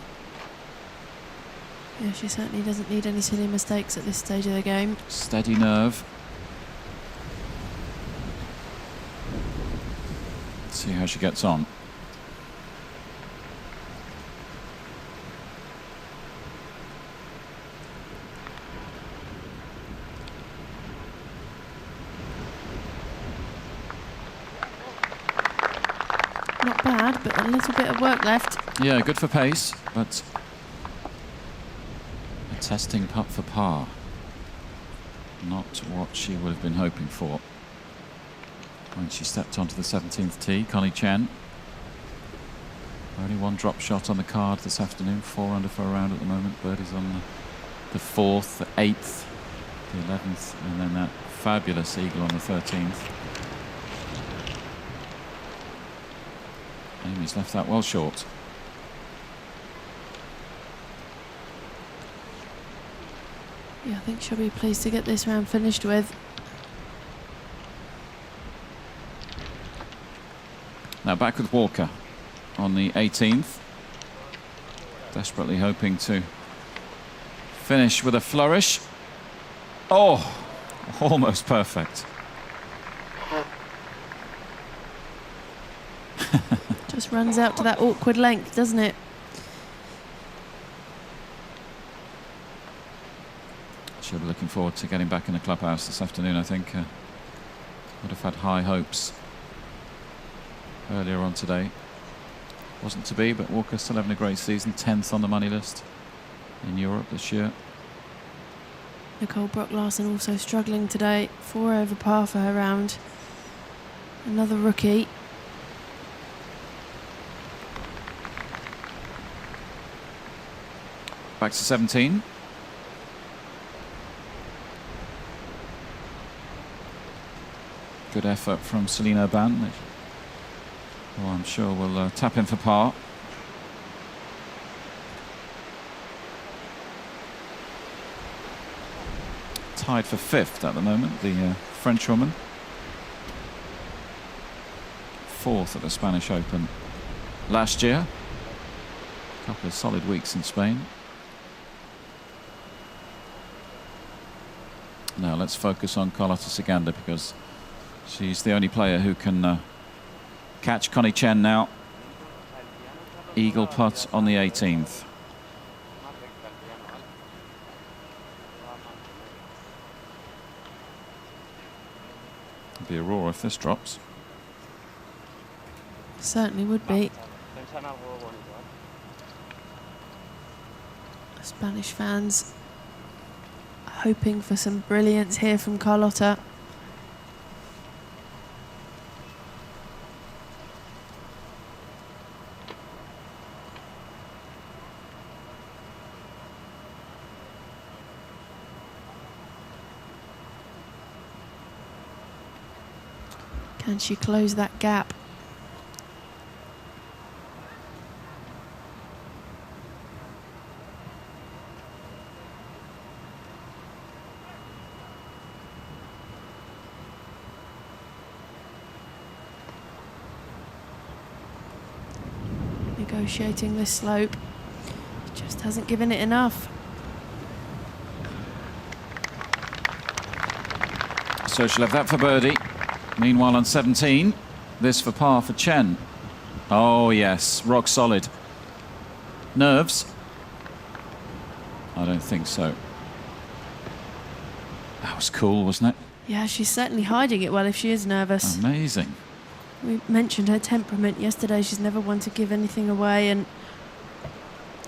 Yeah, she certainly doesn't need any silly mistakes at this stage of the game.
Steady nerve. Let's see how she gets on.
Not bad, but a little bit of work left.
Yeah, good for pace, but a testing putt for par. Not what she would have been hoping for when she stepped onto the 17th tee. Connie Chen. Only one drop shot on the card this afternoon. 4 under for a round at the moment. Birdie's on the 4th, the 8th, the 11th, and then that fabulous eagle on the 13th. Amy's left that well short.
Yeah, I think she'll be pleased to get this round finished with.
Now back with Walker on the 18th. Desperately hoping to finish with a flourish. Oh, almost perfect.
Just runs out to that awkward length, doesn't it?
She'll be looking forward to getting back in the clubhouse this afternoon, I think. Would have had high hopes earlier on today. Wasn't to be, but Walker still having a great season. 10th on the money list in Europe this year.
Nicole Brock-Larsen also struggling today. 4 over par for her round. Another rookie.
Back to 17. Good effort from Selena Ban. Well, I'm sure we'll tap in for par. Tied for 5th at the moment, the French woman. 4th at the Spanish Open last year. A couple of solid weeks in Spain. Now let's focus on Carlota Ciganda, because she's the only player who can catch Connie Chen now. Eagle putt on the 18th. It'd be a roar if this drops.
Certainly would be. Spanish fans hoping for some brilliance here from Carlota. Can she close that gap? Negotiating this slope, just hasn't given it enough.
So she'll have that for birdie. Meanwhile on 17, this for par for Chen. Oh yes, rock solid. Nerves? I don't think so. That was cool, wasn't it?
Yeah, she's certainly hiding it well if she is nervous.
Amazing.
We mentioned her temperament yesterday. She's never one to give anything away, and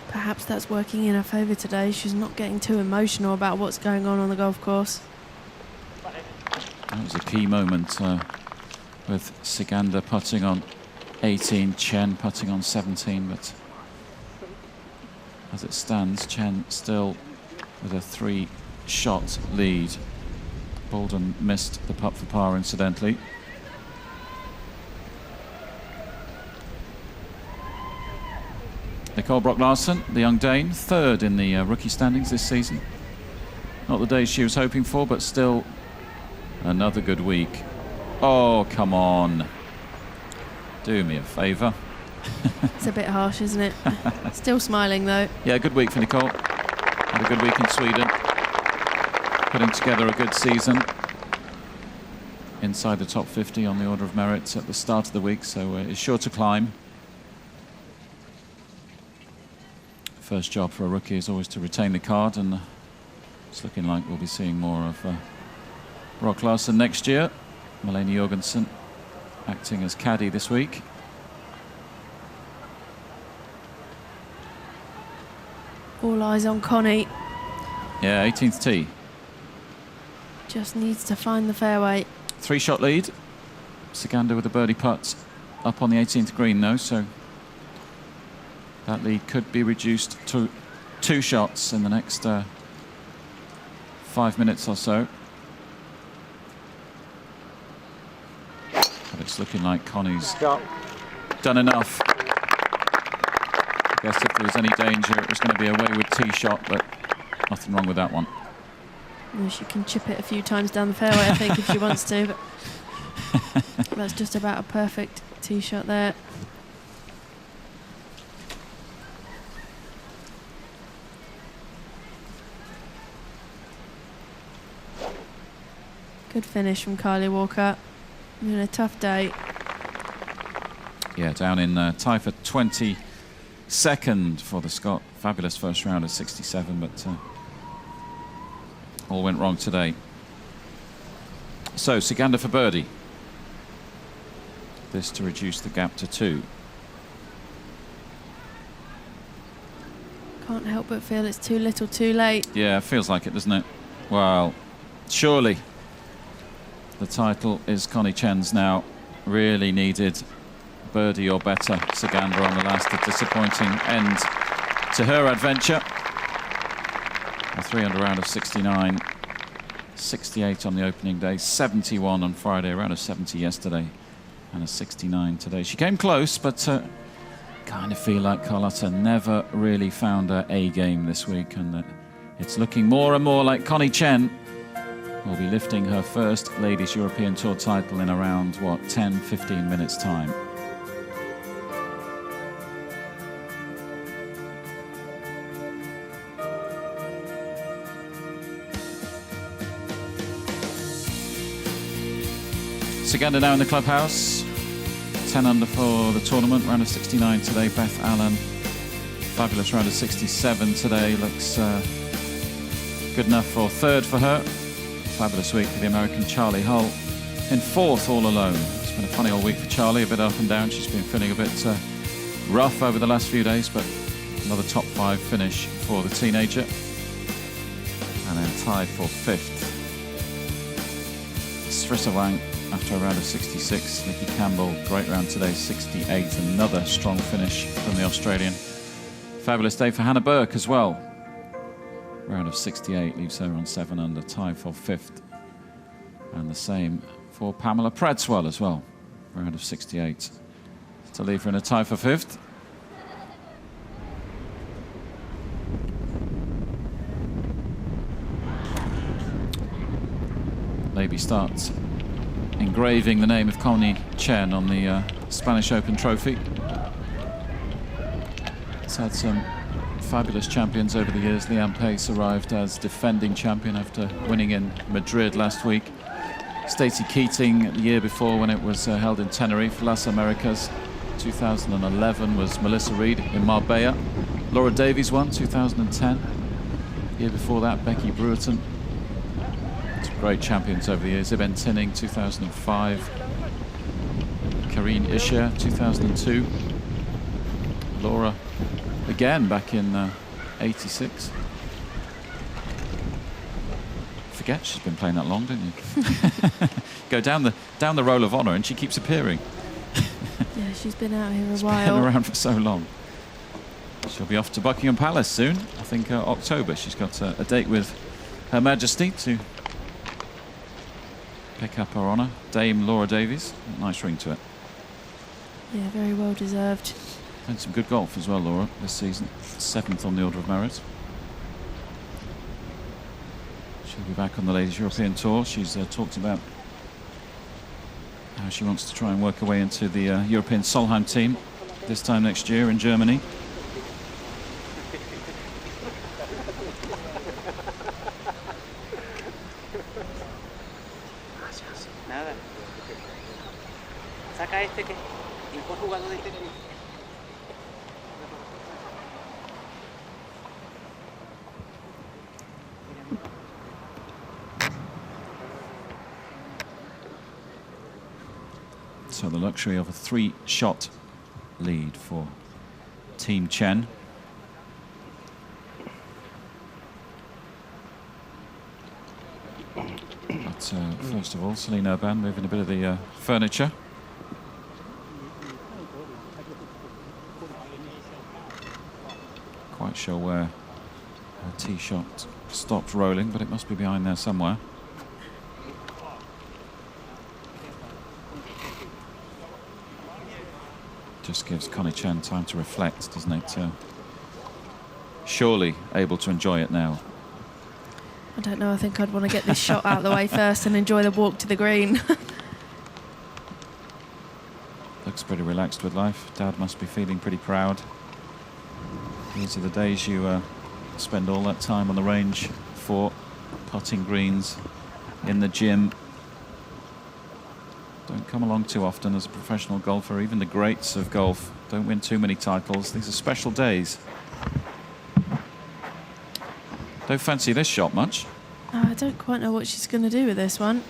perhaps that's working in her favour today. She's not getting too emotional about what's going on the golf course.
That was a key moment with Ciganda putting on 18, Chen putting on 17, but as it stands, Chen still with a 3-shot lead. Boulden missed the putt for par, incidentally. Nicole Brock-Larsen, the young Dane, 3rd in the rookie standings this season. Not the day she was hoping for, but still another good week. Oh, come on. Do me a favour.
It's a bit harsh, isn't it? Still smiling, though.
Yeah, good week for Nicole. Had a good week in Sweden. Putting together a good season. Inside the top 50 on the order of merit at the start of the week, so it's sure to climb. First job for a rookie is always to retain the card, and it's looking like we'll be seeing more of Brock-Larsen next year. Malene Jorgensen acting as caddy this week.
All eyes on Connie.
Yeah, 18th tee.
Just needs to find the fairway.
3-shot lead. Ciganda with a birdie putt up on the 18th green, though, so that lead could be reduced to 2 shots in the next 5 minutes or so. But it's looking like Connie's done enough. I guess if there was any danger, it was going to be a wayward tee shot, but nothing wrong with that one.
Well, she can chip it a few times down the fairway, I think, if she wants to. But that's just about a perfect tee shot there. Good finish from Kylie Walker. In a tough day.
Yeah, down in tie for 22nd for the Scot. Fabulous first round at 67, but all went wrong today. So Ciganda for birdie. This to reduce the gap to 2.
Can't help but feel it's too little too late.
Yeah, feels like it, doesn't it? Well, surely the title is Connie Chen's now. Really needed birdie or better. Saganda on the last, a disappointing end to her adventure. A 3-under round of 69, 68 on the opening day, 71 on Friday, a round of 70 yesterday, and a 69 today. She came close, but kind of feel like Carlotta never really found her A game this week, and it's looking more and more like Connie Chen will be lifting her first Ladies European Tour title in around, what, 10-15 minutes time. Saganda now in the clubhouse. 10 under for the tournament, round of 69 today. Beth Allen, fabulous round of 67 today. Looks good enough for third for her. Fabulous week for the American Charlie Hull in fourth all alone. It's been a funny old week for Charlie, a bit up and down. She's been feeling a bit rough over the last few days, but another top 5 finish for the teenager. And then tied for 5th. Srisa Wang after a round of 66. Nikki Campbell, great round today, 68. Another strong finish from the Australian. Fabulous day for Hannah Burke as well. Round of 68 leaves her on 7 under, tied for 5th. And the same for Pamela Pradswell as well. Round of 68 to leave her in a tie for 5th. Maybe starts engraving the name of Connie Chen on the Spanish Open trophy. It's had some fabulous champions over the years. Leanne Pace arrived as defending champion after winning in Madrid last week. Stacey Keating the year before when it was held in Tenerife. Las Americas 2011 was Melissa Reid in Marbella. Laura Davies won 2010. The year before that, Becky Brewerton. Some great champions over the years. Iben Tinning 2005. Karine Ischer 2002. Laura again back in 86. Forget she's been playing that long, didn't you? Go down the roll of honour and she keeps appearing.
Yeah, she's been out here a
She's
while.
been around for so long. She'll be off to Buckingham Palace soon. I think October. She's got a date with Her Majesty to pick up her honour. Dame Laura Davies. Nice ring to it.
Yeah, very well deserved.
Played some good golf as well, Laura, this season. 7th on the Order of Merit. She'll be back on the Ladies European Tour. She's talked about how she wants to try and work her way into the European Solheim team this time next year in Germany.
Nada. Saca este que y por jugador de Tenerife.
So the luxury of a 3-shot lead for Team Chen. But first of all, Celine Urban moving a bit of the furniture. Quite sure where her tee shot stopped rolling, but it must be behind there somewhere. Just gives Connie Chen time to reflect, doesn't it? Surely able to enjoy it now.
I don't know, I think I'd want to get this shot out of the way first and enjoy the walk to the green.
Looks pretty relaxed with life. Dad must be feeling pretty proud. These are the days you spend all that time on the range for putting greens in the gym. Don't come along too often as a professional golfer. Even the greats of golf don't win too many titles. These are special days. Don't fancy this shot much.
I don't quite know what she's going to do with this one.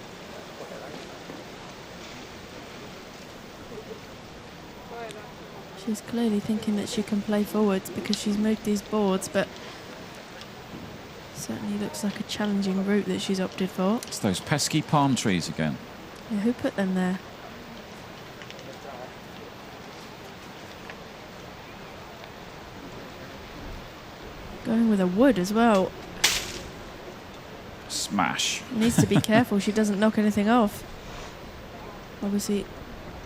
She's clearly thinking that she can play forwards because she's moved these boards, but Certainly looks like a challenging route that she's opted for.
It's those pesky palm trees again.
Yeah, who put them there? Going with a wood as well.
Smash.
Needs to be careful she doesn't knock anything off. Obviously.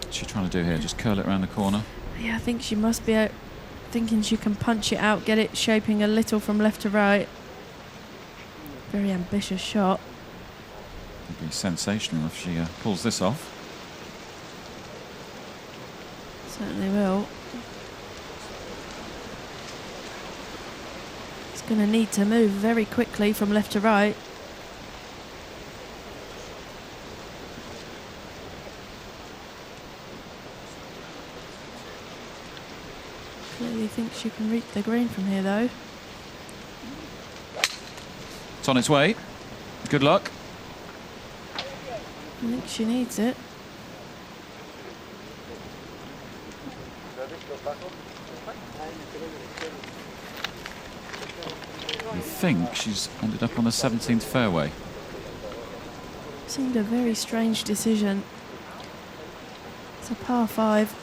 What's she trying to do here? Just curl it around the corner?
Yeah, I think she must be out thinking she can punch it out, get it shaping a little from left to right. Very ambitious shot.
It'd be sensational if she pulls this off.
Certainly will. It's going to need to move very quickly from left to right. Clearly thinks she can reach the green from here though.
It's on its way. Good luck.
I think she needs it.
I think she's ended up on the 17th fairway.
Seemed a very strange decision. It's a par 5.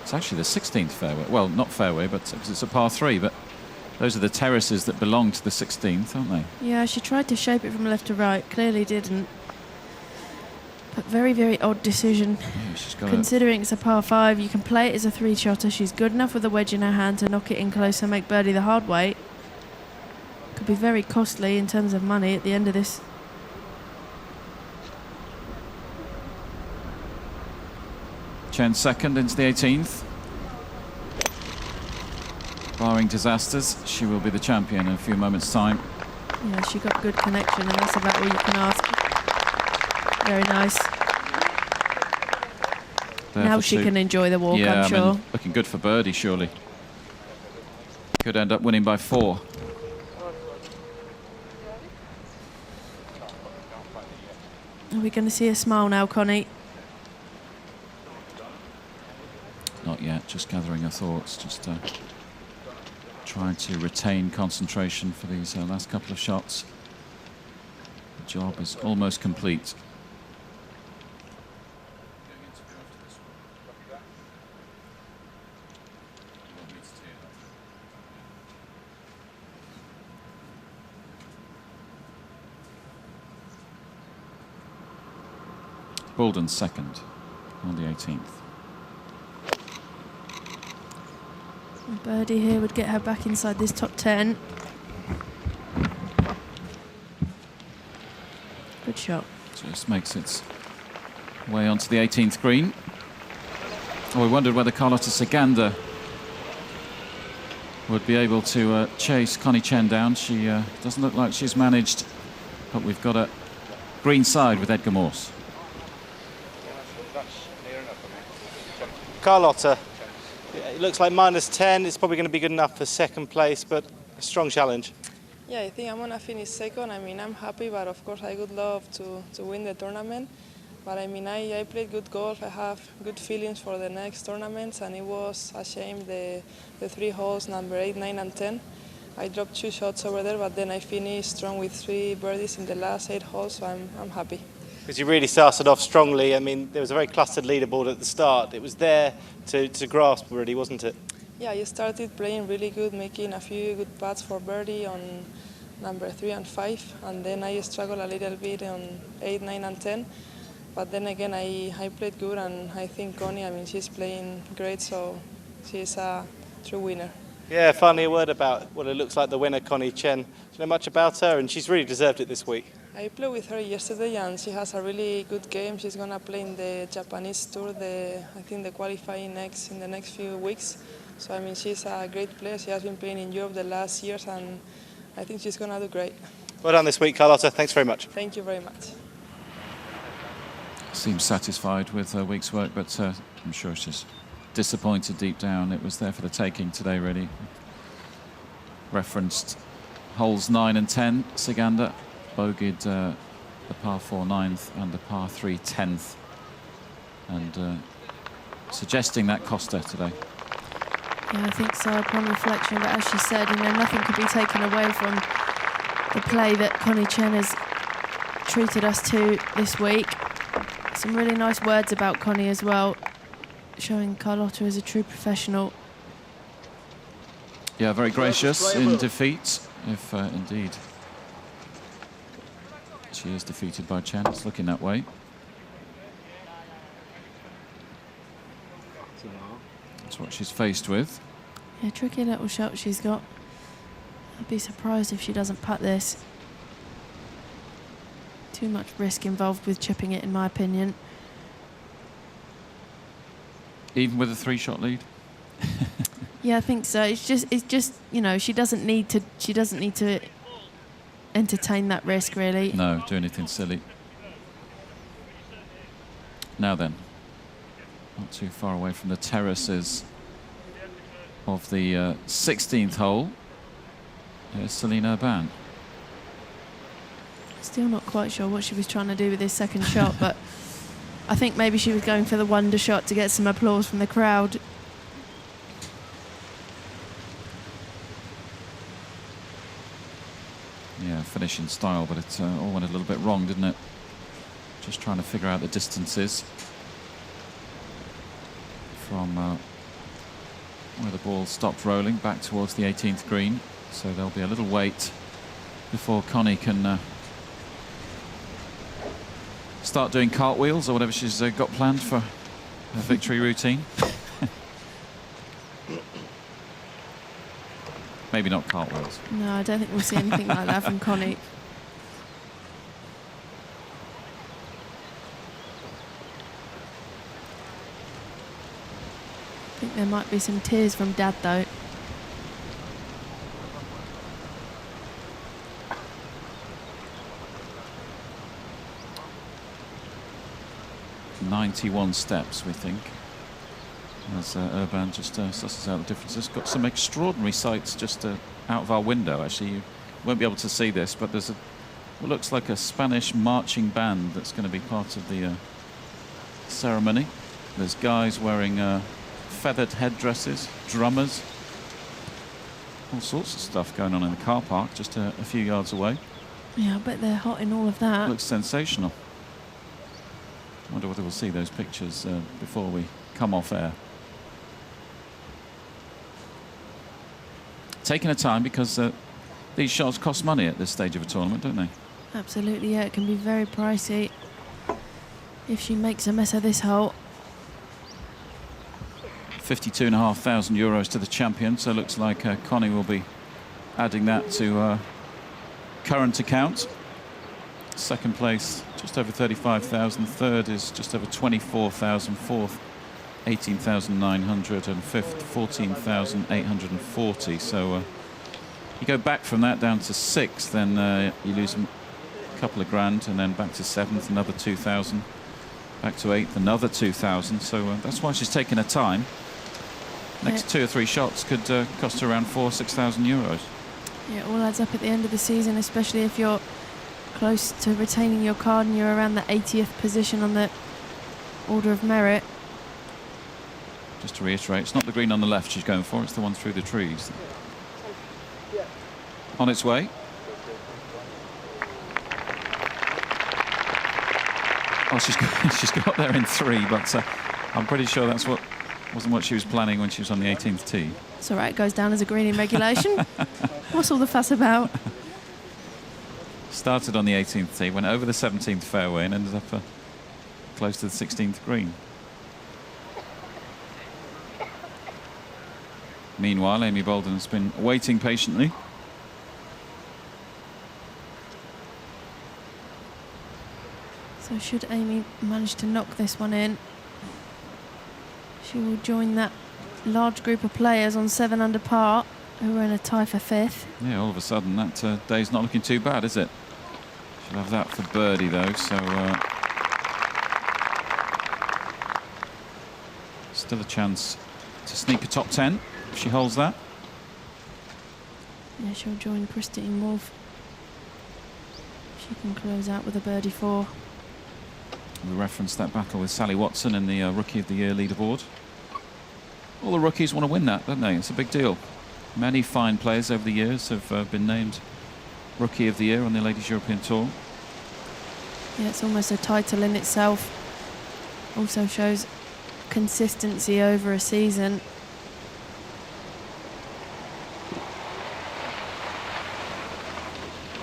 It's actually the 16th fairway. Well, not fairway, but because it's a par 3, but those are the terraces that belong to the 16th, aren't they?
Yeah, she tried to shape it from left to right, clearly didn't. But very, very odd decision.
Yeah, she's got
Considering it's a par 5, you can play it as a 3-shotter. She's good enough with a wedge in her hand to knock it in close and make birdie the hard way. Could be very costly in terms of money at the end of this.
Chen second into the 18th. Barring disasters, she will be the champion in a few moments' time.
Yeah, she got good connection, and that's about all you can ask. Very nice.
There
Now
for
she
two.
can enjoy the walk,
Yeah,
I'm sure.
looking good for birdie, surely. Could end up winning by 4.
Are we going to see a smile now, Connie?
Not yet, just gathering her thoughts, just trying to retain concentration for these last couple of shots. The job is almost complete. Boulden second on the 18th.
A birdie here would get her back inside this top 10. Good shot.
Just makes its way onto the 18th green. Oh, we wondered whether Carlota Seganda would be able to chase Connie Chen down. She doesn't look like she's managed, but we've got a green side with Edgar Morse.
Carlota, it looks like -10. It's probably going to be good enough for second place, but a strong challenge.
Yeah, I think I'm going to finish second. I mean, I'm happy, but of course I would love to win the tournament. But I mean, I played good golf. I have good feelings for the next tournaments, and it was a shame the 3 holes, number 8, 9, and 10. I dropped 2 shots over there, but then I finished strong with 3 birdies in the last 8 holes, so I'm happy.
Because you really started off strongly. I mean, there was a very clustered leaderboard at the start. It was there to grasp, really, wasn't it?
Yeah, I started playing really good, making a few good putts for birdie on number 3 and 5, and then I struggled a little bit on 8, 9, and 10. But then again, I played good, and I think Connie, I mean, she's playing great, so she's a true winner.
Yeah, finally a word about what it looks like the winner, Connie Chen. Do you know much about her? And she's really deserved it this week.
I played with her yesterday, and she has a really good game. She's gonna play in the Japanese tour, I think the qualifying in the next few weeks. So I mean, she's a great player. She has been playing in Europe the last years, and I think she's gonna do great.
Well done this week, Carlota. Thanks very much.
Thank you very much.
Seems satisfied with her week's work, but I'm sure she's disappointed deep down. It was there for the taking today, really. Referenced holes 9 and 10. Seganda bogeyed the par 4 9th and the par 3 10th, and suggesting that Costa today.
Yeah, I think so, upon reflection. But as she said, you know, nothing could be taken away from the play that Connie Chen has treated us to this week. Some really nice words about Connie as well, showing Carlotta as a true professional.
Yeah, very gracious in defeat, if indeed she is defeated by Chen. It's looking that way. That's what she's faced with.
Yeah, tricky little shot she's got. I'd be surprised if she doesn't putt this. Too much risk involved with chipping it, in my opinion.
Even with a 3-shot lead?
Yeah, I think so. It's just you know, she doesn't need to entertain that risk, really.
No, do anything silly. Now then, not too far away from the terraces of the 16th hole. Here's Celine Urban.
Still not quite sure what she was trying to do with this second shot, but I think maybe she was going for the wonder shot to get some applause from the crowd.
Yeah, finishing style, but it all went a little bit wrong, didn't it? Just trying to figure out the distances from where the ball stopped rolling back towards the 18th green. So there'll be a little wait before Connie can start doing cartwheels or whatever she's got planned for her victory routine. Maybe not cartwheels.
No, I don't think we'll see anything like that from Connie. I think there might be some tears from Dad, though.
"91 steps, we think." As Urban just susses out the differences. Got some extraordinary sights just out of our window, actually. You won't be able to see this, but there's what looks like a Spanish marching band that's going to be part of the ceremony. There's guys wearing feathered headdresses, drummers, all sorts of stuff going on in the car park just a few yards away.
Yeah, I bet they're hot in all of that.
Looks sensational. I wonder whether we'll see those pictures before we come off air. Taking her time, because these shots cost money at this stage of a tournament, don't they?
Absolutely, yeah. It can be very pricey if she makes a mess of this hole.
52,500 euros to the champion, so it looks like Connie will be adding that to current account. Second place, just over 35,000. Third is just over 24,000. Fourth, 18,900, and fifth, 14,840. So you go back from that down to sixth, then you lose a couple of grand, and then back to seventh, another 2,000. Back to eighth, another 2,000. So that's why she's taking her time. Next 2 or 3 shots could cost her around 4,000 or 6,000 euros.
Yeah, it all adds up at the end of the season, especially if you're close to retaining your card and you're around the 80th position on the order of merit.
Just to reiterate, it's not the green on the left she's going for, it's the one through the trees. On its way. Oh, she's got there in 3, but I'm pretty sure that's wasn't what she was planning when she was on the 18th tee.
It's all right, it goes down as a green in regulation. What's all the fuss about?
Started on the 18th tee, went over the 17th fairway and ended up close to the 16th green. Meanwhile, Amy Boulden has been waiting patiently.
So should Amy manage to knock this one in, she will join that large group of players on 7 under par who are in a tie for 5th.
Yeah, all of a sudden that day's not looking too bad, is it? She'll have that for birdie though, so still a chance to sneak a top 10 if she holds that.
Yeah, she'll join Christine Wolf. She can close out with a birdie 4.
We referenced that battle with Sally Watson in the Rookie of the Year leaderboard. All the rookies want to win that, don't they? It's a big deal. Many fine players over the years have been named Rookie of the Year on the Ladies European Tour.
Yeah, it's almost a title in itself. Also shows consistency over a season.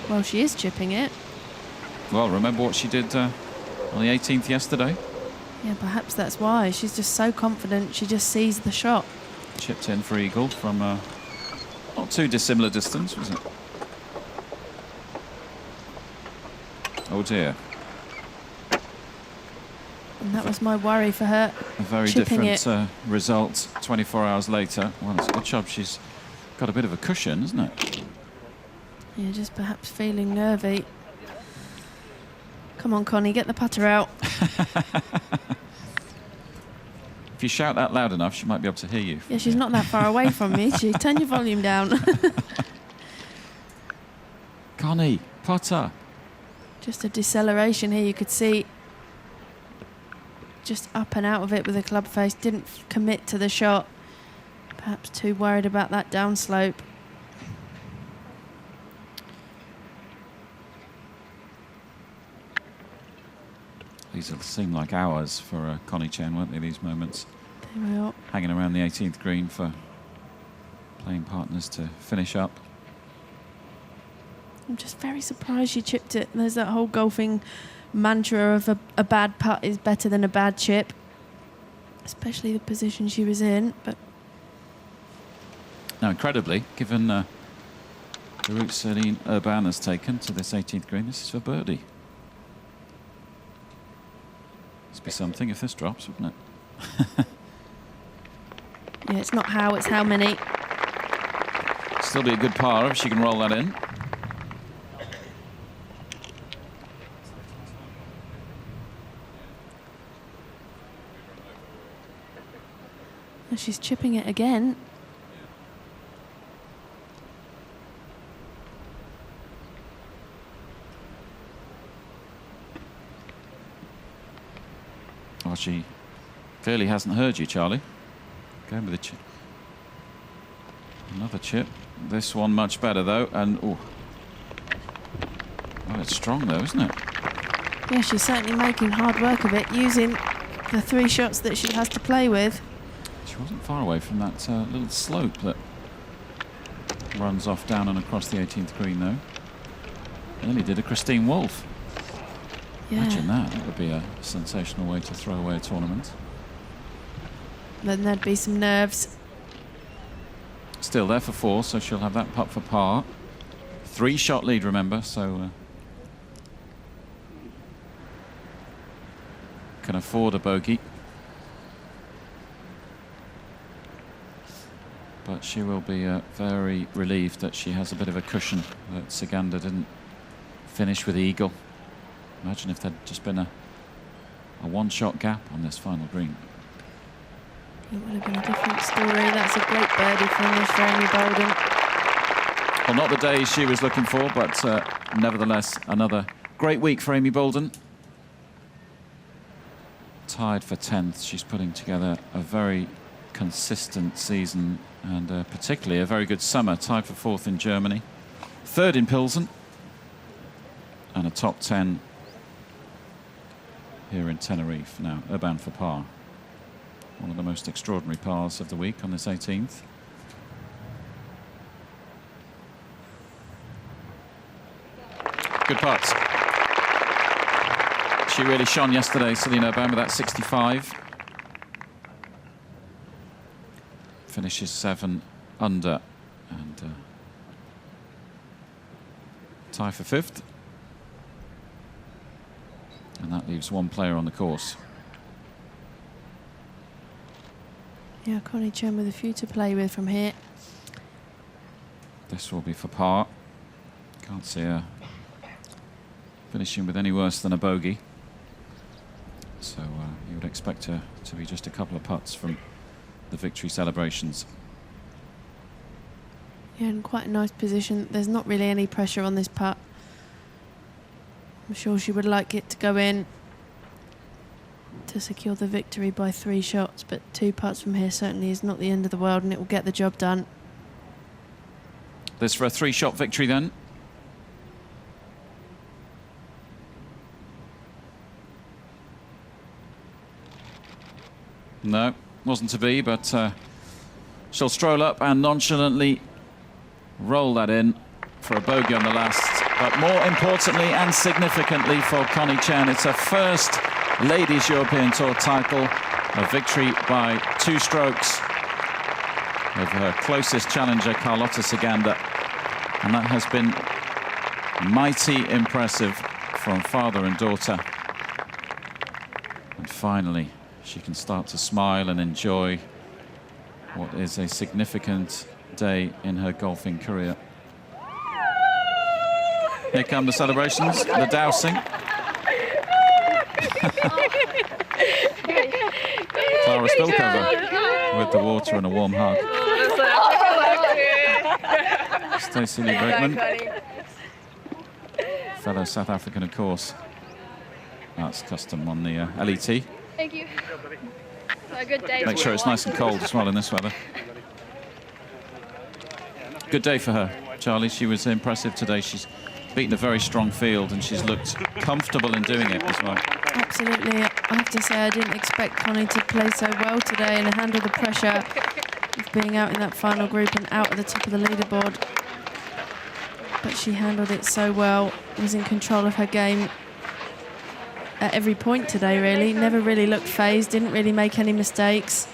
Well, she is chipping it.
Well, remember what she did on the 18th yesterday?
Yeah, perhaps that's why. She's just so confident, she just sees the shot.
Chipped in for eagle from not too dissimilar distance, was it? Oh dear.
And that was my worry for her.
A very
chipping
different result 24 hours later. Well, it's a good job she's got a bit of a cushion, isn't it?
Yeah, just perhaps feeling nervy. Come on, Connie, get the putter out.
If you shout that loud enough, she might be able to hear you.
Yeah, she's not that far away from me. Turn your volume down.
Connie, putter.
Just a deceleration here. You could see just up and out of it with a club face. Didn't commit to the shot. Perhaps too worried about that downslope.
These will seem like hours for Connie Chen, won't they, these moments?
They will.
Hanging around the 18th green for playing partners to finish up.
I'm just very surprised she chipped it. There's that whole golfing mantra of a bad putt is better than a bad chip. Especially the position she was in. But
now, incredibly, given the route Celine Urban has taken to this 18th green, this is for birdie. Must be something if this drops, wouldn't it?
yeah, it's not how, it's how many.
Still be a good par if she can roll that in.
And she's chipping it again.
Well, she clearly hasn't heard you, Charlie. Going with the chip. Another chip. This one much better, though. And, oh. Well, it's strong, though, isn't it?
Yeah, she's certainly making hard work of it, using the 3 shots that she has to play with.
She wasn't far away from that little slope that runs off down and across the 18th green, though. Nearly did a Christine Wolf.
Yeah.
Imagine that. That would be a sensational way to throw away a tournament.
Then there'd be some nerves.
Still there for 4, so she'll have that putt for par. 3-shot lead, remember, so can afford a bogey. But she will be very relieved that she has a bit of a cushion, that Saganda didn't finish with the eagle. Imagine if there'd just been a 1-shot gap on this final green.
It would have been a different story. That's a great birdie finish for Amy Boulden.
Well, not the day she was looking for, but nevertheless, another great week for Amy Boulden. Tied for 10th. She's putting together a very consistent season and particularly a very good summer. Tied for 4th in Germany, 3rd in Pilsen, and a top 10 here in Tenerife. Now, Urban for par. One of the most extraordinary pars of the week on this 18th. Good putts. She really shone yesterday, Celine Urban, with that 65. Finishes 7 under and tie for 5th. And that leaves 1 player on the course.
Yeah, Connie Chen with a few to play with from here.
This will be for par. Can't see her finishing with any worse than a bogey. So you would expect her to be just a couple of putts from the victory celebrations.
Yeah, in quite a nice position. There's not really any pressure on this putt. I'm sure she would like it to go in. to secure the victory by 3 shots, but 2 putts from here certainly is not the end of the world, and it will get the job done.
This for a 3-shot victory then. No, wasn't to be, but she'll stroll up and nonchalantly roll that in for a bogey on the last. But more importantly and significantly for Connie Chen, it's her first Ladies European Tour title, a victory by 2 strokes over her closest challenger, Carlotta Ciganda. And that has been mighty impressive from father and daughter. And finally, she can start to smile and enjoy what is a significant day in her golfing career. Here come the celebrations, the dousing. Clara Spillcover with the water and a warm hug. Stacey Lee Brakeman, fellow South African, of course. That's custom on the LET.
Thank you. A good day.
Make sure it's nice and cold as well in this weather. Good day for her, Charlie. She was impressive today. She's beaten a very strong field and she's looked comfortable in doing it as well.
Absolutely. I have to say I didn't expect Connie to play so well today and handle the pressure of being out in that final group and out at the top of the leaderboard. But she handled it so well, was in control of her game at every point today, really. Never really looked phased, didn't really make any mistakes.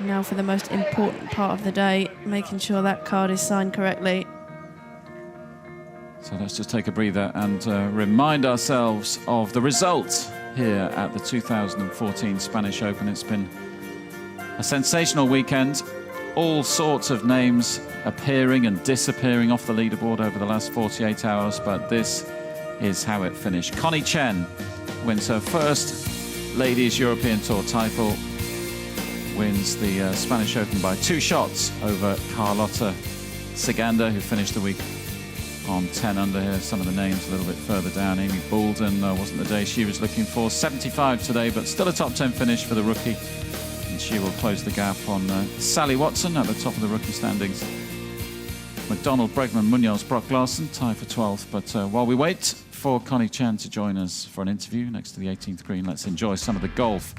Now for the most important part of the day, making sure that card is signed correctly.
So let's just take a breather and remind ourselves of the results here at the 2014 Spanish Open. It's been a sensational weekend. All sorts of names appearing and disappearing off the leaderboard over the last 48 hours, but this is how it finished. Connie Chen wins her first Ladies European Tour title, wins the Spanish Open by 2 shots over Carlotta Ciganda, who finished the week on 10 under. Here some of the names a little bit further down. Amy Boulden wasn't the day she was looking for. 75 today, but still a top 10 finish for the rookie. And she will close the gap on Sally Watson at the top of the rookie standings. McDonald, Bregman, Munoz, Brock Larson tie for 12th. But while we wait for Connie Chen to join us for an interview next to the 18th green, let's enjoy some of the golf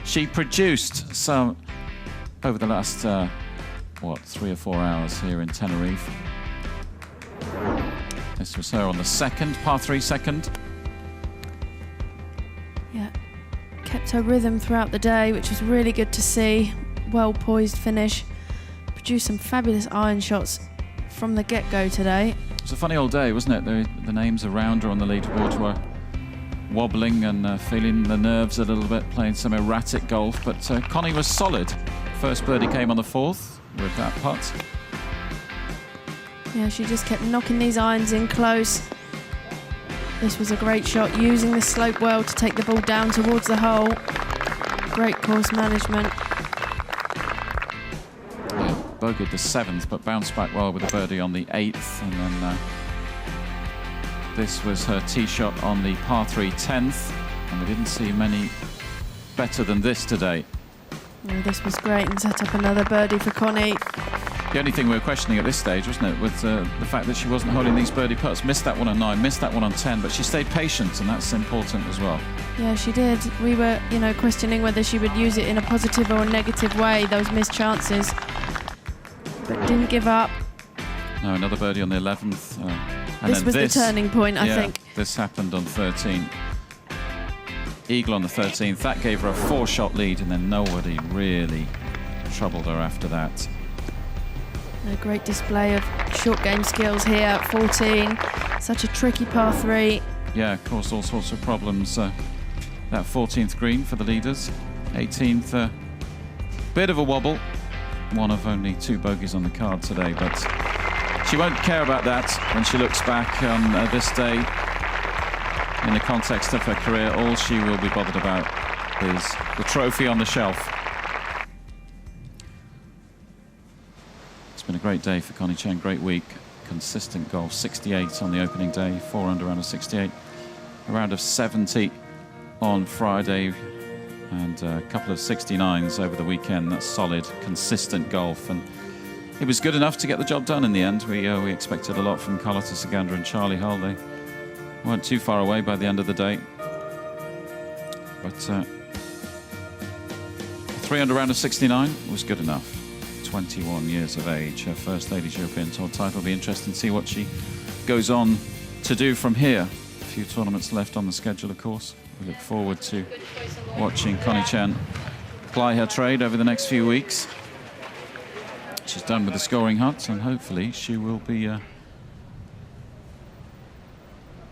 she produced some over the last, 3 or 4 hours here in Tenerife. This was her on the second, par 3 second.
Yeah, kept her rhythm throughout the day, which was really good to see. Well poised finish. Produced some fabulous iron shots from the get-go today.
It was a funny old day, wasn't it? The names around her on the leaderboard were wobbling and feeling the nerves a little bit, playing some erratic golf, but Connie was solid. First birdie came on the 4th with that putt.
Yeah, she just kept knocking these irons in close. This was a great shot, using the slope well to take the ball down towards the hole. Great course management.
Yeah, bogeyed the 7th, but bounced back well with a birdie on the 8th. And then this was her tee shot on the par 3 10th. And we didn't see many better than this today.
Oh, this was great and set up another birdie for Connie.
The only thing we were questioning at this stage, wasn't it, was the fact that she wasn't holding these birdie putts. Missed that one on 9, missed that one on 10, but she stayed patient, and that's important as well.
Yeah, she did. We were, questioning whether she would use it in a positive or a negative way, those missed chances. But didn't give up.
No, another birdie on the 11th.
This was the turning point, I think.
This happened on 13. Eagle on the 13th. That gave her a 4-shot lead, and then nobody really troubled her after that.
A great display of short game skills here at 14. Such a tricky par 3.
Yeah, caused all sorts of problems. That 14th green for the leaders. 18th, bit of a wobble. One of only 2 bogeys on the card today, but she won't care about that when she looks back on this day. In the context of her career, all she will be bothered about is the trophy on the shelf. It's been a great day for Connie Chen, great week. Consistent golf, 68 on the opening day, 4 under round of 68. A round of 70 on Friday and a couple of 69s over the weekend. That's solid, consistent golf, and it was good enough to get the job done in the end. We expected a lot from Carlota Segunda and Charlie Hull. They weren't too far away by the end of the day. But 3 under round of 69 was good enough. 21 years of age, her first Ladies European Tour title. It'll be interesting to see what she goes on to do from here. A few tournaments left on the schedule, of course. We look forward to watching Connie Chen ply her trade over the next few weeks. She's done with the scoring hut, and hopefully she will be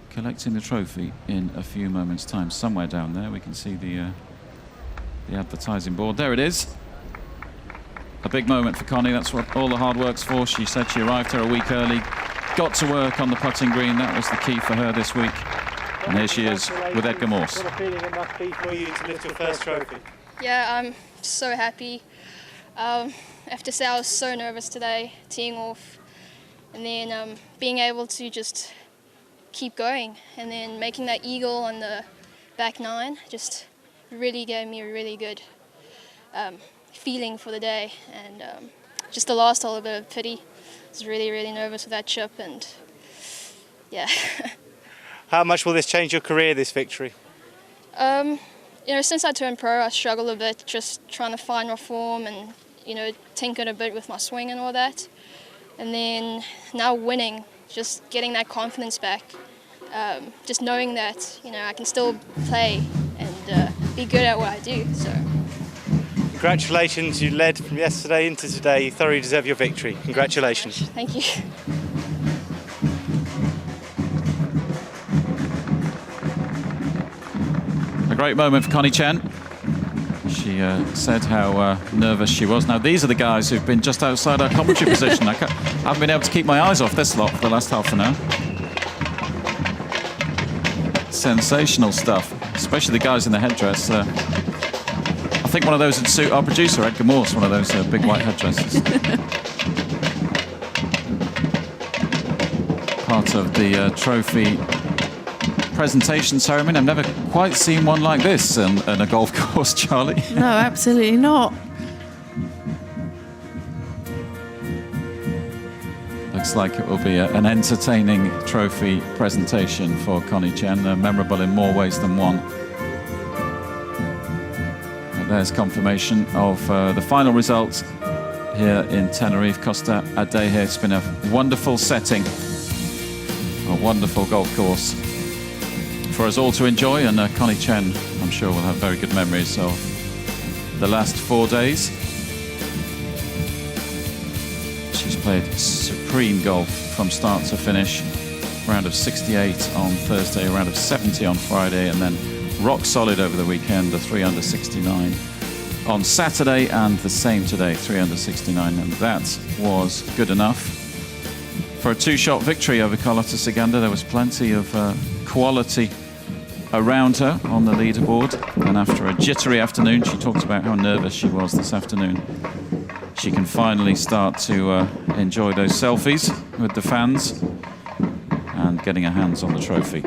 collecting the trophy in a few moments' time. Somewhere down there we can see the advertising board. There it is. A big moment for Connie. That's what all the hard work's for. She said she arrived here a week early, got to work on the putting green. That was the key for her this week. And here she is with Edgar Morse.
What a feeling it must be for you to lift your first trophy.
Yeah, I'm so happy. I have to say I was so nervous today, teeing off, and then being able to just keep going, and then making that eagle on the back nine just really gave me a really good feeling for the day. And just the last hole, a bit of pity. I was really, really nervous with that chip, and yeah.
How much will this change your career, this victory?
You know, since I turned pro, I struggled a bit just trying to find my form and, you know, tinkered a bit with my swing and all that. And then now winning, just getting that confidence back, just knowing that, you know, I can still play and be good at what I do. So.
Congratulations, you led from yesterday into today. You thoroughly deserve your victory. Congratulations.
Thank you.
A great moment for Connie Chen. She said how nervous she was. Now, these are the guys who've been just outside our commentary position. I haven't been able to keep my eyes off this lot for the last half an hour. Sensational stuff, especially the guys in the headdress. I think one of those would suit our producer, Edgar Morse, one of those big white headdresses. Part of the trophy presentation ceremony. I've never quite seen one like this in a golf course, Charlie.
No, absolutely not.
Looks like it will be an entertaining trophy presentation for Connie Chen, memorable in more ways than one. But there's confirmation of the final results here in Tenerife, Costa, Adeje. It's been a wonderful setting, a wonderful golf course for us all to enjoy, and Connie Chen, I'm sure, will have very good memories of the last 4 days. She's played supreme golf from start to finish. Round of 68 on Thursday, a round of 70 on Friday, and then rock solid over the weekend, a 3 under 69 on Saturday, and the same today, 3 under 69, and that was good enough for a two-shot victory over Carlota Segunda. There was plenty of quality around her on the leaderboard, and after a jittery afternoon, she talked about how nervous she was this afternoon. She can finally start to enjoy those selfies with the fans and getting her hands on the trophy.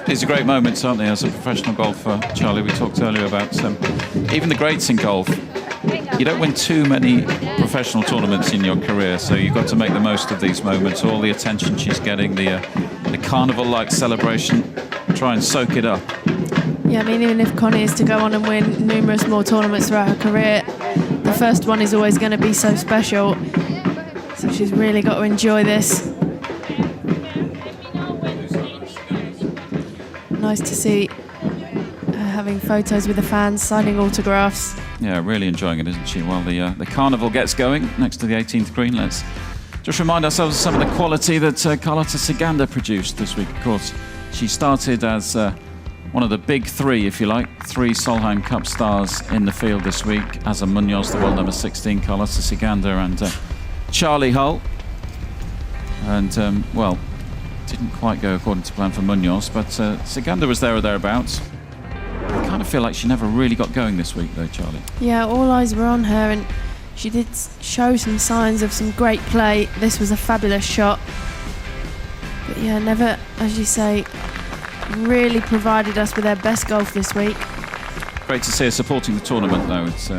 These are great moments, aren't they, as a professional golfer, Charlie? We talked earlier about even the greats in golf. You don't win too many professional tournaments in your career, so you've got to make the most of these moments. All the attention she's getting, the carnival-like celebration, try and soak it up.
Yeah, I mean, even if Connie is to go on and win numerous more tournaments throughout her career, the first one is always going to be so special. So she's really got to enjoy this. Nice to see her having photos with the fans, signing autographs.
Yeah, really enjoying it, isn't she? While the carnival gets going next to the 18th green, let's just remind ourselves of some of the quality that Carlota Segunda produced this week. Of course, she started as one of the big three, if you like, three Solheim Cup stars in the field this week. Asa Munoz, the world number 16, Carlota Ciganda, and Charlie Hull. And, well, didn't quite go according to plan for Munoz, but Ciganda was there or thereabouts. I kind of feel like she never really got going this week, though, Charlie.
Yeah, all eyes were on her, and she did show some signs of some great play. This was a fabulous shot. But yeah, never, as you say, really provided us with their best golf this week.
Great to see her supporting the tournament, though. It's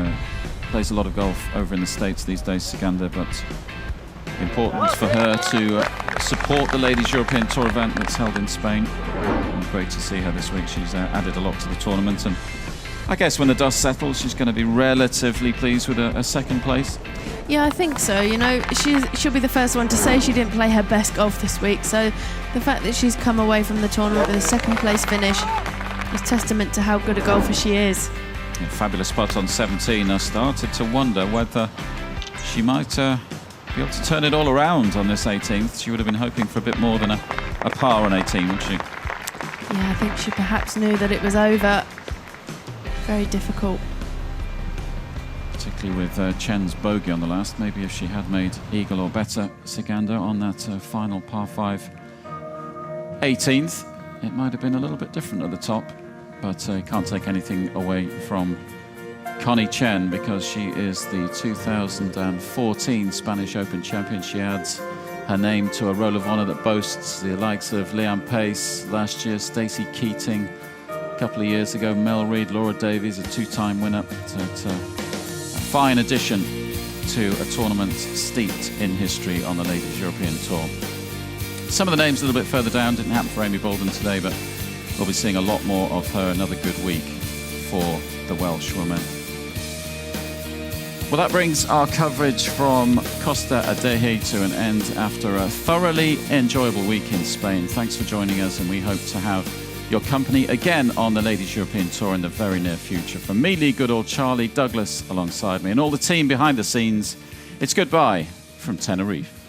plays a lot of golf over in the States these days, Ciganda, but important for her to support the Ladies European Tour event that's held in Spain. And great to see her this week. She's added a lot to the tournament, and I guess when the dust settles, she's going to be relatively pleased with a second place.
Yeah, I think so. You know, she'll be the first one to say she didn't play her best golf this week. So the fact that she's come away from the tournament with a second place finish is testament to how good a golfer she is.
A fabulous putt on 17. I started to wonder whether she might be able to turn it all around on this 18th. She would have been hoping for a bit more than a par on 18, wouldn't she?
Yeah, I think she perhaps knew that it was over. Very difficult.
Particularly with Chen's bogey on the last. Maybe if she had made eagle or better, Ciganda, on that final par 5 18th, it might have been a little bit different at the top. But can't take anything away from Connie Chen, because she is the 2014 Spanish Open champion. She adds her name to a roll of honour that boasts the likes of Leanne Pace last year, Stacey Keating a couple of years ago, Mel Reid, Laura Davies, a two-time winner. So it's a fine addition to a tournament steeped in history on the Ladies European Tour. Some of the names a little bit further down. Didn't happen for Amy Boulden today, but we'll be seeing a lot more of her. Another good week for the Welsh woman. Well, that brings our coverage from Costa Adeje to an end after a thoroughly enjoyable week in Spain. Thanks for joining us, and we hope to have your company again on the Ladies European Tour in the very near future. From me, Lee Goodall, Charlie Douglas alongside me, and all the team behind the scenes, it's goodbye from Tenerife.